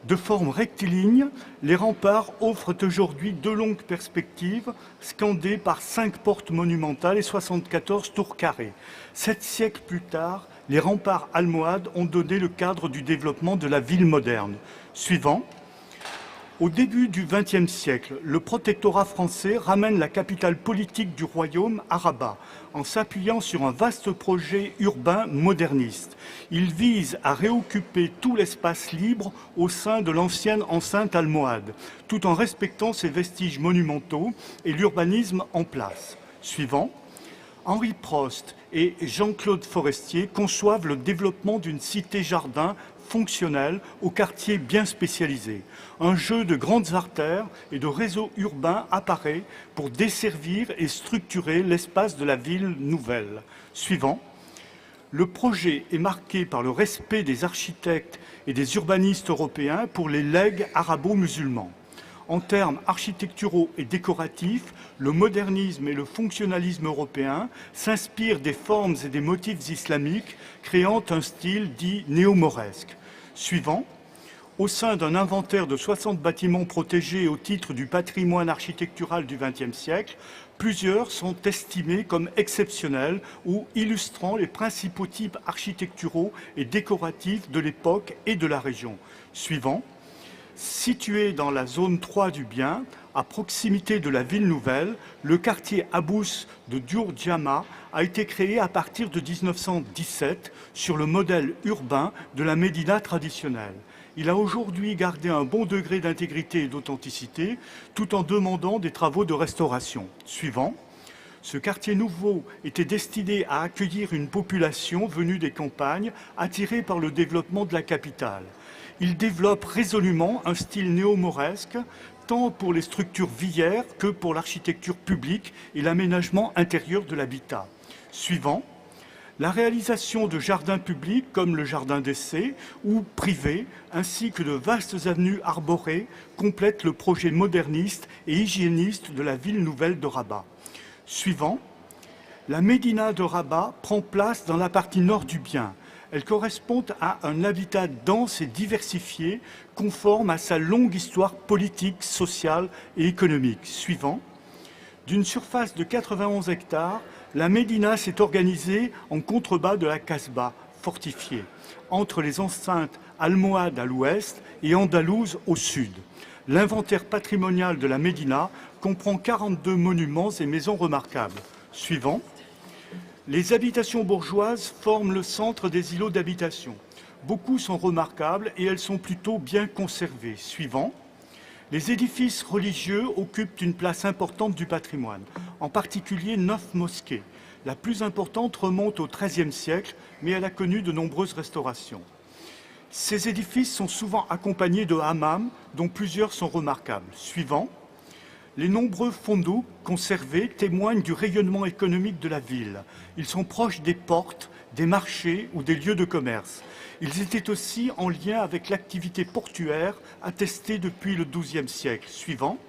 De forme rectiligne, les remparts offrent aujourd'hui 2 longues perspectives scandées par 5 portes monumentales et 74 tours carrées. 7 siècles plus tard, les remparts almohades ont donné le cadre du développement de la ville moderne. Suivant. Au début du XXe siècle, le protectorat français ramène la capitale politique du royaume à Rabat, en s'appuyant sur un vaste projet urbain moderniste. Il vise à réoccuper tout l'espace libre au sein de l'ancienne enceinte almohade, tout en respectant ses vestiges monumentaux et l'urbanisme en place. Suivant. Henri Prost et Jean-Claude Forestier conçoivent le développement d'une cité-jardin fonctionnelle au quartier bien spécialisé. Un jeu de grandes artères et de réseaux urbains apparaît pour desservir et structurer l'espace de la ville nouvelle. Suivant. Le projet est marqué par le respect des architectes et des urbanistes européens pour les legs arabo-musulmans. En termes architecturaux et décoratifs, le modernisme et le fonctionnalisme européen s'inspirent des formes et des motifs islamiques, créant un style dit néo-mauresque. Suivant. Au sein d'un inventaire de 60 bâtiments protégés au titre du patrimoine architectural du XXe siècle, plusieurs sont estimés comme exceptionnels ou illustrant les principaux types architecturaux et décoratifs de l'époque et de la région. Suivant. Situé dans la zone 3 du bien, à proximité de la ville nouvelle, le quartier Abous de Diour Jama a été créé à partir de 1917 sur le modèle urbain de la médina traditionnelle. Il a aujourd'hui gardé un bon degré d'intégrité et d'authenticité tout en demandant des travaux de restauration. Suivant. Ce quartier nouveau était destiné à accueillir une population venue des campagnes attirée par le développement de la capitale. Il développe résolument un style néo-mauresque, tant pour les structures villères que pour l'architecture publique et l'aménagement intérieur de l'habitat. Suivant. La réalisation de jardins publics comme le jardin d'essai ou privés, ainsi que de vastes avenues arborées, complètent le projet moderniste et hygiéniste de la ville nouvelle de Rabat. Suivant. La médina de Rabat prend place dans la partie nord du bien. Elle correspond à un habitat dense et diversifié, conforme à sa longue histoire politique, sociale et économique. Suivant. D'une surface de 91 hectares, la médina s'est organisée en contrebas de la Casbah, fortifiée, entre les enceintes almohades à l'ouest et andalouses au sud. L'inventaire patrimonial de la médina comprend 42 monuments et maisons remarquables. Suivant. Les habitations bourgeoises forment le centre des îlots d'habitation. Beaucoup sont remarquables et elles sont plutôt bien conservées. Suivant. Les édifices religieux occupent une place importante du patrimoine, en particulier 9 mosquées. La plus importante remonte au XIIIe siècle, mais elle a connu de nombreuses restaurations. Ces édifices sont souvent accompagnés de hammams, dont plusieurs sont remarquables. Suivant. Les nombreux fondos conservés témoignent du rayonnement économique de la ville. Ils sont proches des portes, des marchés ou des lieux de commerce. Ils étaient aussi en lien avec l'activité portuaire attestée depuis le XIIe siècle. Suivant.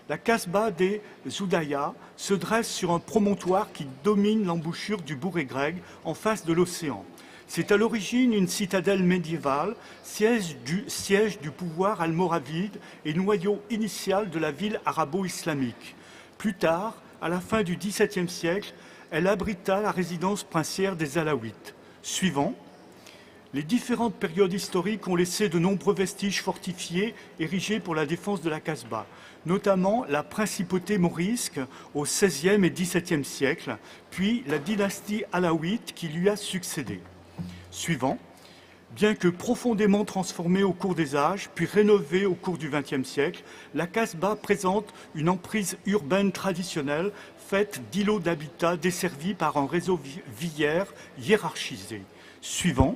La Casbah des Zoudaya se dresse sur un promontoire qui domine l'embouchure du Bourg Greg en face de l'océan. C'est à l'origine une citadelle médiévale, siège du pouvoir almoravide et noyau initial de la ville arabo-islamique. Plus tard, à la fin du XVIIe siècle, elle abrita la résidence princière des Alaouites. Suivant. Les différentes périodes historiques ont laissé de nombreux vestiges fortifiés érigés pour la défense de la Casbah, notamment la principauté maurisque au XVIe et XVIIe siècle, puis la dynastie alaouite qui lui a succédé. Suivant. Bien que profondément transformée au cours des âges, puis rénovée au cours du XXe siècle, la Casbah présente une emprise urbaine traditionnelle faite d'îlots d'habitat desservis par un réseau viaire hiérarchisé. Suivant.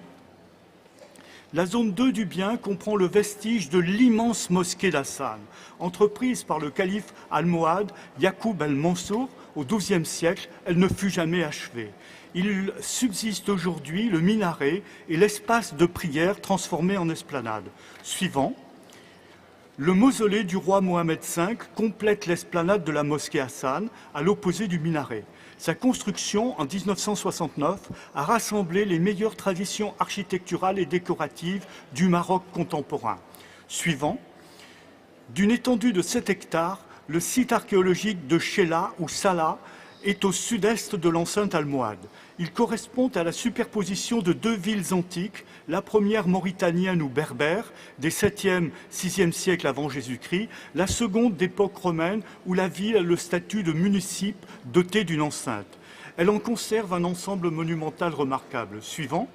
La zone 2 du bien comprend le vestige de l'immense mosquée d'Hassan, entreprise par le calife almohade Yacoub el-Mansour au XIIe siècle. Elle ne fut jamais achevée. Il subsiste aujourd'hui le minaret et l'espace de prière transformé en esplanade. Suivant, le mausolée du roi Mohamed V complète l'esplanade de la mosquée Hassan à l'opposé du minaret. Sa construction, en 1969, a rassemblé les meilleures traditions architecturales et décoratives du Maroc contemporain. Suivant, d'une étendue de 7 hectares, le site archéologique de Chela ou Salah est au sud-est de l'enceinte almohade. Il correspond à la superposition de deux villes antiques, la première mauritanienne ou berbère, des 7e, 6e siècles avant Jésus-Christ, la seconde d'époque romaine, où la ville a le statut de municipe doté d'une enceinte. Elle en conserve un ensemble monumental remarquable. Suivant,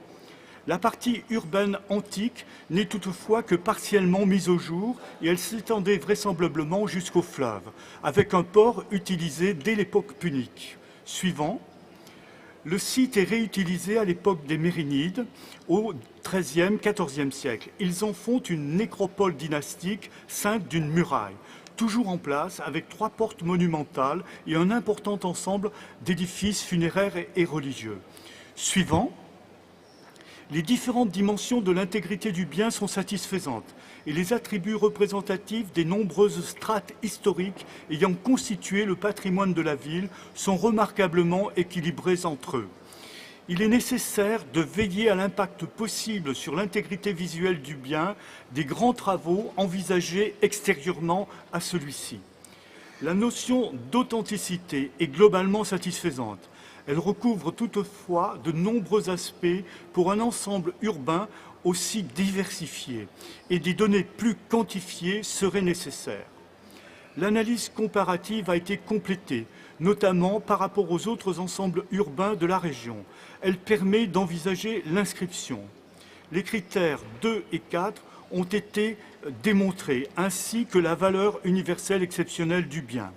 la partie urbaine antique n'est toutefois que partiellement mise au jour et elle s'étendait vraisemblablement jusqu'au fleuve, avec un port utilisé dès l'époque punique. Suivant, le site est réutilisé à l'époque des Mérinides, au XIIIe, XIVe siècle. Ils en font une nécropole dynastique ceinte d'une muraille, toujours en place avec 3 portes monumentales et un important ensemble d'édifices funéraires et religieux. Suivant, les différentes dimensions de l'intégrité du bien sont satisfaisantes et les attributs représentatifs des nombreuses strates historiques ayant constitué le patrimoine de la ville sont remarquablement équilibrés entre eux. Il est nécessaire de veiller à l'impact possible sur l'intégrité visuelle du bien des grands travaux envisagés extérieurement à celui-ci. La notion d'authenticité est globalement satisfaisante. Elle recouvre toutefois de nombreux aspects pour un ensemble urbain aussi diversifié et des données plus quantifiées seraient nécessaires. L'analyse comparative a été complétée, notamment par rapport aux autres ensembles urbains de la région. Elle permet d'envisager l'inscription. Les critères 2 et 4 ont été démontrés, ainsi que la valeur universelle exceptionnelle du bien.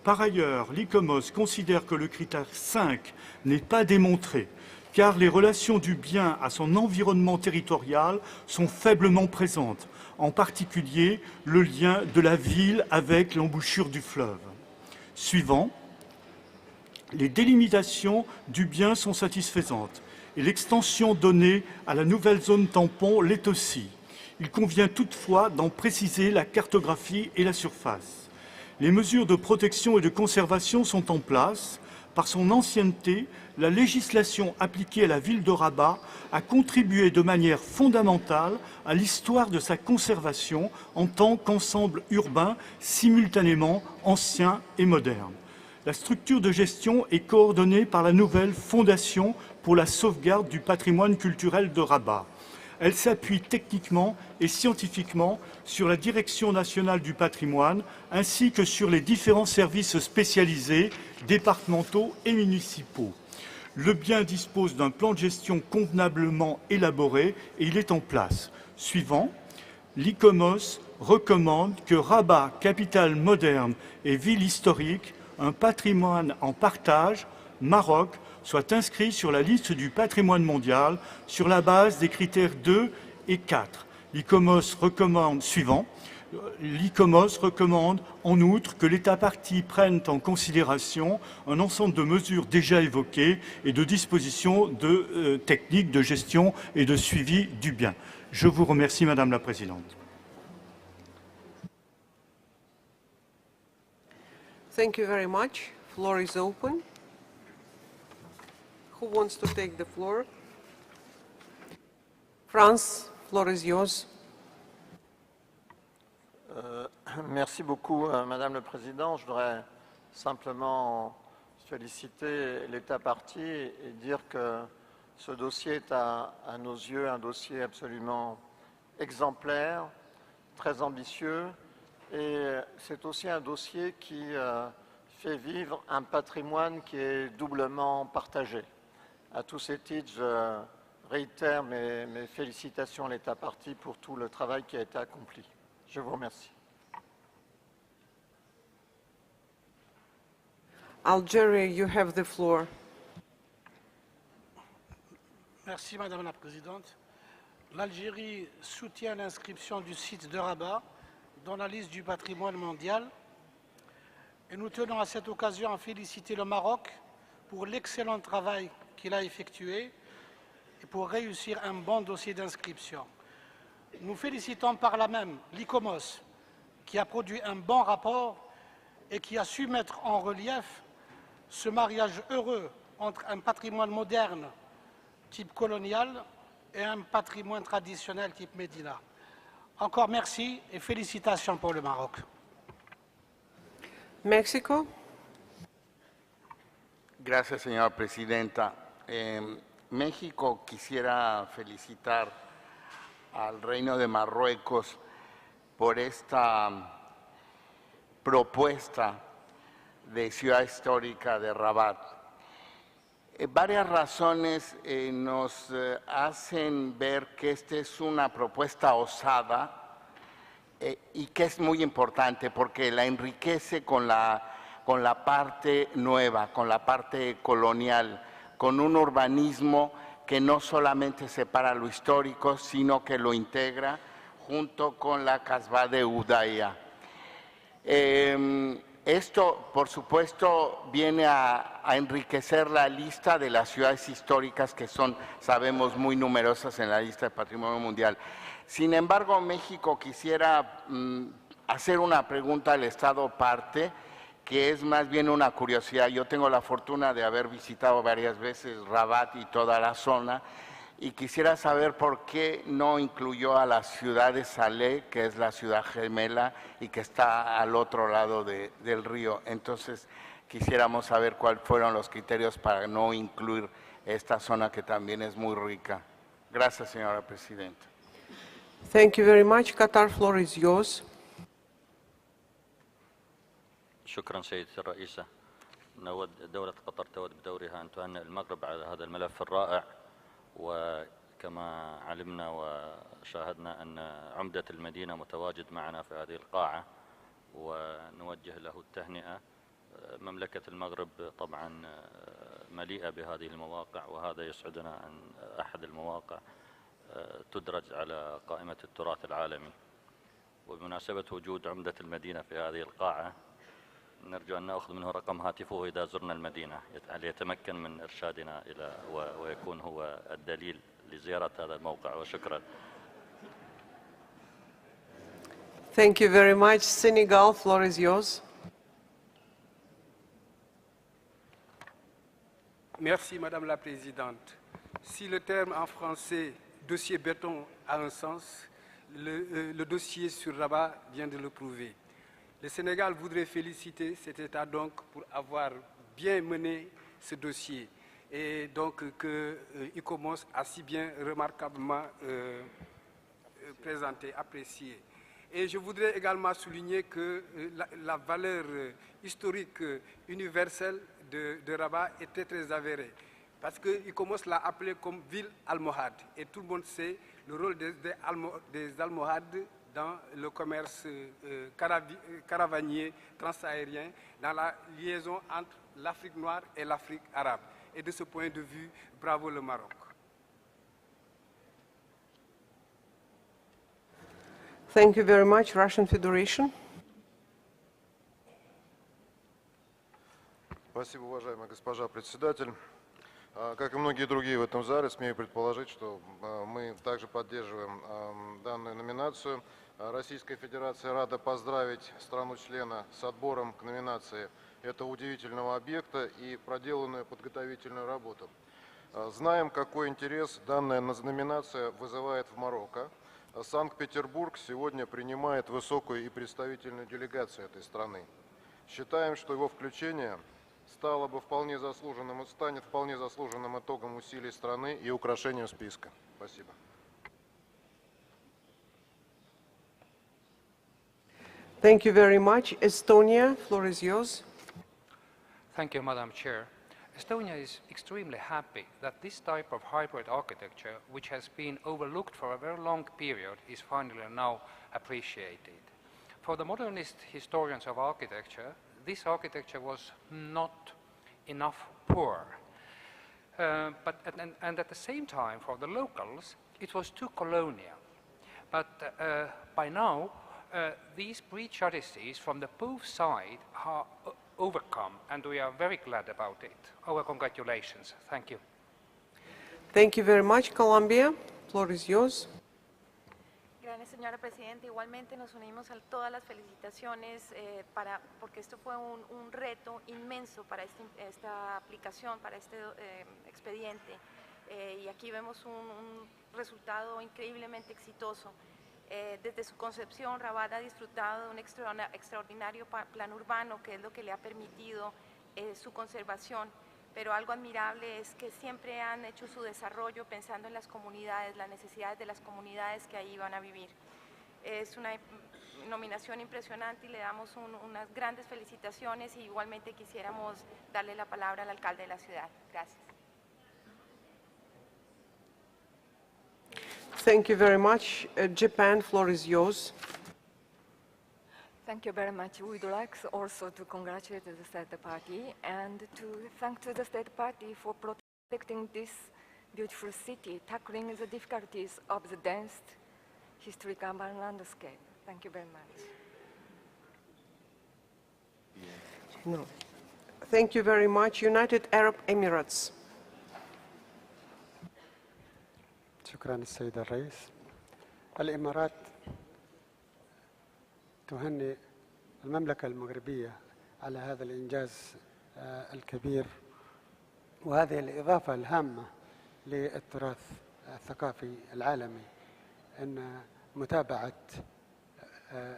Par ailleurs, l'ICOMOS considère que le critère 5 n'est pas démontré, car les relations du bien à son environnement territorial sont faiblement présentes, en particulier le lien de la ville avec l'embouchure du fleuve. Suivant, les délimitations du bien sont satisfaisantes et l'extension donnée à la nouvelle zone tampon l'est aussi. Il convient toutefois d'en préciser la cartographie et la surface. Les mesures de protection et de conservation sont en place. Par son ancienneté, la législation appliquée à la ville de Rabat a contribué de manière fondamentale à l'histoire de sa conservation en tant qu'ensemble urbain simultanément ancien et moderne. La structure de gestion est coordonnée par la nouvelle Fondation pour la sauvegarde du patrimoine culturel de Rabat. Elle s'appuie techniquement et scientifiquement sur la Direction nationale du patrimoine ainsi que sur les différents services spécialisés, départementaux et municipaux. Le bien dispose d'un plan de gestion convenablement élaboré et il est en place. Suivant, l'ICOMOS recommande que Rabat, capitale moderne et ville historique, un patrimoine en partage, Maroc, soit inscrit sur la liste du patrimoine mondial sur la base des critères 2 et 4. L'ICOMOS recommande en outre que l'État partie prenne en considération un ensemble de mesures déjà évoquées et de dispositions techniques de gestion et de suivi du bien. Je vous remercie, Madame la Présidente. Thank you very much. Floor is open. Who wants to take the floor? France, floor is yours. Merci beaucoup, Madame le Président. Je voudrais simplement féliciter l'État partie et dire que ce dossier est à nos yeux un dossier absolument exemplaire, très ambitieux, et c'est aussi un dossier qui fait vivre un patrimoine qui est doublement partagé. À tous ces titres, je réitère mes félicitations à l'État partie pour tout le travail qui a été accompli. Je vous remercie. Algeria, you have the floor. Merci Madame la Présidente. L'Algérie soutient l'inscription du site de Rabat dans la liste du patrimoine mondial et nous tenons à cette occasion à féliciter le Maroc pour l'excellent travail qu'il a effectué et pour réussir un bon dossier d'inscription. Nous félicitons par là même l'ICOMOS qui a produit un bon rapport et qui a su mettre en relief ce mariage heureux entre un patrimoine moderne type colonial et un patrimoine traditionnel type Médina. Encore merci et félicitations pour le Maroc. Mexico. Gracias, señora presidenta. México quisiera felicitar al Reino de Marruecos por esta propuesta de ciudad histórica de Rabat. Varias razones nos hacen ver que esta es una propuesta osada y que es muy importante porque la enriquece con la parte nueva, con la parte colonial, con un urbanismo que no solamente separa lo histórico, sino que lo integra junto con la Casbah de Udaya. Esto, por supuesto, viene a enriquecer la lista de las ciudades históricas que son, sabemos, muy numerosas en la lista de Patrimonio Mundial. Sin embargo, México quisiera hacer una pregunta al Estado parte, que es más bien una curiosidad. Yo tengo la fortuna de haber visitado varias veces Rabat y toda la zona, y quisiera saber por qué no incluyó a la ciudad de Salé, que es la ciudad gemela y que está al otro lado del río. Entonces, quisiéramos saber cuáles fueron los criterios para no incluir esta zona que también es muy rica. Gracias, señora presidenta. Thank you very much. Qatar, floor is yours. شكرا سيدتي الرئيسة. دولة قطر تود بدورها أن تهنئ المغرب على هذا الملف الرائع، وكما علمنا وشاهدنا أن عمدة المدينة متواجد معنا في هذه القاعة ونوجه له التهنئة. مملكة المغرب طبعا مليئة بهذه المواقع، وهذا يسعدنا أن أحد المواقع تدرج على قائمة التراث العالمي. وبمناسبة وجود عمدة المدينة في هذه القاعة نرجو أن نأخذ منه رقم هاتفه إذا زرنا المدينة ليتمكن من إرشادنا إلى ويكون هو الدليل لزيارة هذا الموقع. وشكرا. Thank you very much. Senegal, floor is yours. Merci Madame la Présidente. Si le terme en français dossier béton a un sens, le dossier sur Rabat vient de le prouver. Le Sénégal voudrait féliciter cet État donc pour avoir bien mené ce dossier et donc que ICOMOS a si bien remarquablement présenté, apprécié. Et je voudrais également souligner que la valeur historique universelle de Rabat était très avérée, parce que ICOMOS l'a appelé comme ville almohade, et tout le monde sait le rôle des almohades dans le commerce caravanier transaérien, dans la liaison entre l'Afrique noire et l'Afrique arabe. Et de ce point de vue, bravo le Maroc. Thank you very much. Russian Federation. Спасибо, уважаемая госпожа председатель. Как и многие другие в этом зале, смею предположить, что мы также поддерживаем данную номинацию. Российская Федерация рада поздравить страну-члена с отбором к номинации этого удивительного объекта и проделанную подготовительную работу. Знаем, какой интерес данная номинация вызывает в Марокко. Санкт-Петербург сегодня принимает высокую и представительную делегацию этой страны. Считаем, что его включение станет вполне заслуженным итогом усилий страны и украшением списка. Спасибо. Thank you very much. Estonia, floor is yours. Thank you, Madam Chair. Estonia is extremely happy that this type of hybrid architecture, which has been overlooked for a very long period, is finally now appreciated. For the modernist historians of architecture, this architecture was not enough poor. And at the same time, for the locals, it was too colonial. But by now, these prejudices from the both sides are overcome, and we are very glad about it. Our congratulations. Thank you. Thank you very much, Colombia. Floor is yours. Gracias, señora Presidenta. Igualmente nos unimos a todas las felicitaciones porque esto fue un reto inmenso para esta aplicación, para este expediente. Y aquí vemos un resultado increíblemente exitoso. Desde su concepción, Rabat ha disfrutado de un extraordinario plan urbano, que es lo que le ha permitido su conservación. Pero algo admirable es que siempre han hecho su desarrollo pensando en las comunidades, las necesidades de las comunidades que ahí van a vivir. Es una nominación impresionante y le damos unas grandes felicitaciones, y igualmente quisiéramos darle la palabra al alcalde de la ciudad. Gracias. Thank you very much. Japan, floor is yours. Thank you very much. We would like also to congratulate the State Party and to thank to the State Party for protecting this beautiful city, tackling the difficulties of the dense historic urban landscape. Thank you very much. No. Thank you very much. United Arab Emirates. شكرا السيد الرئيس. الإمارات تهنئ المملكة المغربية على هذا الإنجاز الكبير وهذه الإضافة الهامة للتراث الثقافي العالمي، أن متابعة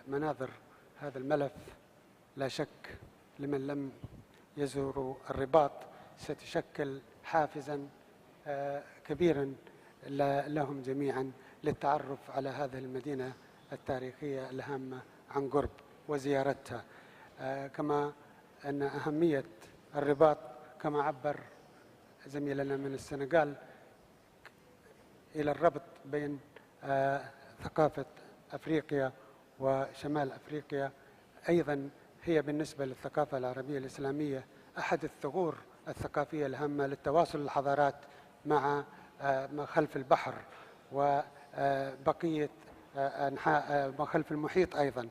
مناظر هذا الملف لا شك لمن لم يزوروا الرباط ستشكل حافزا كبيرا لهم جميعا للتعرف على هذه المدينة التاريخية الهامة عن قرب وزيارتها. كما أن أهمية الرباط كما عبر زميلنا من السنغال إلى الربط بين ثقافة أفريقيا وشمال أفريقيا، أيضا هي بالنسبة للثقافة العربية الإسلامية أحد الثغور الثقافية الهامة للتواصل الحضارات مع ما خلف البحر وبقية أنحاء ما خلف المحيط. أيضا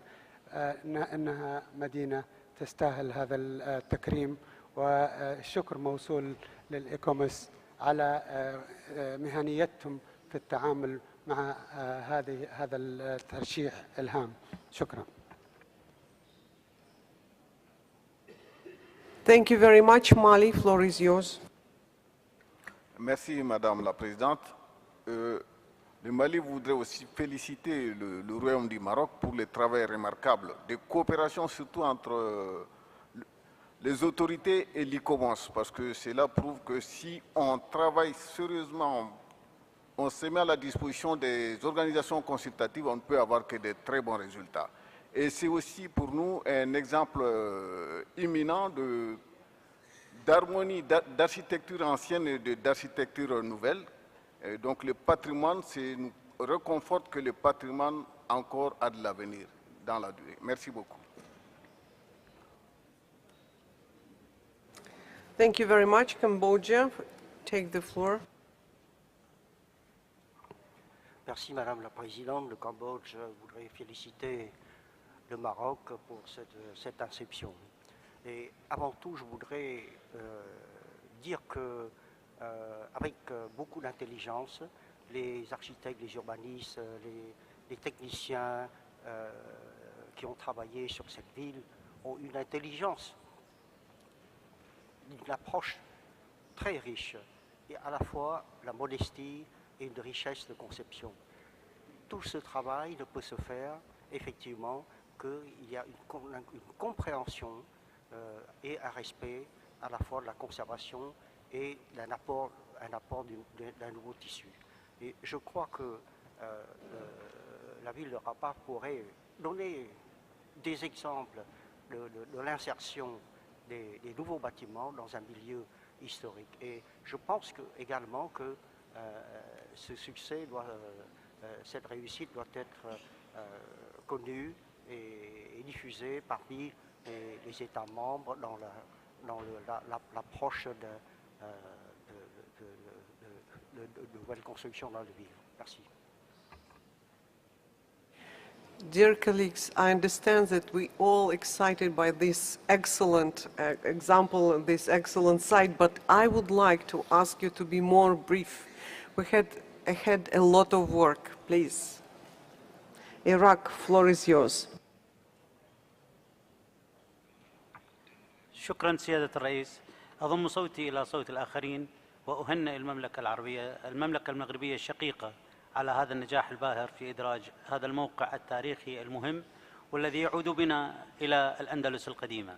أنها مدينة تستاهل هذا التكريم، والشكر موصول للإيكوموس على مهنيتهم في التعامل مع هذا الترشيح الهام. شكرا. Thank you very much. Mali, floor is yours. Merci, Madame la Présidente. Le Mali voudrait aussi féliciter le Royaume du Maroc pour le travail remarquable de coopération, surtout entre les autorités et l'ICOMOS, parce que cela prouve que si on travaille sérieusement, on se met à la disposition des organisations consultatives, on ne peut avoir que de très bons résultats. Et c'est aussi pour nous un exemple imminent d'harmonie, d'architecture ancienne et d'architecture nouvelle. Et donc le patrimoine, nous réconforte que le patrimoine encore a de l'avenir dans la durée. Merci beaucoup. Thank you very much. Cambodia, take the floor. Merci Madame la Présidente. Le Cambodge voudrait féliciter le Maroc pour cette inscription. Et avant tout, je voudrais dire que avec beaucoup d'intelligence, les architectes, les urbanistes, les techniciens qui ont travaillé sur cette ville ont une intelligence, une approche très riche, et à la fois la modestie et une richesse de conception. Tout ce travail ne peut se faire effectivement qu'il y a une compréhension et un respect à la fois de la conservation et un apport d'un nouveau tissu. Et je crois que la ville de Rabat pourrait donner des exemples de l'insertion des nouveaux bâtiments dans un milieu historique. Et je pense également que ce succès, cette réussite doit être connue et diffusée parmi les États membres dans l'approche de nouvelles constructions dans le ville. Merci. Dear colleagues, I understand that we all excited by this excellent example, this excellent site, but I would like to ask you to be more brief. We had ahead a lot of work, please. Iraq, floor is yours. شكرا سيادة الرئيس. أضم صوتي إلى صوت الآخرين وأهنئ المملكة المغربية الشقيقة على هذا النجاح الباهر في إدراج هذا الموقع التاريخي المهم والذي يعود بنا إلى الأندلس القديمة.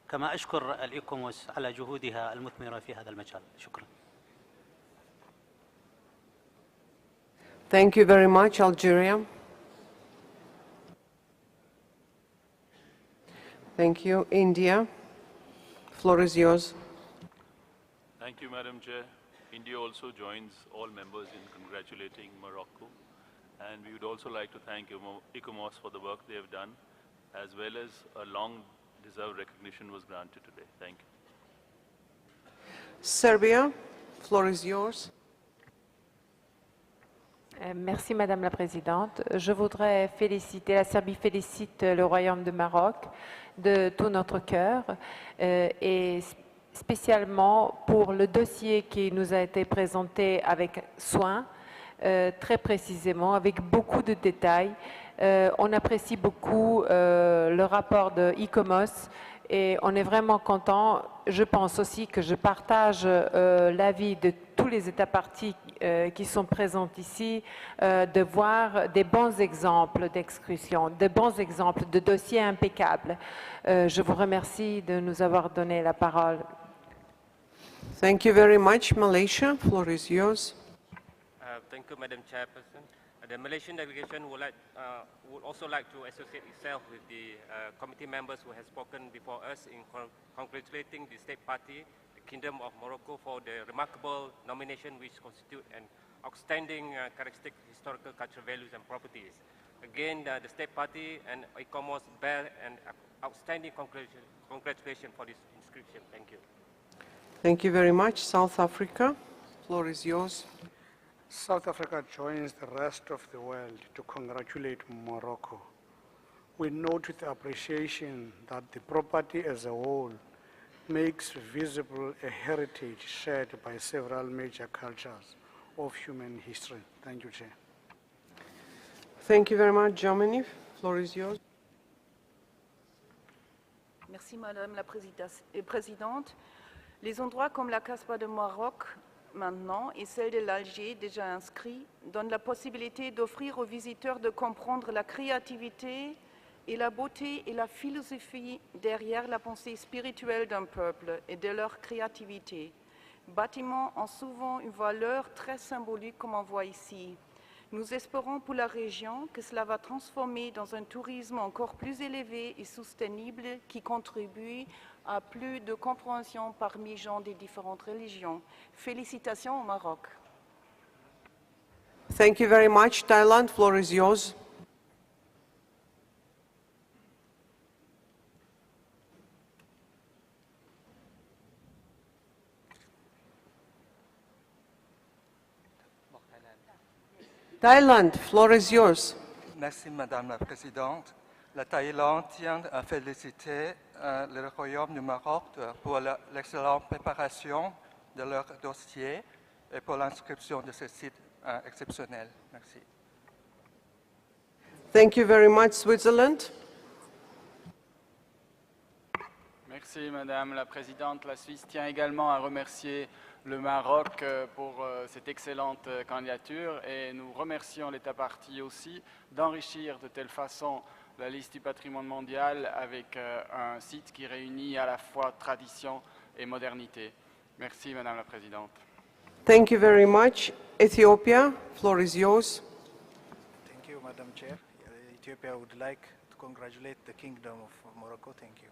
كما أشكر الإيكوموس على جهودها المثمرة في هذا المجال. شكرا. Thank you very much, Algeria. Thank you, India. Floor is yours. Thank you, Madam Chair. India also joins all members in congratulating Morocco, and we would also like to thank ICOMOS for the work they have done, as well as a long-deserved recognition was granted today. Thank you. Serbia, floor is yours. Merci Madame la Présidente. Je voudrais féliciter, la Serbie félicite le Royaume de Maroc de tout notre cœur et spécialement pour le dossier qui nous a été présenté avec soin, très précisément, avec beaucoup de détails. On apprécie beaucoup le rapport de ICOMOS et on est vraiment content. Je pense aussi que je partage l'avis de tous les États partis qui sont présents ici, de voir des bons exemples d'exclusion, de bons exemples de dossiers impeccables. Je vous remercie de nous avoir donné la parole. Thank you very much. Malaysia, floor is yours. Thank you, Madam Chairperson. The Malaysian delegation would also like to associate itself with the committee members who have spoken before us in congratulating the State Party, the Kingdom of Morocco, for the remarkable nomination which constitute an outstanding characteristic historical cultural values and properties. Again, the State Party and ICOMOS bear an outstanding congratulations for this inscription. Thank you. Thank you very much. South Africa, floor is yours. South Africa joins the rest of the world to congratulate Morocco. We note with appreciation that the property as a whole makes visible a heritage shared by several major cultures of human history. Thank you, Chair. Thank you very much. Germany, floor is yours. Merci Madame la Présidente. Les endroits comme la Casbah de Maroc maintenant et celle de l'Alger déjà inscrits donnent la possibilité d'offrir aux visiteurs de comprendre la créativité et la beauté et la philosophie derrière la pensée spirituelle d'un peuple et de leur créativité. Bâtiments ont souvent une valeur très symbolique comme on voit ici. Nous espérons pour la région que cela va transformer dans un tourisme encore plus élevé et soutenable qui contribue à plus de compréhension parmi les gens des différentes religions. Félicitations au Maroc. Thank you very much. Thailand, floor is yours. Thailand, floor is yours. Merci Madame la Présidente. La Thaïlande tient à féliciter le Royaume du Maroc pour l'excellente préparation de leur dossier et pour l'inscription de ce site exceptionnel. Merci. Thank you very much. Switzerland. Merci Madame la Présidente. La Suisse tient également à remercier le Maroc pour cette excellente candidature et nous remercions l'État parti aussi d'enrichir de telle façon la liste du patrimoine mondial avec un site qui réunit à la fois tradition et modernité. Merci Madame la Présidente. Thank you very much. Ethiopia, floor is yours. Thank you, Madam Chair. Ethiopia would like to congratulate the Kingdom of Morocco. Thank you.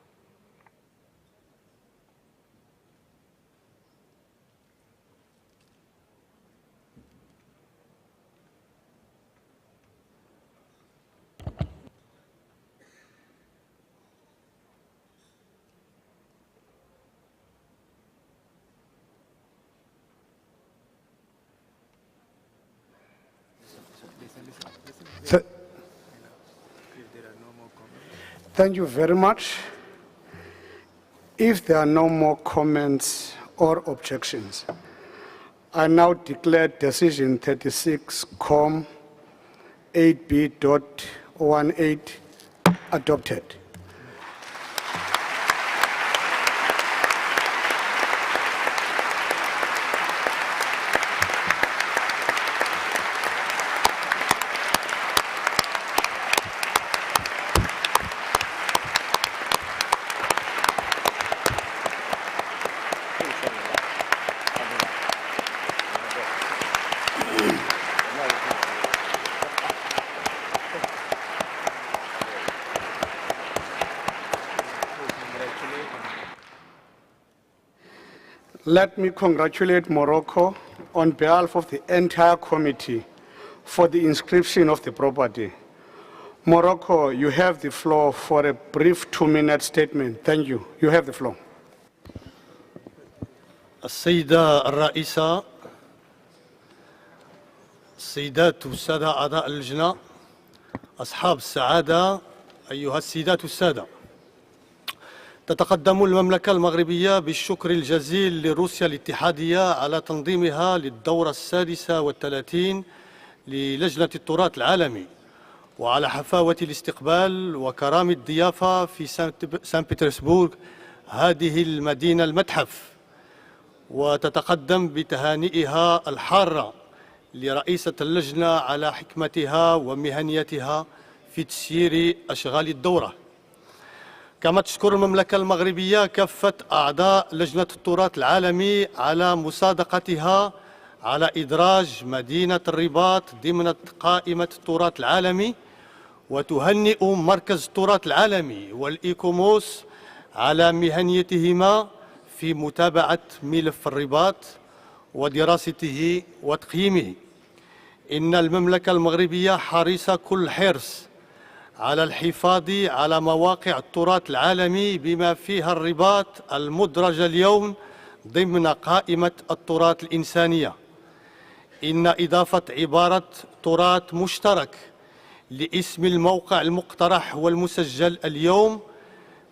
Thank you very much. If there are no more comments or objections, I now declare decision 36-8B.18 adopted. Let me congratulate Morocco on behalf of the entire committee for the inscription of the property. Morocco, you have the floor for a brief 2-minute statement. Thank you. You have the floor. السيدة الرئيسة، السيدات والسادة أعضاء اللجنة، أصحاب السعادة، أيها السيدات والسادة، تتقدم المملكة المغربية بالشكر الجزيل لروسيا الاتحادية على تنظيمها للدورة 36 للجنة التراث العالمي، وعلى حفاوة الاستقبال وكرامة الضيافة في سان بطرسبورغ، هذه المدينة المتحف. وتتقدم بتهانئها الحارة لرئيسة اللجنة على حكمتها ومهنيتها في تسيير أشغال الدورة. كما تشكر المملكة المغربية كافة أعضاء لجنة التراث العالمي على مصادقتها على إدراج مدينة الرباط ضمن قائمة التراث العالمي، وتهنئ مركز التراث العالمي والإيكوموس على مهنيتهما في متابعة ملف الرباط ودراسته وتقييمه. إن المملكة المغربية حريصة كل حرص على الحفاظ على مواقع التراث العالمي بما فيها الرباط المدرجة اليوم ضمن قائمة التراث الإنسانية. إن إضافة عبارة تراث مشترك لاسم الموقع المقترح والمسجل اليوم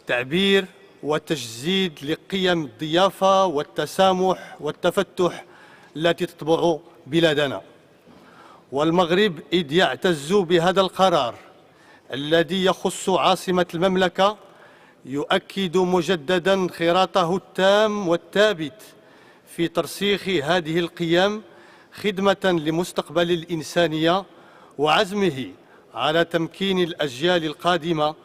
تعبير وتجسيد لقيم الضيافة والتسامح والتفتح التي تطبع بلادنا. والمغرب إذ يعتز بهذا القرار الذي يخص عاصمة المملكة يؤكد مجددا انخراطه التام والثابت في ترسيخ هذه القيم خدمة لمستقبل الإنسانية، وعزمه على تمكين الأجيال القادمة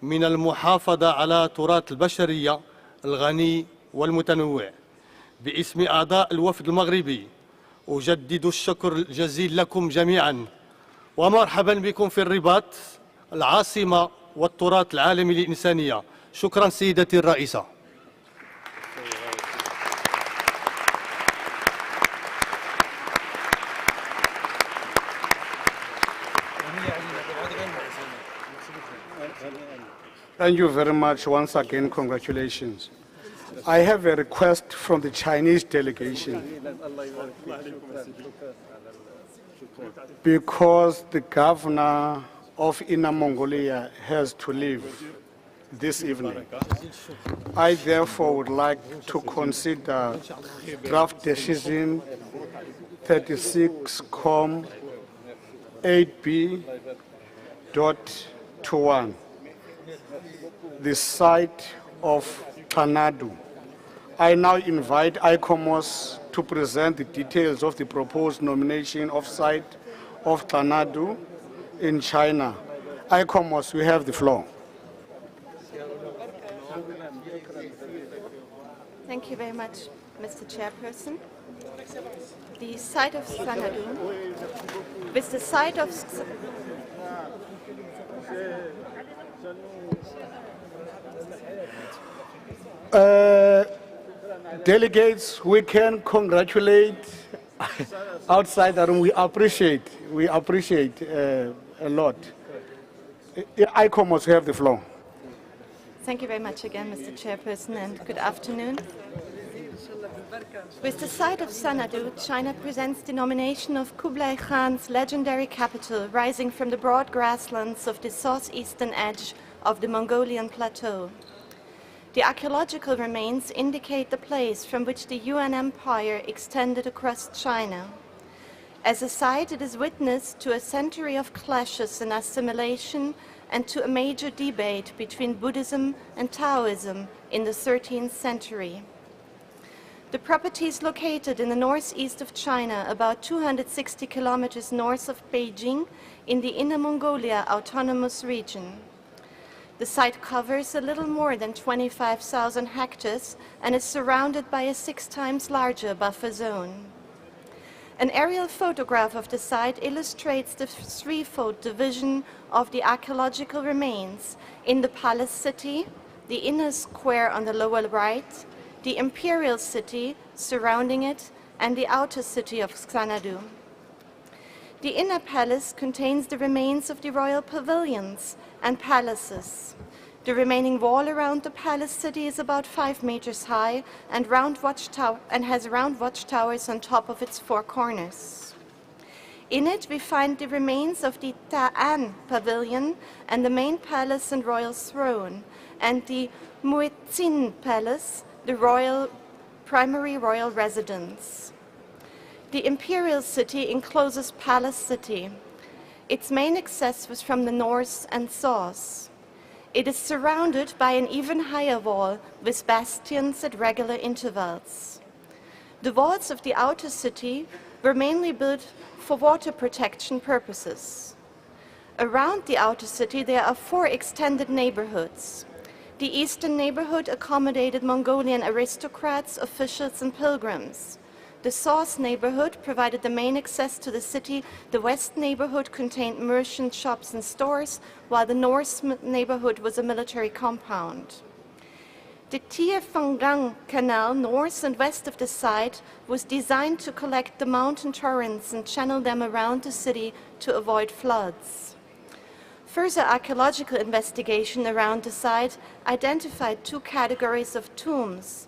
من المحافظة على تراث البشرية الغني والمتنوع. باسم أعضاء الوفد المغربي أجدد الشكر الجزيل لكم جميعا، ومرحبا بكم في الرباط العاصمة والتراث العالمي للإنسانية. شكرا سيدتي الرئيسة. Thank you very much. Once again, congratulations. I have a request from the Chinese delegation. Because the governor of Inner Mongolia has to leave this evening, I therefore would like to consider draft decision 36-8B.21, the site of Xanadu. I now invite ICOMOS to present the details of the proposed nomination of site of Xanadu in China. ICOMOS, we have the floor. Thank you very much, Mr. Chairperson. The site of Xanadu, with the site of Delegates, we can congratulate outside the room. We appreciate a lot. ICOMOS, have the floor. Thank you very much again, Mr. Chairperson, and good afternoon. With the site of Xanadu, China presents the nomination of Kublai Khan's legendary capital rising from the broad grasslands of the southeastern edge of the Mongolian plateau. The archaeological remains indicate the place from which the Yuan Empire extended across China. As a site, it is witness to a century of clashes and assimilation and to a major debate between Buddhism and Taoism in the 13th century. The property is located in the northeast of China, about 260 kilometers north of Beijing, in the Inner Mongolia Autonomous Region. The site covers a little more than 25,000 hectares and is surrounded by a 6 times larger buffer zone. An aerial photograph of the site illustrates the threefold division of the archaeological remains in the palace city, the inner square on the lower right, the imperial city surrounding it, and the outer city of Xanadu. The inner palace contains the remains of the royal pavilions and palaces. The remaining wall around the palace city is about 5 meters high and has round watchtowers on top of its 4 corners. In it we find the remains of the Ta'an pavilion and the main palace and royal throne, and the Muezzin palace, the primary royal residence. The imperial city encloses Palace City. Its main access was from the north and south. It is surrounded by an even higher wall with bastions at regular intervals. The walls of the outer city were mainly built for water protection purposes. Around the outer city there are 4 extended neighborhoods. The eastern neighborhood accommodated Mongolian aristocrats, officials, and pilgrims. The south neighborhood provided the main access to the city. The west neighborhood contained merchant shops and stores, while the north neighborhood was a military compound. The Tiefengang Canal, north and west of the site, was designed to collect the mountain torrents and channel them around the city to avoid floods. Further archaeological investigation around the site identified 2 categories of tombs: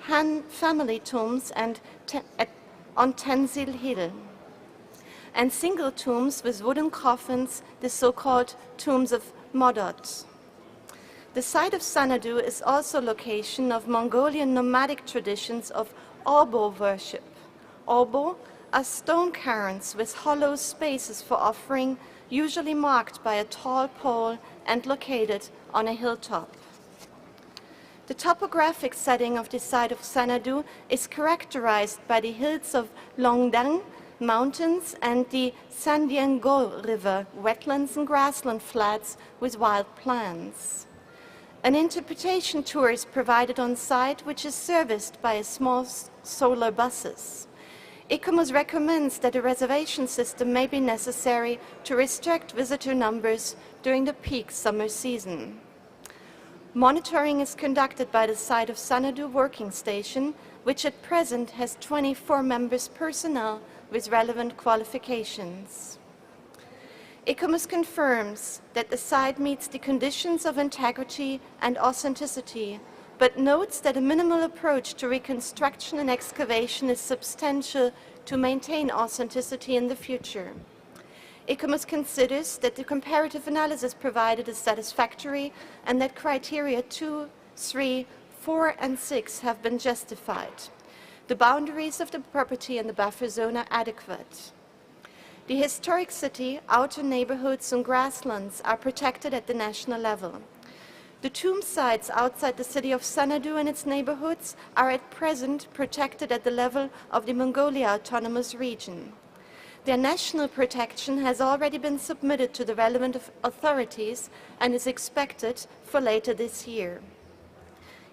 Han family tombs on Tenzil Hill, and single tombs with wooden coffins, the so-called tombs of Modot. The site of Xanadu is also location of Mongolian nomadic traditions of Obo worship. Obo are stone cairns with hollow spaces for offering, usually marked by a tall pole and located on a hilltop. The topographic setting of the site of Xanadu is characterized by the hills of Longdang Mountains and the Sandiango River, wetlands and grassland flats with wild plants. An interpretation tour is provided on site, which is serviced by small solar buses. ICOMOS recommends that a reservation system may be necessary to restrict visitor numbers during the peak summer season. Monitoring is conducted by the site of Xanadu Working Station, which at present has 24 members personnel with relevant qualifications. ICOMOS confirms that the site meets the conditions of integrity and authenticity, but notes that a minimal approach to reconstruction and excavation is substantial to maintain authenticity in the future. ICOMOS considers that the comparative analysis provided is satisfactory and that criteria 2, 3, 4, and 6 have been justified. The boundaries of the property and the buffer zone are adequate. The historic city, outer neighborhoods, and grasslands are protected at the national level. The tomb sites outside the city of Xanadu and its neighborhoods are at present protected at the level of the Mongolia Autonomous Region. Their national protection has already been submitted to the relevant authorities and is expected for later this year.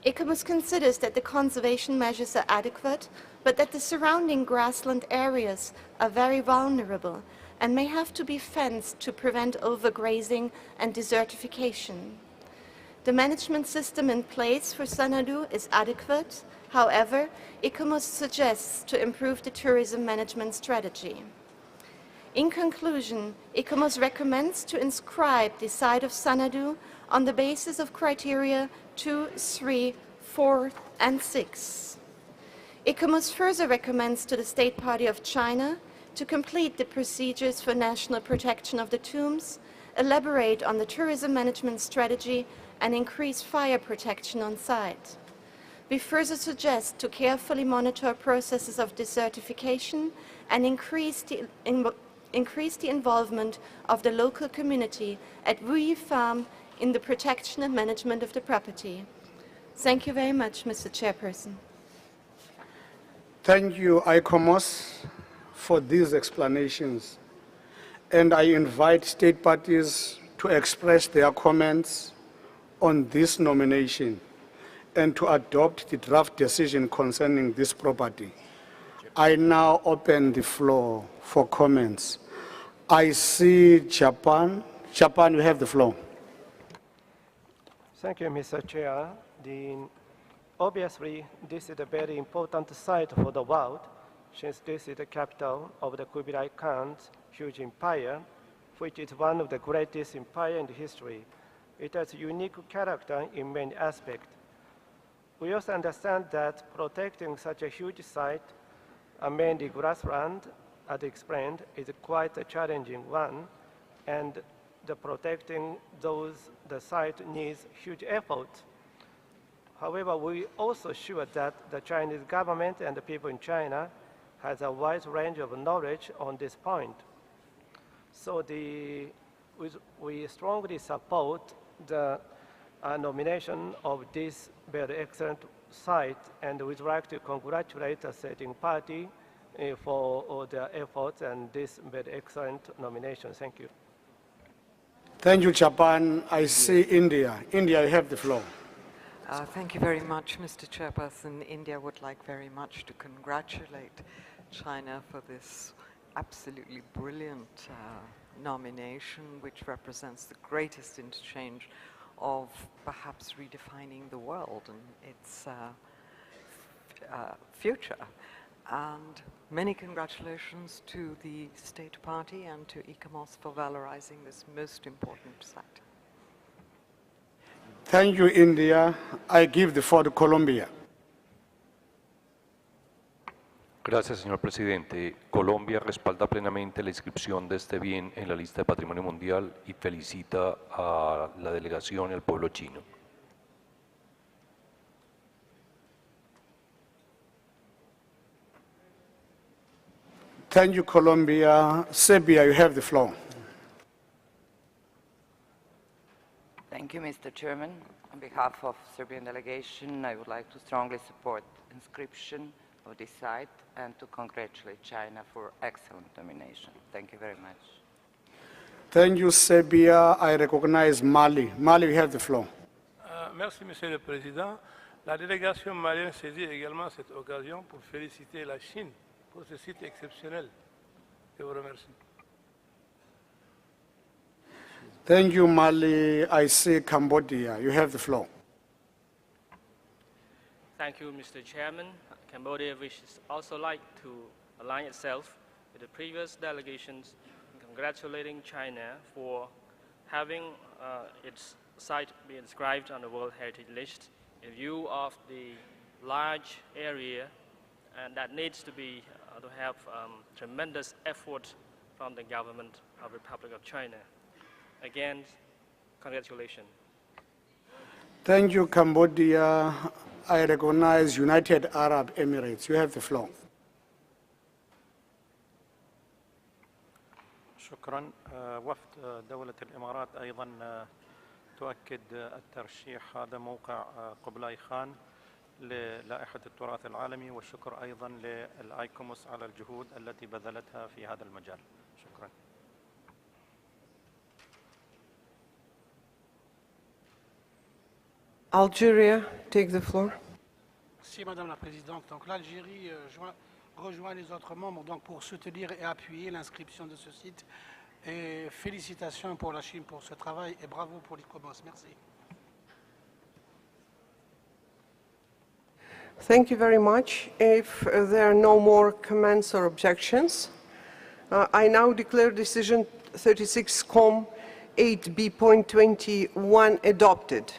ICOMOS considers that the conservation measures are adequate, but that the surrounding grassland areas are very vulnerable and may have to be fenced to prevent overgrazing and desertification. The management system in place for Xanadu is adequate. However, ICOMOS suggests to improve the tourism management strategy. In conclusion, ICOMOS recommends to inscribe the site of Xanadu on the basis of criteria 2, 3, 4, and 6. ICOMOS further recommends to the State Party of China to complete the procedures for national protection of the tombs elaborate on the tourism management strategy, and increase fire protection on site. We further suggest to carefully monitor processes of desertification and increase the involvement of the local community at Wuyi Farm in the protection and management of the property. Thank you very much, Mr. Chairperson. Thank you, ICOMOS, for these explanations. And I invite state parties to express their comments on this nomination and to adopt the draft decision concerning this property. I now open the floor for comments. I see Japan. Japan, you have the floor. Thank you, Mr. Chair. Obviously, this is a very important site for the world, since this is the capital of the Kublai Khan's huge empire, which is one of the greatest empires in history. It has a unique character in many aspects. We also understand that protecting such a huge site, mainly grassland, as explained, is quite a challenging one, and protecting the site needs huge effort. However, we also sure that the Chinese government and the people in China has a wide range of knowledge on this point. So we strongly support the nomination of this very excellent site, and we'd like to congratulate the sitting party for all their efforts and this very excellent nomination. Thank you. Thank you, Japan. I see India. India, you have the floor. Thank you very much, Mr. Chairperson. India would like very much to congratulate China for this absolutely brilliant nomination, which represents the greatest interchange of perhaps redefining the world and its future. And many congratulations to the State Party and to ICOMOS for valorizing this most important site. Thank you, India. I give the floor to Colombia. Gracias, señor presidente. Colombia respalda plenamente la inscripción de este bien en la lista de Patrimonio Mundial y felicita a la delegación y al pueblo chino. Thank you, Colombia. Serbia, you have the floor. Thank you, Mr. Chairman. On behalf of Serbian delegation, I would like to strongly support inscription of this site and to congratulate China for excellent nomination. Thank you very much. Thank you, Serbia. I recognize Mali. Mali, you have the floor. Merci, Monsieur le Président. La délégation malienne saisit également cette occasion pour féliciter la Chine pour ce site exceptionnel. Je vous remercie. Thank you, Mali. I see Cambodia. You have the floor. Thank you, Mr. Chairman. Cambodia wishes also like to align itself with the previous delegations in congratulating China for having its site be inscribed on the World Heritage List in view of the large area and that needs to be to have tremendous effort from the government of the Republic of China. Again, congratulations. Thank you, Cambodia. I recognize United Arab Emirates. You have the floor. شكرا. وفد دولة الإمارات أيضا تؤكد الترشيح هذا موقع قبلاي خان للائحة التراث العالمي، والشكر أيضا للآيكوموس على الجهود التي بذلتها في هذا المجال. شكرا. Algeria, take the floor. Merci, Madame la Présidente. Donc l'Algérie rejoint les autres membres donc, pour soutenir et appuyer l'inscription de ce site. Et félicitations pour la Chine pour ce travail et bravo pour l'ICOMOS. Merci. Thank you very much. If there are no more comments or objections, I now declare decision 36Com 8B.21 adopted.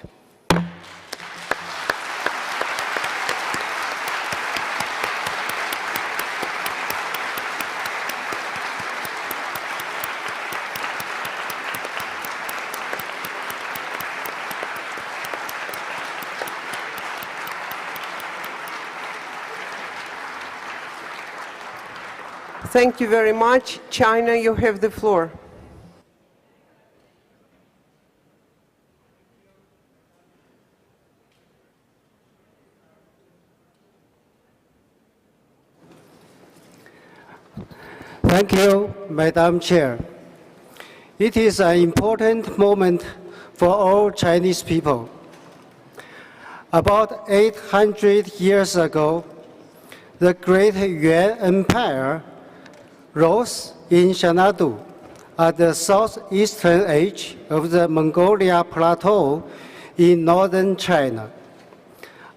Thank you very much. China, you have the floor. Thank you, Madam Chair. It is an important moment for all Chinese people. About 800 years ago, the great Yuan Empire rose in Xanadu at the southeastern edge of the Mongolia Plateau in northern China.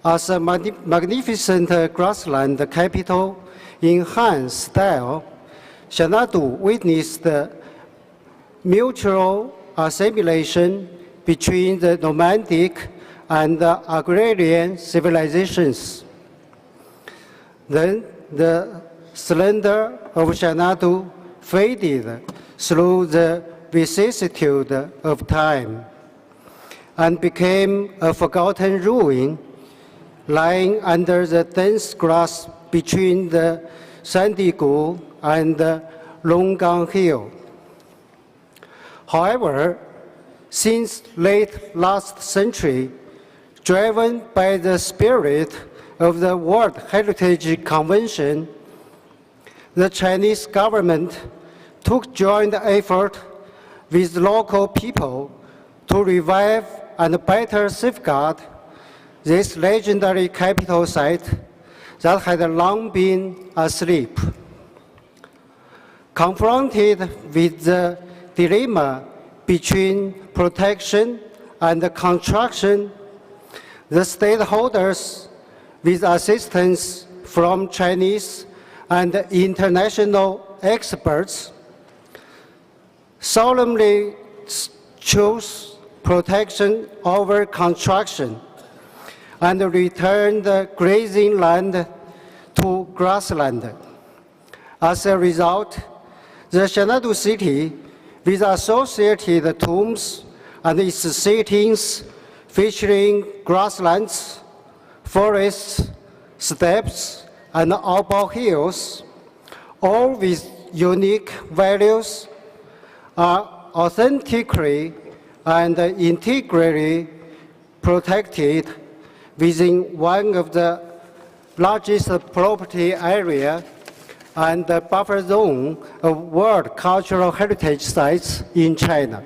As a magnificent grassland capital in Han style, Xanadu witnessed the mutual assimilation between the nomadic and the agrarian civilizations. Then the splendor of Xanadu faded through the vicissitude of time and became a forgotten ruin lying under the dense grass between the Sandigu and the Longgang Hill. However, since late last century, driven by the spirit of the World Heritage Convention, the Chinese government took joint effort with local people to revive and better safeguard this legendary capital site that had long been asleep. Confronted with the dilemma between protection and construction, the stakeholders, with assistance from Chinese and international experts, solemnly chose protection over construction and returned the grazing land to grassland. As a result, the Xanadu city, with associated tombs and its sittings featuring grasslands, forests, steppes, and outback hills, all with unique values, are authentically and integrally protected within one of the largest property area and the buffer zone of World Cultural Heritage Sites in China.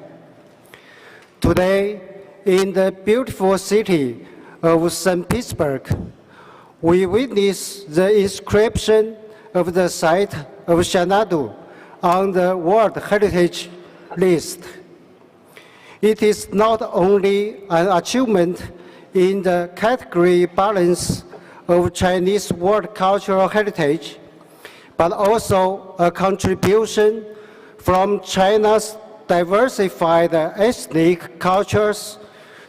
Today, in the beautiful city of St. Petersburg, we witness the inscription of the site of Xanadu on the World Heritage List. It is not only an achievement in the category balance of Chinese World Cultural Heritage, but also a contribution from China's diversified ethnic cultures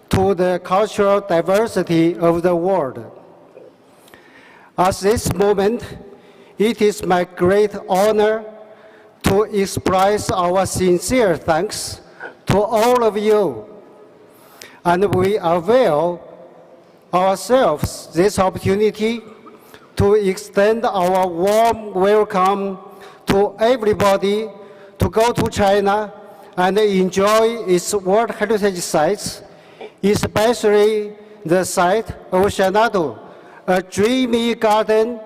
to the cultural diversity of the world. At this moment, it is my great honor to express our sincere thanks to all of you, and we avail ourselves this opportunity to extend our warm welcome to everybody to go to China and enjoy its World Heritage Sites, especially the site of Xanadu, a dreamy garden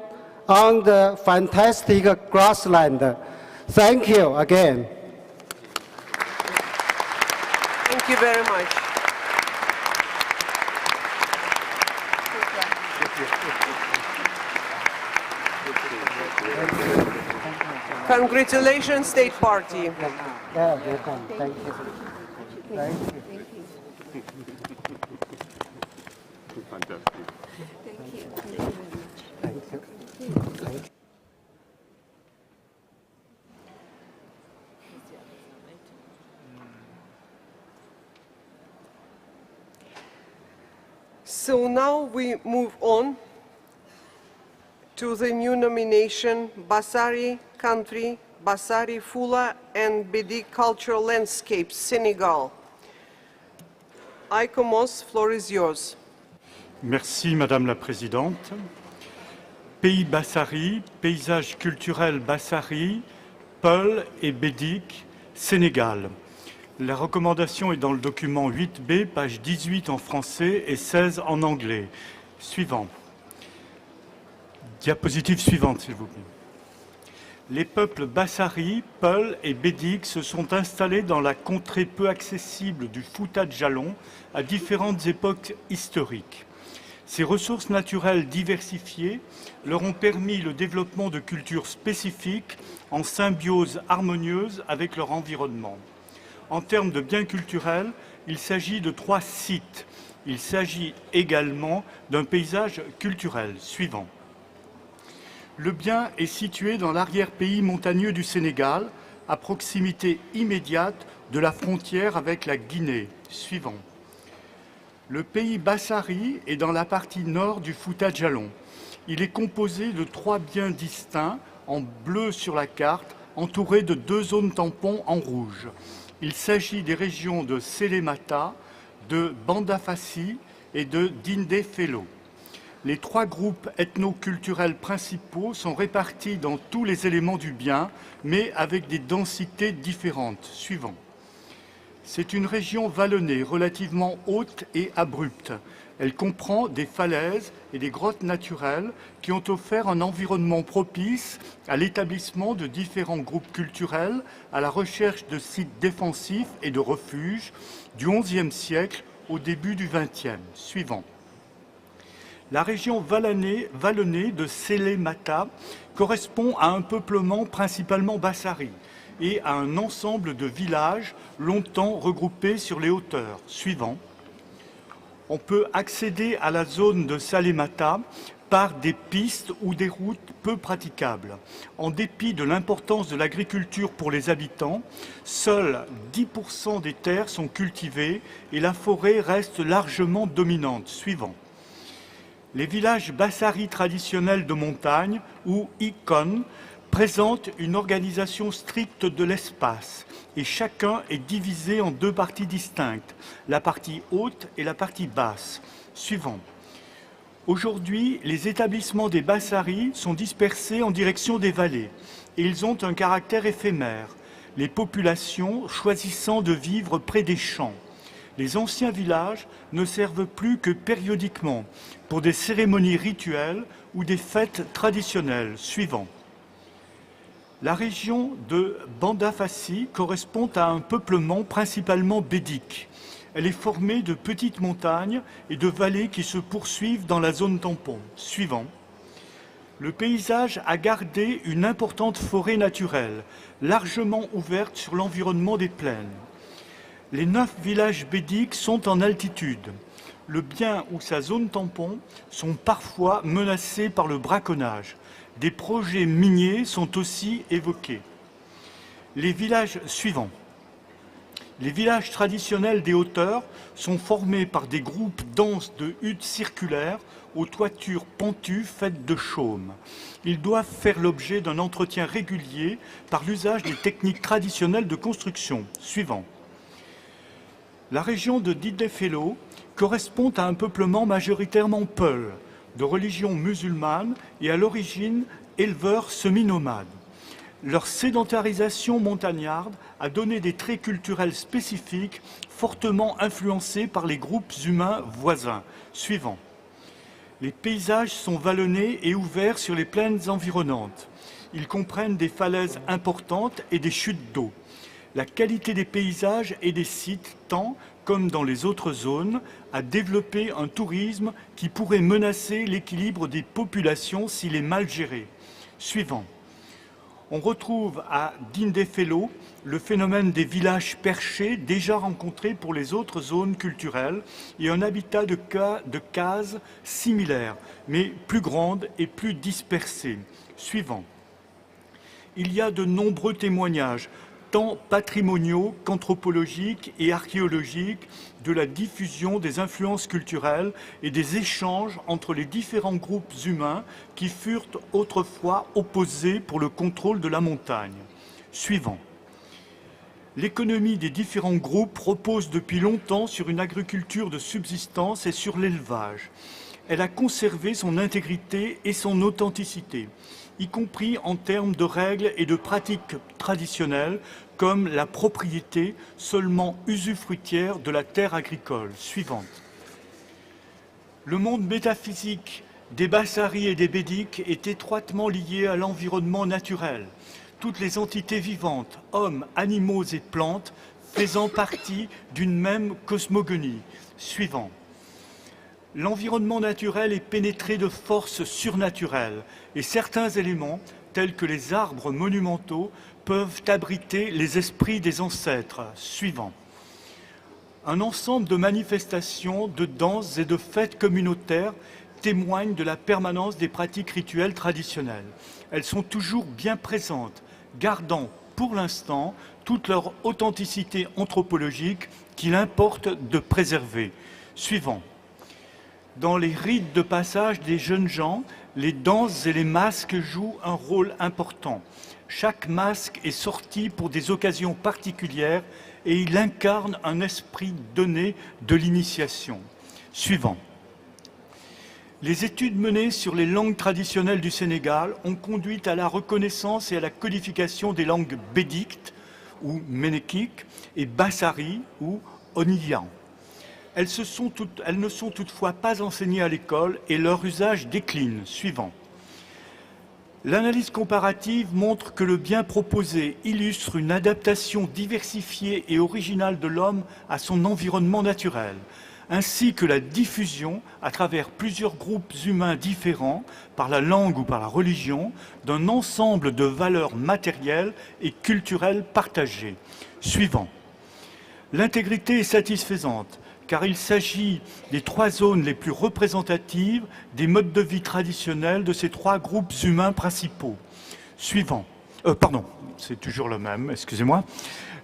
on the fantastic grassland. Thank you again. Thank you very much. Congratulations, State Party. Thank you. Thank you. So now we move on to the new nomination, Bassari Country, Bassari Fula and Bedi Cultural Landscapes, Senegal. ICOMOS, floor is yours. Merci, Madame la Présidente. Pays Bassari, paysage culturel Bassari, Peul et Bédik, Sénégal. La recommandation est dans le document 8B, page 18 en français et 16 en anglais. Suivant. Diapositive suivante, s'il vous plaît. Les peuples Bassari, Peul et Bédik se sont installés dans la contrée peu accessible du Fouta Djallon à différentes époques historiques. Ces ressources naturelles diversifiées leur ont permis le développement de cultures spécifiques en symbiose harmonieuse avec leur environnement. En termes de biens culturels, il s'agit de 3 sites. Il s'agit également d'un paysage culturel suivant. Le bien est situé dans l'arrière-pays montagneux du Sénégal, à proximité immédiate de la frontière avec la Guinée. Suivant. Le pays Bassari est dans la partie nord du Fouta Djallon. Il est composé de 3 biens distincts, en bleu sur la carte, entourés de 2 zones tampons en rouge. Il s'agit des régions de Sélémata, de Bandafassi et de Dindé-Fello. Les 3 groupes ethno-culturels principaux sont répartis dans tous les éléments du bien, mais avec des densités différentes. Suivant. C'est une région vallonnée, relativement haute et abrupte. Elle comprend des falaises et des grottes naturelles qui ont offert un environnement propice à l'établissement de différents groupes culturels, à la recherche de sites défensifs et de refuges du XIe siècle au début du XXe. Suivant. La région vallonnée de Sélémata correspond à un peuplement principalement bassari et à un ensemble de villages longtemps regroupés sur les hauteurs. Suivant. On peut accéder à la zone de Salémata par des pistes ou des routes peu praticables. En dépit de l'importance de l'agriculture pour les habitants, seuls 10% des terres sont cultivées et la forêt reste largement dominante. Suivant. Les villages Bassari traditionnels de montagne, ou Ikon, présentent une organisation stricte de l'espace et chacun est divisé en 2 parties distinctes, la partie haute et la partie basse. Suivant. Aujourd'hui, les établissements des Bassari sont dispersés en direction des vallées et ils ont un caractère éphémère, les populations choisissant de vivre près des champs. Les anciens villages ne servent plus que périodiquement pour des cérémonies rituelles ou des fêtes traditionnelles. Suivant. La région de Bandafassi correspond à un peuplement principalement bédique. Elle est formée de petites montagnes et de vallées qui se poursuivent dans la zone tampon. Suivant. Le paysage a gardé une importante forêt naturelle, largement ouverte sur l'environnement des plaines. Les 9 villages bédiques sont en altitude. Le bien ou sa zone tampon sont parfois menacés par le braconnage. Des projets miniers sont aussi évoqués. Les villages suivants. Les villages traditionnels des hauteurs sont formés par des groupes denses de huttes circulaires aux toitures pentues faites de chaume. Ils doivent faire l'objet d'un entretien régulier par l'usage des techniques traditionnelles de construction. Suivant. La région de Dindé-Fello correspond à un peuplement majoritairement peul, de religion musulmane et à l'origine éleveurs semi-nomades. Leur sédentarisation montagnarde a donné des traits culturels spécifiques fortement influencés par les groupes humains voisins. Suivant. Les paysages sont vallonnés et ouverts sur les plaines environnantes. Ils comprennent des falaises importantes et des chutes d'eau. La qualité des paysages et des sites tend, comme dans les autres zones, à développer un tourisme qui pourrait menacer l'équilibre des populations s'il est mal géré. Suivant. On retrouve à Dindé-Fello le phénomène des villages perchés déjà rencontré pour les autres zones culturelles et un habitat de cases similaires, mais plus grandes et plus dispersées. Suivant. Il y a de nombreux témoignages, tant patrimoniaux qu'anthropologiques et archéologiques, de la diffusion des influences culturelles et des échanges entre les différents groupes humains qui furent autrefois opposés pour le contrôle de la montagne. Suivant. L'économie des différents groupes repose depuis longtemps sur une agriculture de subsistance et sur l'élevage. elle a conservé son intégrité et son authenticité, y compris en termes de règles et de pratiques traditionnelles, comme la propriété seulement usufruitière de la terre agricole. Suivante. Le monde métaphysique des Bassaris et des Bédiques est étroitement lié à l'environnement naturel. Toutes les entités vivantes, hommes, animaux et plantes, faisant partie d'une même cosmogonie. Suivant. L'environnement naturel est pénétré de forces surnaturelles et certains éléments, tels que les arbres monumentaux, peuvent abriter les esprits des ancêtres. Suivant. Un ensemble de manifestations, de danses et de fêtes communautaires témoignent de la permanence des pratiques rituelles traditionnelles. Elles sont toujours bien présentes, gardant pour l'instant toute leur authenticité anthropologique qu'il importe de préserver. Suivant. Dans les rites de passage des jeunes gens, les danses et les masques jouent un rôle important. Chaque masque est sorti pour des occasions particulières et il incarne un esprit donné de l'initiation. Suivant. Les études menées sur les langues traditionnelles du Sénégal ont conduit à la reconnaissance et à la codification des langues bédiques ou ménékiques et bassari ou oniyan. Elles ne sont toutefois pas enseignées à l'école et leur usage décline. Suivant. L'analyse comparative montre que le bien proposé illustre une adaptation diversifiée et originale de l'homme à son environnement naturel, ainsi que la diffusion, à travers plusieurs groupes humains différents, par la langue ou par la religion, d'un ensemble de valeurs matérielles et culturelles partagées. Suivant. L'intégrité est satisfaisante, car il s'agit des 3 zones les plus représentatives des modes de vie traditionnels de ces 3 groupes humains principaux. Suivant. C'est toujours le même, excusez-moi.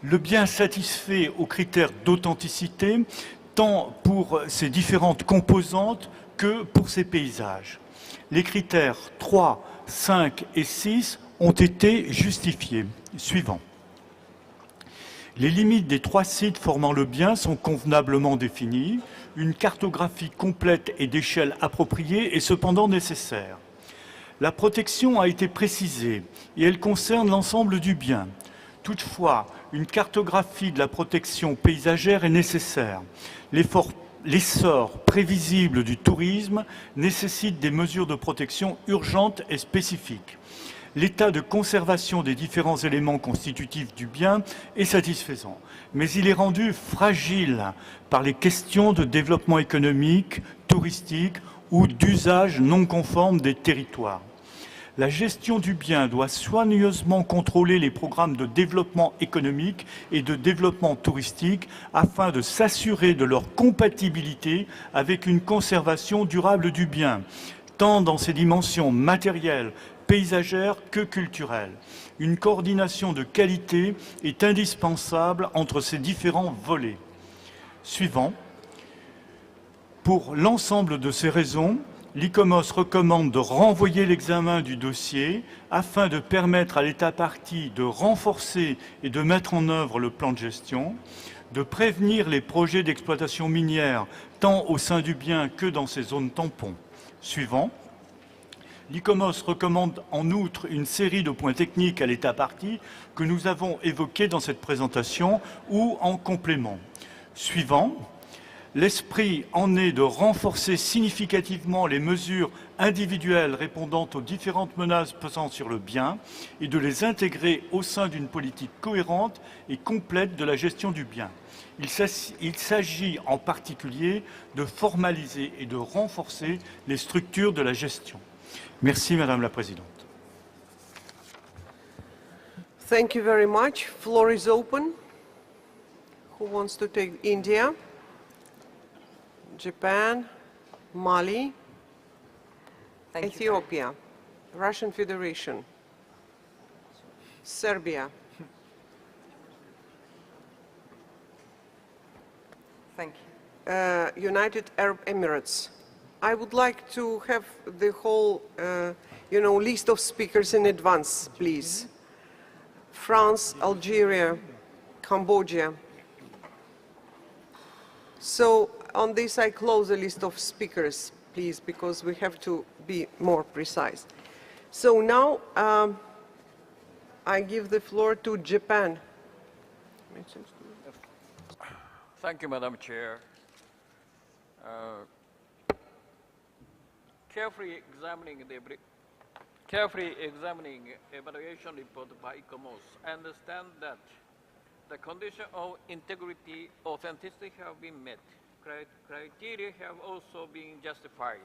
Le bien satisfait aux critères d'authenticité, tant pour ses différentes composantes que pour ses paysages. Les critères 3, 5 et 6 ont été justifiés. Suivant. Les limites des 3 sites formant le bien sont convenablement définies. Une cartographie complète et d'échelle appropriée est cependant nécessaire. La protection a été précisée et elle concerne l'ensemble du bien. Toutefois, une cartographie de la protection paysagère est nécessaire. L'essor prévisible du tourisme nécessite des mesures de protection urgentes et spécifiques. L'état de conservation des différents éléments constitutifs du bien est satisfaisant, mais il est rendu fragile par les questions de développement économique, touristique ou d'usage non conforme des territoires. La gestion du bien doit soigneusement contrôler les programmes de développement économique et de développement touristique afin de s'assurer de leur compatibilité avec une conservation durable du bien, tant dans ses dimensions matérielles, paysagère que culturelle. Une coordination de qualité est indispensable entre ces différents volets. Suivant. Pour l'ensemble de ces raisons, l'ICOMOS recommande de renvoyer l'examen du dossier afin de permettre à l'État partie de renforcer et de mettre en œuvre le plan de gestion, de prévenir les projets d'exploitation minière tant au sein du bien que dans ces zones tampons. Suivant. L'ICOMOS recommande en outre une série de points techniques à l'État partie que nous avons évoqués dans cette présentation ou en complément. Suivant. L'esprit en est de renforcer significativement les mesures individuelles répondant aux différentes menaces pesant sur le bien et de les intégrer au sein d'une politique cohérente et complète de la gestion du bien. Il s'agit en particulier de formaliser et de renforcer les structures de la gestion. Merci Madame la Présidente. Thank you very much. Floor is open. Who wants to take India? Japan, Mali, Ethiopia, Russian Federation, Serbia. Thank you. United Arab Emirates. I would like to have the whole, list of speakers in advance, please. France, Algeria, Cambodia. So on this, I close the list of speakers. please, because we have to be more precise. So now I give the floor to Japan. Thank you, Madam Chair. Carefully examining the evaluation report by ICOMOS, I understand that the condition of integrity, authenticity have been met. Criteria have also been justified.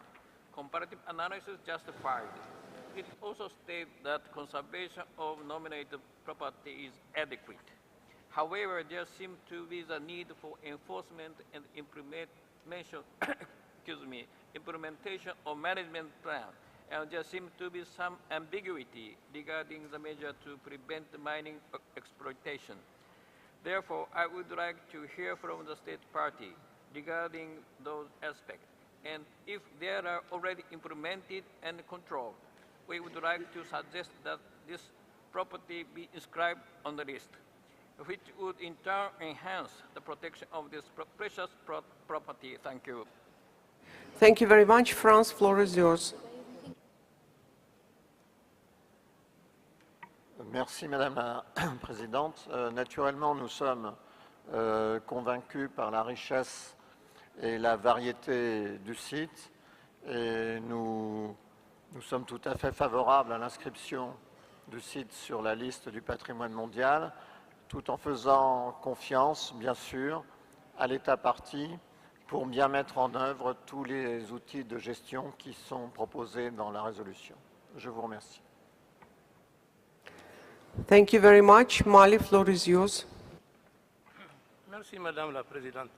Comparative analysis justified. It also states that conservation of nominated property is adequate. However, there seems to be the need for enforcement and implementation of management plan, and there seems to be some ambiguity regarding the measure to prevent mining exploitation. Therefore, I would like to hear from the state party regarding those aspects, and if they are already implemented and controlled, we would like to suggest that this property be inscribed on the list, which would in turn enhance the protection of this precious property. Thank you. Thank you very much. France, floor is yours. Merci Madame la Présidente. Naturellement, nous sommes convaincus par la richesse et la variété du site et nous sommes tout à fait favorables à l'inscription du site sur la liste du patrimoine mondial, tout en faisant confiance, bien sûr, à l'État partie pour bien mettre en œuvre tous les outils de gestion qui sont proposés dans la résolution. Je vous remercie. Thank you very much. Mali, floor is yours. Merci Madame la Présidente.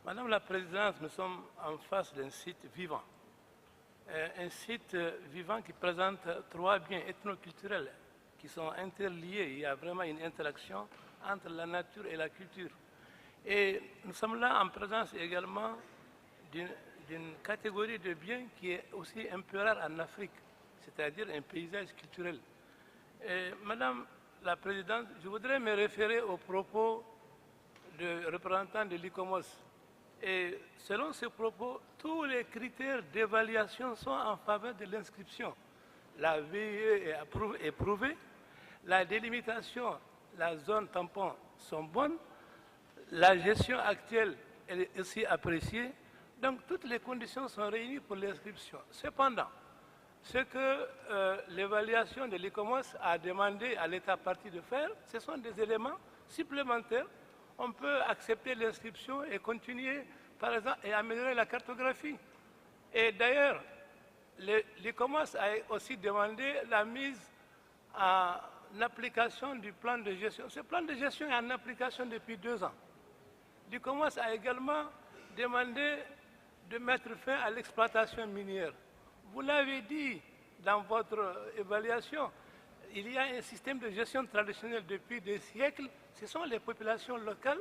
Madame la Présidente, nous sommes en face d'un site vivant. Un site vivant qui présente trois biens ethnoculturels qui sont interliés. Il y a vraiment une interaction entre la nature et la culture. Et nous sommes là en présence également d'une catégorie de biens qui est aussi un peu rare en Afrique, c'est-à-dire un paysage culturel. Madame la Présidente, je voudrais me référer aux propos du représentant de l'ICOMOS. Et selon ces propos, tous les critères d'évaluation sont en faveur de l'inscription. La VIE est prouvée, la délimitation, la zone tampon sont bonnes, la gestion actuelle est aussi appréciée, donc toutes les conditions sont réunies pour l'inscription. Cependant, ce que l'évaluation de l'ICOMOS a demandé à l'État partie de faire, ce sont des éléments supplémentaires. On peut accepter l'inscription et continuer, par exemple, et améliorer la cartographie. Et d'ailleurs, l'ICOMOS a aussi demandé la mise en application du plan de gestion. Ce plan de gestion est en application depuis 2 ans. L'ICOMOS a également demandé de mettre fin à l'exploitation minière. Vous l'avez dit dans votre évaluation, il y a un système de gestion traditionnel depuis des siècles. Ce sont les populations locales,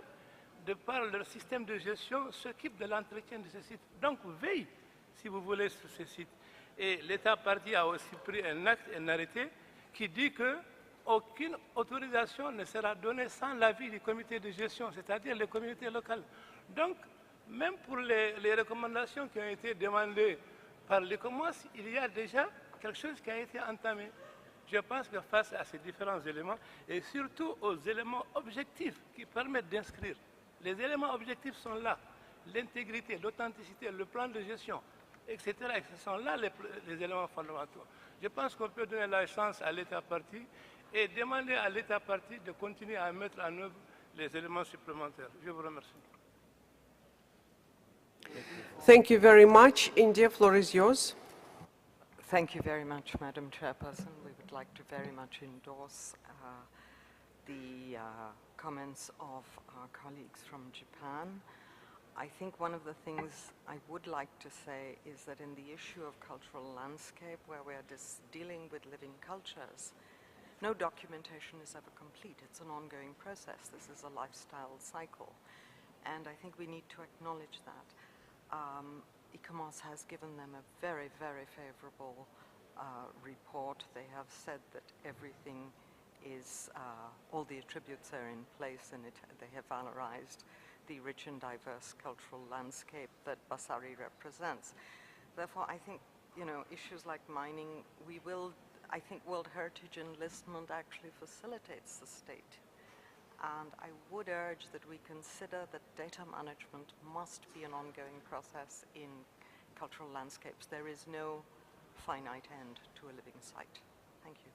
de par leur système de gestion, s'occupent de l'entretien de ces sites. Donc, veille, si vous voulez, sur ces sites. Et l'État partie a aussi pris un acte, un arrêté, qui dit qu'aucune autorisation ne sera donnée sans l'avis du comité de gestion, c'est-à-dire les communautés locales. Donc, même pour les recommandations qui ont été demandées par l'ICOMOS, il y a déjà quelque chose qui a été entamé. Je pense que face à ces différents éléments, et surtout aux éléments objectifs qui permettent d'inscrire, les éléments objectifs sont là, l'intégrité, l'authenticité, le plan de gestion, etc. Ce sont là les éléments fondamentaux. Je pense qu'on peut donner la chance à l'État partie et demander à l'État partie de continuer à mettre en œuvre les éléments supplémentaires. Je vous remercie. Thank you very much. India, floor is yours. Thank you very much, Madam Chairperson. We would like to very much endorse the comments of our colleagues from Japan. I think one of the things I would like to say is that in the issue of cultural landscape, where we're dealing with living cultures, no documentation is ever complete. It's an ongoing process. This is a lifestyle cycle. And I think we need to acknowledge that. ICOMOS has given them a very, very favorable report. They have said that everything is, all the attributes are in place, and they have valorized the rich and diverse cultural landscape that Basari represents. Therefore, I think, issues like mining, I think World Heritage Enlistment actually facilitates the state. And I would urge that we consider that data management must be an ongoing process in cultural landscapes. There is no finite end to a living site. Thank you.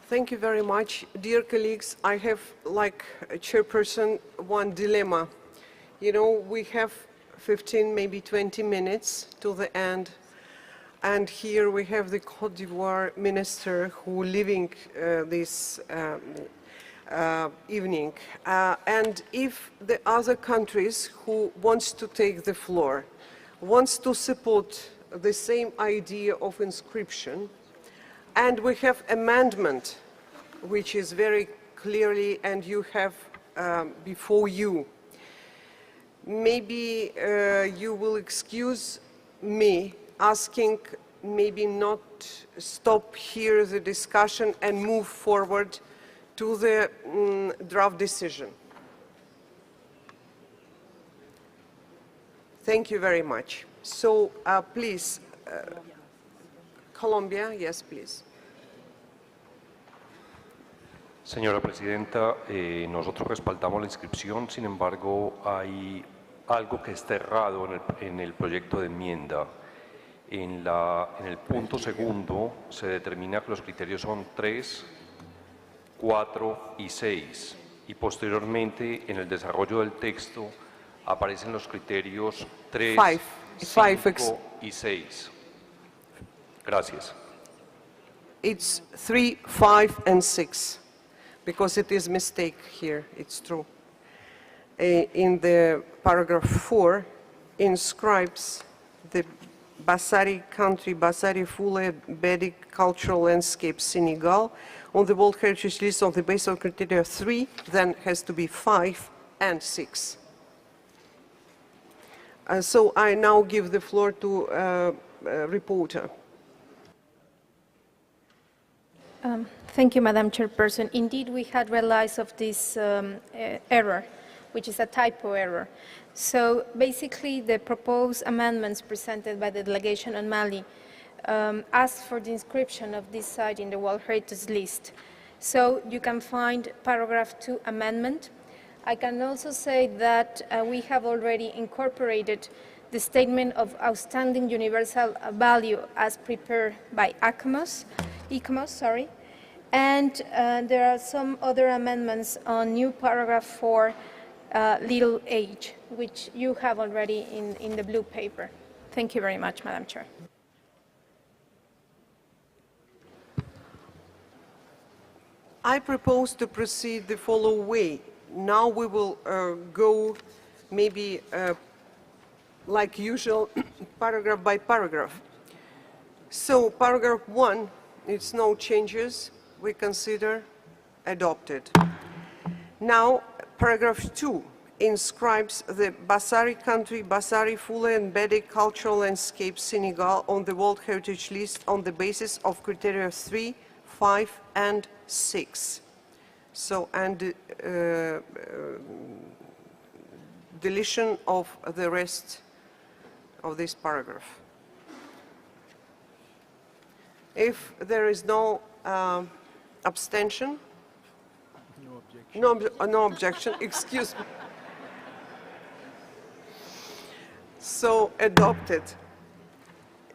Thank you very much. Dear colleagues, I have, like a chairperson, one dilemma. We have 15, maybe 20 minutes to the end. And here we have the Côte d'Ivoire minister who leaving this evening. And if the other countries who wants to take the floor wants to support the same idea of inscription, and we have amendment, which is very clearly, and you have before you, maybe you will excuse me asking maybe not stop here the discussion and move forward to the draft decision. Thank you very much. So please, Colombia, yes, please. Señora Presidenta, nosotros respaldamos la inscripción, sin embargo, hay algo que está errado en el proyecto de enmienda. En el punto segundo se determina que los criterios son 3, 4 y 6, y posteriormente en el desarrollo del texto aparecen los criterios 3, 5 y 6. Gracias. It's 3, 5, and 6, because it is mistake here, it's true. In the paragraph 4, inscribes the Bassari country, Bassari Fule Bedic cultural landscape Senegal on the World Heritage List on the basis of criteria 3, then has to be 5 and 6. So I now give the floor to reporter. Thank you, Madam Chairperson. Indeed, we had realized of this error, which is a typo error. So basically, the proposed amendments presented by the delegation on Mali ask for the inscription of this site in the World Heritage List. So you can find paragraph 2 amendment. I can also say that we have already incorporated the statement of outstanding universal value as prepared by ICOMOS, and there are some other amendments on new paragraph 4, little h, which you have already in the blue paper. Thank you very much, Madam Chair. I propose to proceed the following way. Now we will go maybe like usual, paragraph by paragraph. So paragraph 1, it's no changes, we consider adopted. Now paragraph 2 inscribes the Bassari country, Bassari Fule and Bedic cultural landscape Senegal on the World Heritage List on the basis of criteria 3, 5 and 6. So, and deletion of the rest of this paragraph. If there is no abstention, no objection, excuse me. So adopted.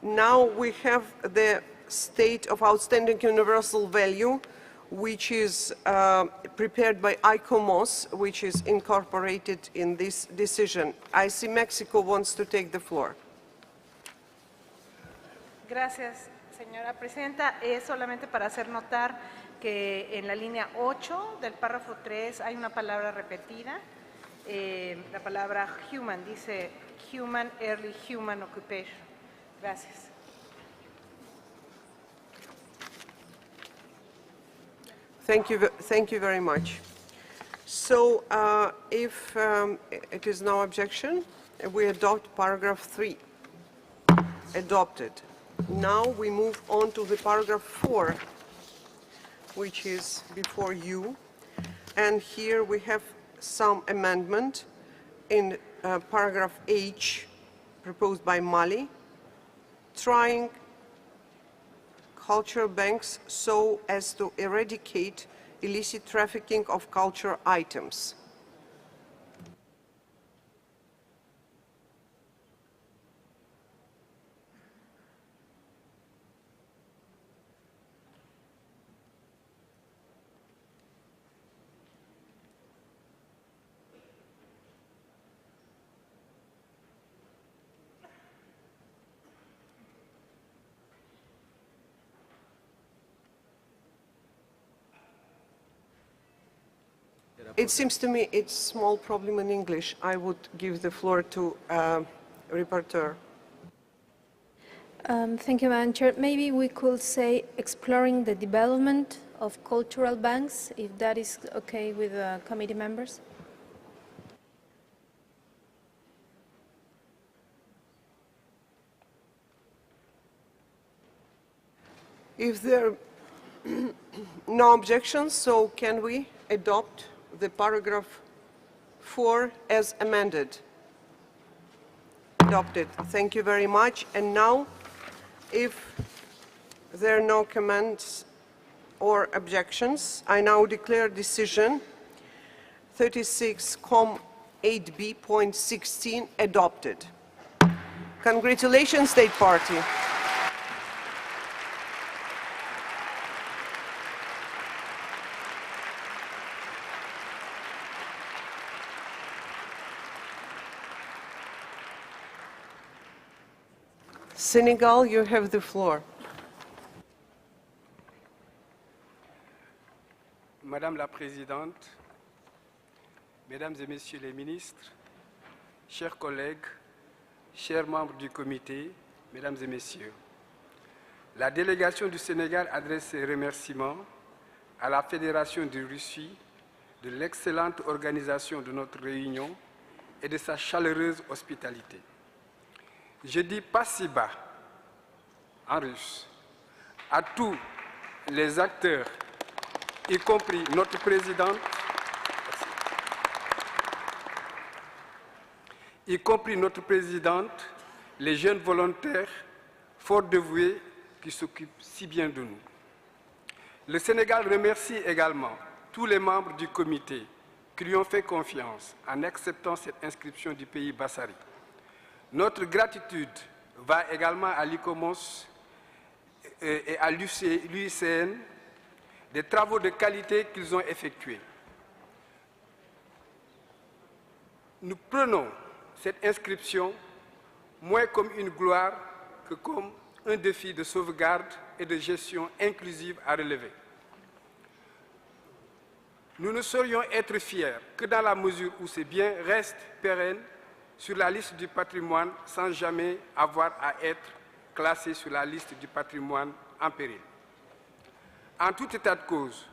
Now we have the state of outstanding universal value, which is prepared by ICOMOS, which is incorporated in this decision. I see Mexico wants to take the floor. Gracias, señora presidenta. Es solamente para hacer notar que en la línea 8 del párrafo 3 hay una palabra repetida. La palabra human, dice human, early human occupation. Gracias. Thank you very much. So if it is no objection, we adopt paragraph 3. Adopted. Now we move on to the paragraph 4, which is before you. And here we have some amendment in paragraph H proposed by Mali. trying cultural banks so as to eradicate illicit trafficking of cultural items. It seems to me it's a small problem in English. I would give the floor to rapporteur. Thank you, Madam Chair. Maybe we could say exploring the development of cultural banks, if that is okay with committee members. If there are no objections, so can we adopt the paragraph 4 as amended? Adopted. Thank you very much. And now, if there are no comments or objections, I now declare decision 36.8b.16 adopted. Congratulations, State Party. Senegal, you have the floor. Madame la Présidente, Mesdames et Messieurs les ministres, chers collègues, chers membres du comité, Mesdames et Messieurs, la délégation du Sénégal adresse ses remerciements à la Fédération de Russie de l'excellente organisation de notre réunion et de sa chaleureuse hospitalité. Je dis spasiba en russe à tous les acteurs, y compris notre présidente, les jeunes volontaires fort dévoués qui s'occupent si bien de nous. Le Sénégal remercie également tous les membres du comité qui lui ont fait confiance en acceptant cette inscription du pays Bassari. Notre gratitude va également à l'ICOMOS et à l'UICN des travaux de qualité qu'ils ont effectués. Nous prenons cette inscription moins comme une gloire que comme un défi de sauvegarde et de gestion inclusive à relever. Nous ne saurions être fiers que dans la mesure où ces biens restent pérennes sur la liste du patrimoine sans jamais avoir à être classés sur la liste du patrimoine en péril. En tout état de cause,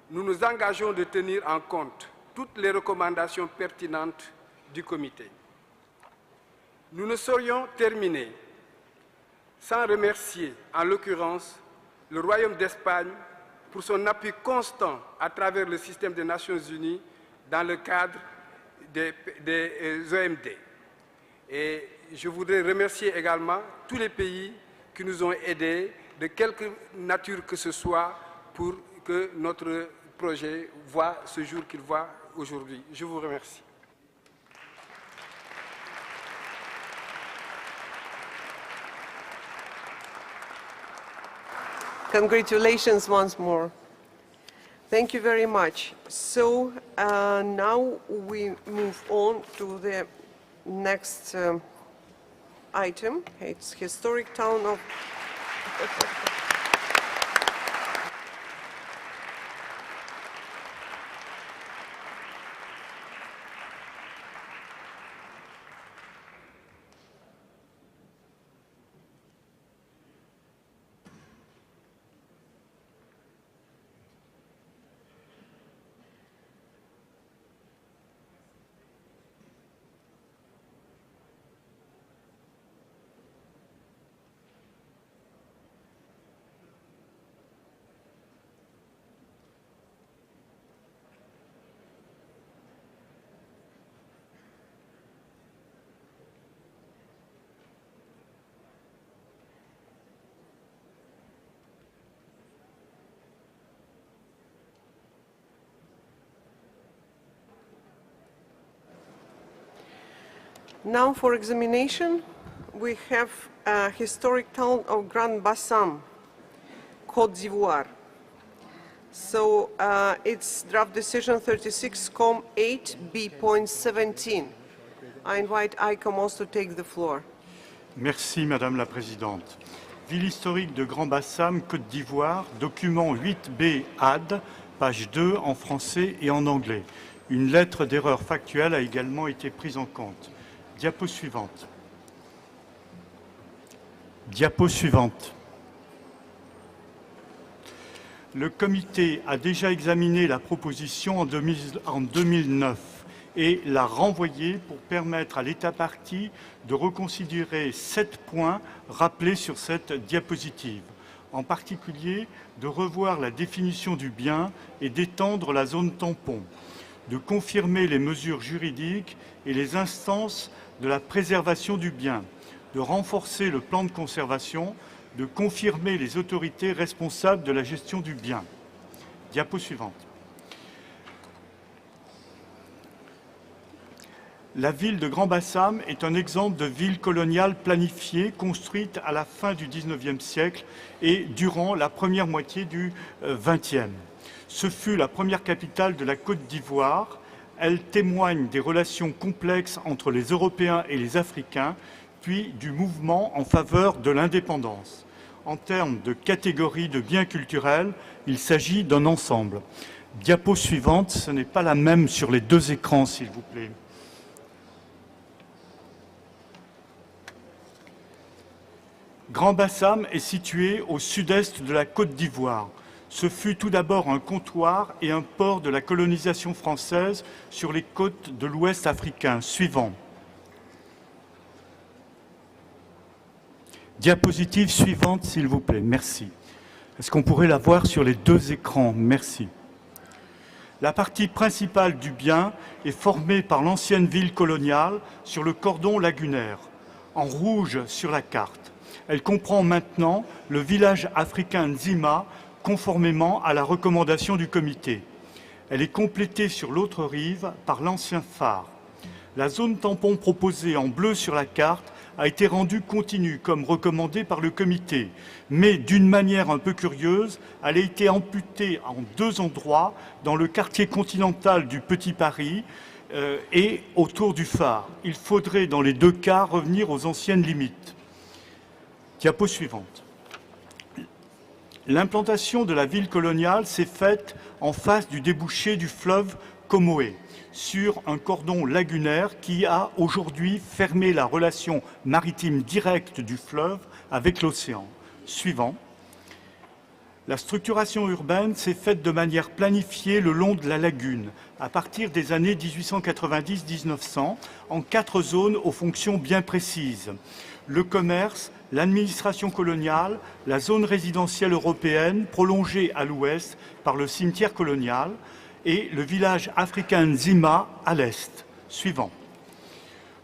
nous nous engageons de tenir en compte toutes les recommandations pertinentes du comité. Nous ne saurions terminer sans remercier, en l'occurrence, le Royaume d'Espagne pour son appui constant à travers le système des Nations Unies dans le cadre des OMD. Et je voudrais remercier également tous les pays qui nous ont aidés, de quelque nature que ce soit, pour que notre projet voie ce jour qu'il voit aujourd'hui. Je vous remercie. Congratulations once more. Thank you very much. So now we move on to the next item. It's historic town of Now for examination, we have a historic town of Grand Bassam, Côte d'Ivoire. So it's draft decision 36-8B.17. I invite ICOMOS to take the floor. Merci Madame la Présidente. Ville historique de Grand Bassam, Côte d'Ivoire, document 8B AD, page 2 en français et en anglais. Une lettre d'erreur factuelle a également été prise en compte. Diapo suivante. Diapo suivante. Le comité a déjà examiné la proposition en 2009 et l'a renvoyée pour permettre à l'État partie de reconsidérer 7 points rappelés sur cette diapositive. En particulier, de revoir la définition du bien et d'étendre la zone tampon, de confirmer les mesures juridiques et les instances de la préservation du bien, de renforcer le plan de conservation, de confirmer les autorités responsables de la gestion du bien. Diapo suivante. La ville de Grand Bassam est un exemple de ville coloniale planifiée, construite à la fin du XIXe siècle et durant la première moitié du XXe. Ce fut la première capitale de la Côte d'Ivoire. Elle témoigne des relations complexes entre les Européens et les Africains, puis du mouvement en faveur de l'indépendance. En termes de catégorie de biens culturels, il s'agit d'un ensemble. Diapo suivante, ce n'est pas la même sur les 2 écrans, s'il vous plaît. Grand Bassam est situé au sud-est de la Côte d'Ivoire. Ce fut tout d'abord un comptoir et un port de la colonisation française sur les côtes de l'Ouest africain. Suivant. Diapositive suivante, s'il vous plaît. Merci. Est-ce qu'on pourrait la voir sur les 2 écrans? Merci. La partie principale du bien est formée par l'ancienne ville coloniale sur le cordon lagunaire, en rouge sur la carte. Elle comprend maintenant le village africain Nzima, conformément à la recommandation du comité. Elle est complétée sur l'autre rive par l'ancien phare. La zone tampon proposée en bleu sur la carte a été rendue continue comme recommandé par le comité, mais d'une manière un peu curieuse, elle a été amputée en 2 endroits dans le quartier continental du Petit Paris et autour du phare. Il faudrait dans les 2 cas revenir aux anciennes limites. Diapo suivante. L'implantation de la ville coloniale s'est faite en face du débouché du fleuve Comoé, sur un cordon lagunaire qui a aujourd'hui fermé la relation maritime directe du fleuve avec l'océan. Suivant. La structuration urbaine s'est faite de manière planifiée le long de la lagune, à partir des années 1890-1900, en 4 zones aux fonctions bien précises. Le commerce, l'administration coloniale, la zone résidentielle européenne, prolongée à l'ouest par le cimetière colonial, et le village africain Nzima à l'est. Suivant.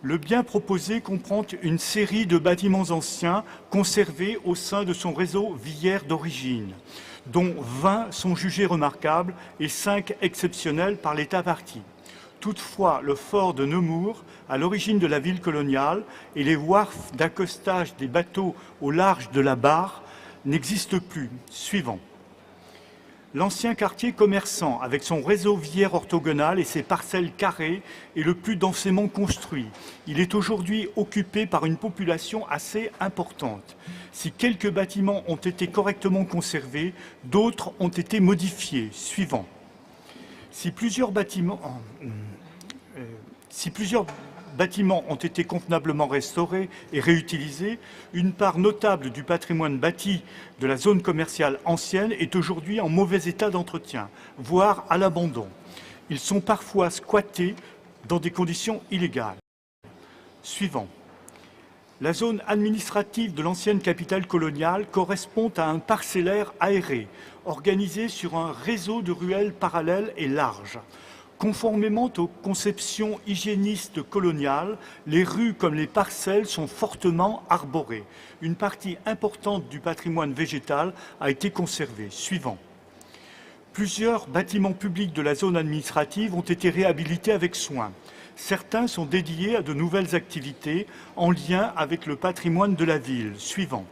Le bien proposé comprend une série de bâtiments anciens conservés au sein de son réseau viaire d'origine, dont 20 sont jugés remarquables et 5 exceptionnels par l'État partie. Toutefois, le fort de Nemours, à l'origine de la ville coloniale, et les wharfs d'accostage des bateaux au large de la Barre n'existent plus. Suivant. L'ancien quartier commerçant, avec son réseau viaire orthogonal et ses parcelles carrées, est le plus densément construit. Il est aujourd'hui occupé par une population assez importante. Si quelques bâtiments ont été correctement conservés, d'autres ont été modifiés. Suivant. Si plusieurs bâtiments ont été convenablement restaurés et réutilisés, une part notable du patrimoine bâti de la zone commerciale ancienne est aujourd'hui en mauvais état d'entretien, voire à l'abandon. Ils sont parfois squattés dans des conditions illégales. Suivant. La zone administrative de l'ancienne capitale coloniale correspond à un parcellaire aéré, organisé sur un réseau de ruelles parallèles et larges. Conformément aux conceptions hygiénistes coloniales, les rues comme les parcelles sont fortement arborées. Une partie importante du patrimoine végétal a été conservée. Suivant. Plusieurs bâtiments publics de la zone administrative ont été réhabilités avec soin. Certains sont dédiés à de nouvelles activités en lien avec le patrimoine de la ville. Suivant.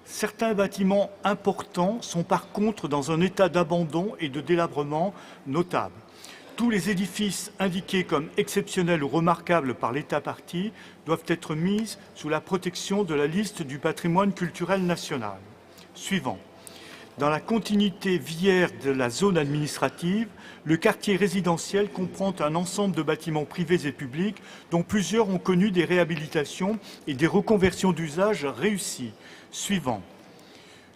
Certains bâtiments importants sont par contre dans un état d'abandon et de délabrement notable. Tous les édifices indiqués comme exceptionnels ou remarquables par l'État partie doivent être mis sous la protection de la liste du patrimoine culturel national. Suivant. Dans la continuité viaire de la zone administrative, le quartier résidentiel comprend un ensemble de bâtiments privés et publics dont plusieurs ont connu des réhabilitations et des reconversions d'usage réussies. Suivant.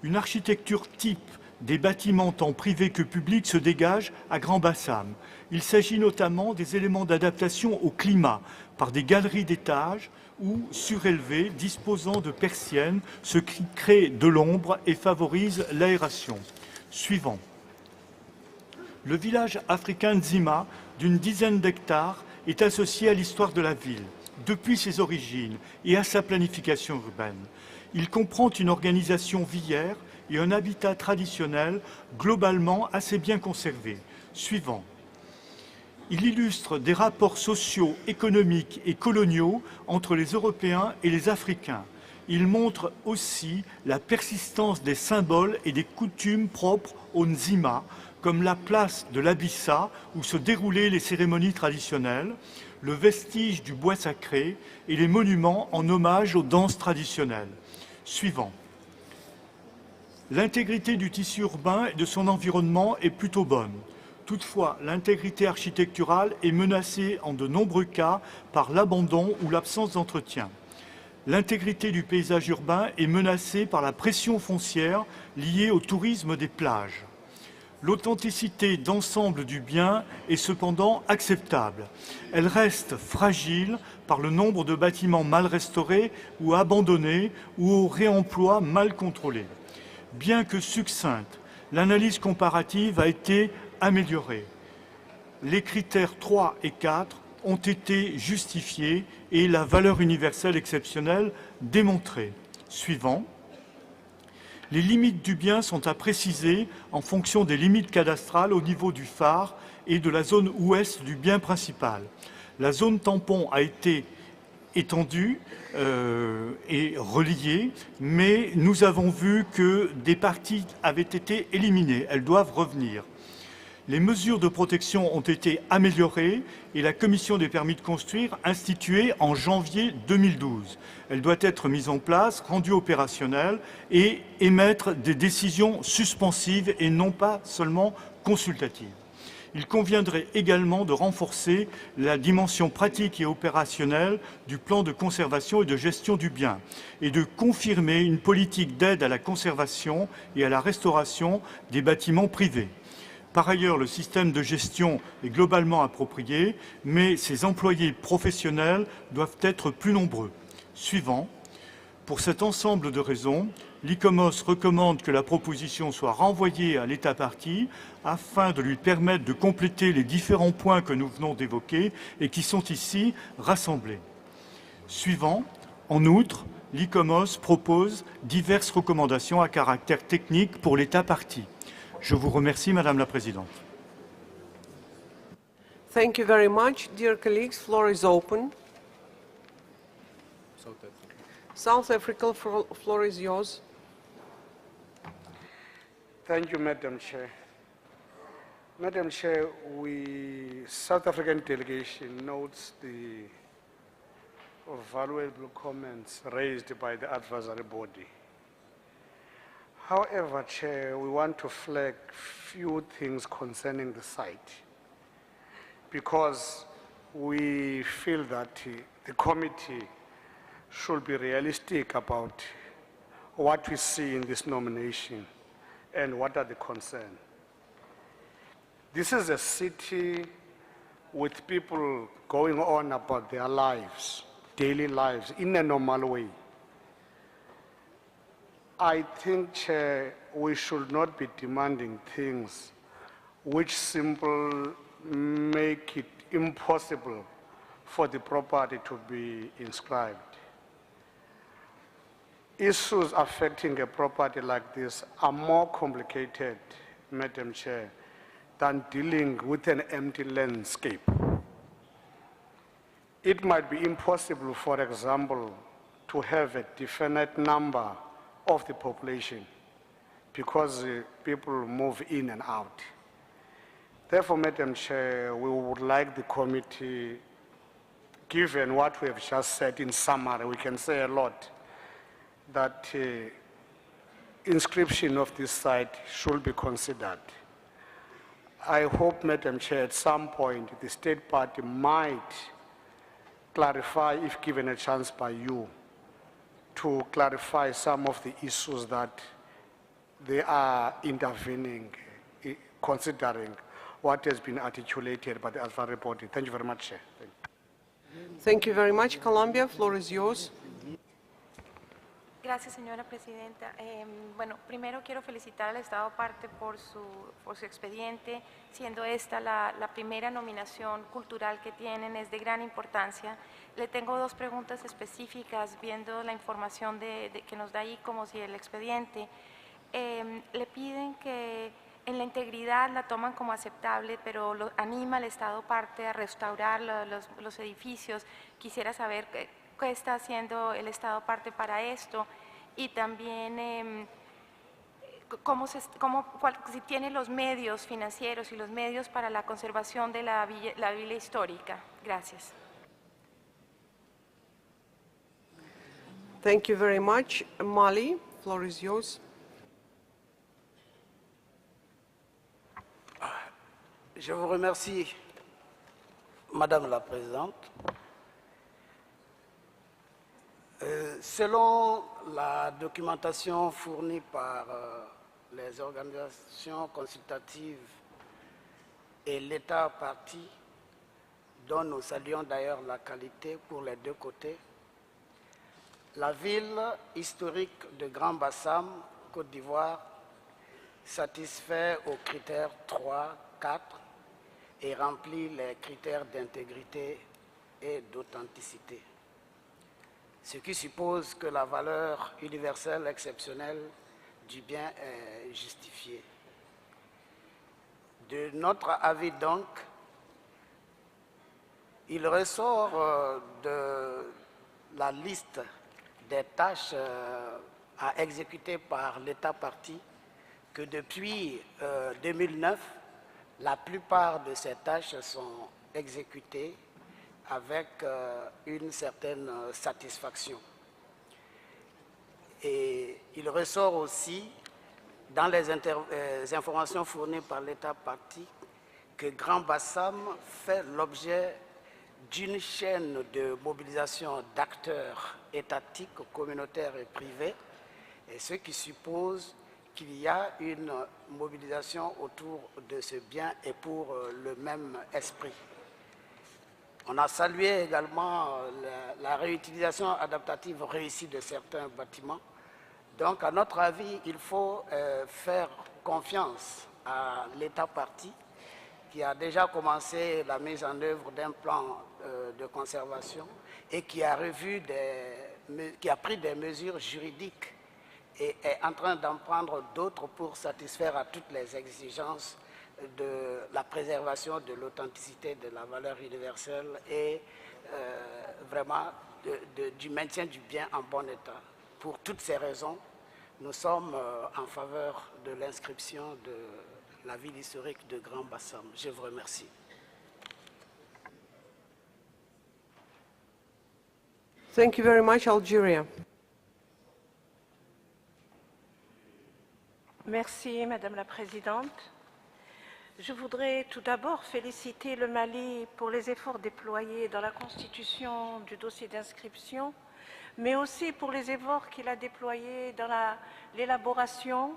Une architecture type des bâtiments tant privés que publics se dégage à Grand-Bassam. Il s'agit notamment des éléments d'adaptation au climat par des galeries d'étages ou surélevées disposant de persiennes, ce qui crée de l'ombre et favorise l'aération. Suivant. Le village africain Nzima, d'une dizaine d'hectares, est associé à l'histoire de la ville, depuis ses origines et à sa planification urbaine. Il comprend une organisation villère et un habitat traditionnel globalement assez bien conservé. Suivant. Il illustre des rapports sociaux, économiques et coloniaux entre les Européens et les Africains. Il montre aussi la persistance des symboles et des coutumes propres au Nzima, comme la place de l'Abissa où se déroulaient les cérémonies traditionnelles, le vestige du bois sacré et les monuments en hommage aux danses traditionnelles. Suivant. L'intégrité du tissu urbain et de son environnement est plutôt bonne. Toutefois, l'intégrité architecturale est menacée en de nombreux cas par l'abandon ou l'absence d'entretien. L'intégrité du paysage urbain est menacée par la pression foncière liée au tourisme des plages. L'authenticité d'ensemble du bien est cependant acceptable. Elle reste fragile par le nombre de bâtiments mal restaurés ou abandonnés ou au réemploi mal contrôlé. Bien que succincte, l'analyse comparative a été améliorée. Les critères 3 et 4 ont été justifiés et la valeur universelle exceptionnelle démontrée. Suivant. Les limites du bien sont à préciser en fonction des limites cadastrales au niveau du phare et de la zone ouest du bien principal. La zone tampon a été étendue et reliée, mais nous avons vu que des parties avaient été éliminées. Elles doivent revenir. Les mesures de protection ont été améliorées et la commission des permis de construire instituée en janvier 2012. Elle doit être mise en place, rendue opérationnelle et émettre des décisions suspensives et non pas seulement consultatives. Il conviendrait également de renforcer la dimension pratique et opérationnelle du plan de conservation et de gestion du bien et de confirmer une politique d'aide à la conservation et à la restauration des bâtiments privés. Par ailleurs, le système de gestion est globalement approprié, mais ses employés professionnels doivent être plus nombreux. Suivant. Pour cet ensemble de raisons, l'ICOMOS recommande que la proposition soit renvoyée à l'État partie afin de lui permettre de compléter les différents points que nous venons d'évoquer et qui sont ici rassemblés. Suivant. En outre, l'ICOMOS propose diverses recommandations à caractère technique pour l'État partie. Je vous remercie, Madame la Présidente. Thank you very much. Dear colleagues, floor is open. South Africa, floor is yours. Thank you, Madam Chair. Madam Chair, South African delegation notes the valuable comments raised by the advisory body. However, Chair, we want to flag few things concerning the site because we feel that the committee should be realistic about what we see in this nomination and what are the concerns. This is a city with people going on about their lives, daily lives, in a normal way. I think, Chair, we should not be demanding things which simply make it impossible for the property to be inscribed. Issues affecting a property like this are more complicated, Madam Chair, than dealing with an empty landscape. it might be impossible, for example, to have a definite number of the population because people move in and out. Therefore, Madam Chair, we would like the committee, given what we have just said in summary, we can say a lot, that inscription of this site should be considered. I hope, Madam Chair, at some point the state party might clarify, if given a chance by you, to clarify some of the issues that they are intervening, considering what has been articulated by the Alpha report. Thank you very much, Chair. Thank you very much. Colombia, floor is yours. Gracias, señora presidenta. Bueno, primero quiero felicitar al Estado parte por su expediente, siendo esta la primera nominación cultural que tienen, es de gran importancia. Le tengo dos preguntas específicas, viendo la información que nos da ahí como si el expediente. Le piden que en la integridad la toman como aceptable, pero anima al Estado parte a restaurar los edificios. Quisiera saber qué está haciendo el Estado parte para esto y también si tiene los medios financieros y los medios para la conservación de la villa histórica. Gracias. Thank you very much. Mali, floor is yours. Je vous remercie, Madame la Présidente. Selon la documentation fournie par les organisations consultatives et l'État parti, dont nous saluons d'ailleurs la qualité pour les deux côtés, la ville historique de Grand Bassam, Côte d'Ivoire, satisfait aux critères 3, 4 et remplit les critères d'intégrité et d'authenticité. Ce qui suppose que la valeur universelle exceptionnelle du bien est justifiée. De notre avis donc, il ressort de la liste des tâches à exécuter par l'État parti que depuis 2009, la plupart de ces tâches sont exécutées avec une certaine satisfaction. Et il ressort aussi, dans les informations fournies par l'État parti, que Grand Bassam fait l'objet d'une chaîne de mobilisation d'acteurs étatiques, communautaires et privés, et ce qui suppose qu'il y a une mobilisation autour de ce bien et pour le même esprit. On a salué également la réutilisation adaptative réussie de certains bâtiments. Donc, à notre avis, il faut faire confiance à l'État parti qui a déjà commencé la mise en œuvre d'un plan de conservation et qui a pris des mesures juridiques et est en train d'en prendre d'autres pour satisfaire à toutes les exigences de la préservation de l'authenticité de la valeur universelle et vraiment du maintien du bien en bon état. Pour toutes ces raisons, nous sommes en faveur de l'inscription de la ville historique de Grand Bassam. Je vous remercie. Thank you very much, Algeria. Merci, Madame la Présidente. Je voudrais tout d'abord féliciter le Mali pour les efforts déployés dans la constitution du dossier d'inscription, mais aussi pour les efforts qu'il a déployés dans l'élaboration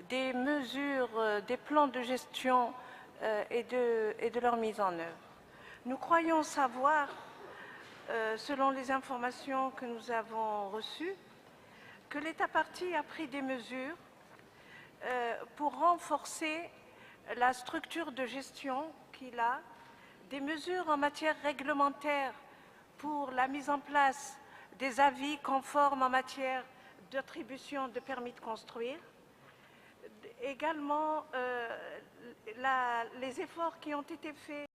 des mesures, des plans de gestion et de leur mise en œuvre. Nous croyons savoir, selon les informations que nous avons reçues, que l'État parti a pris des mesures pour renforcer la structure de gestion qu'il a, des mesures en matière réglementaire pour la mise en place des avis conformes en matière d'attribution de permis de construire, également les efforts qui ont été faits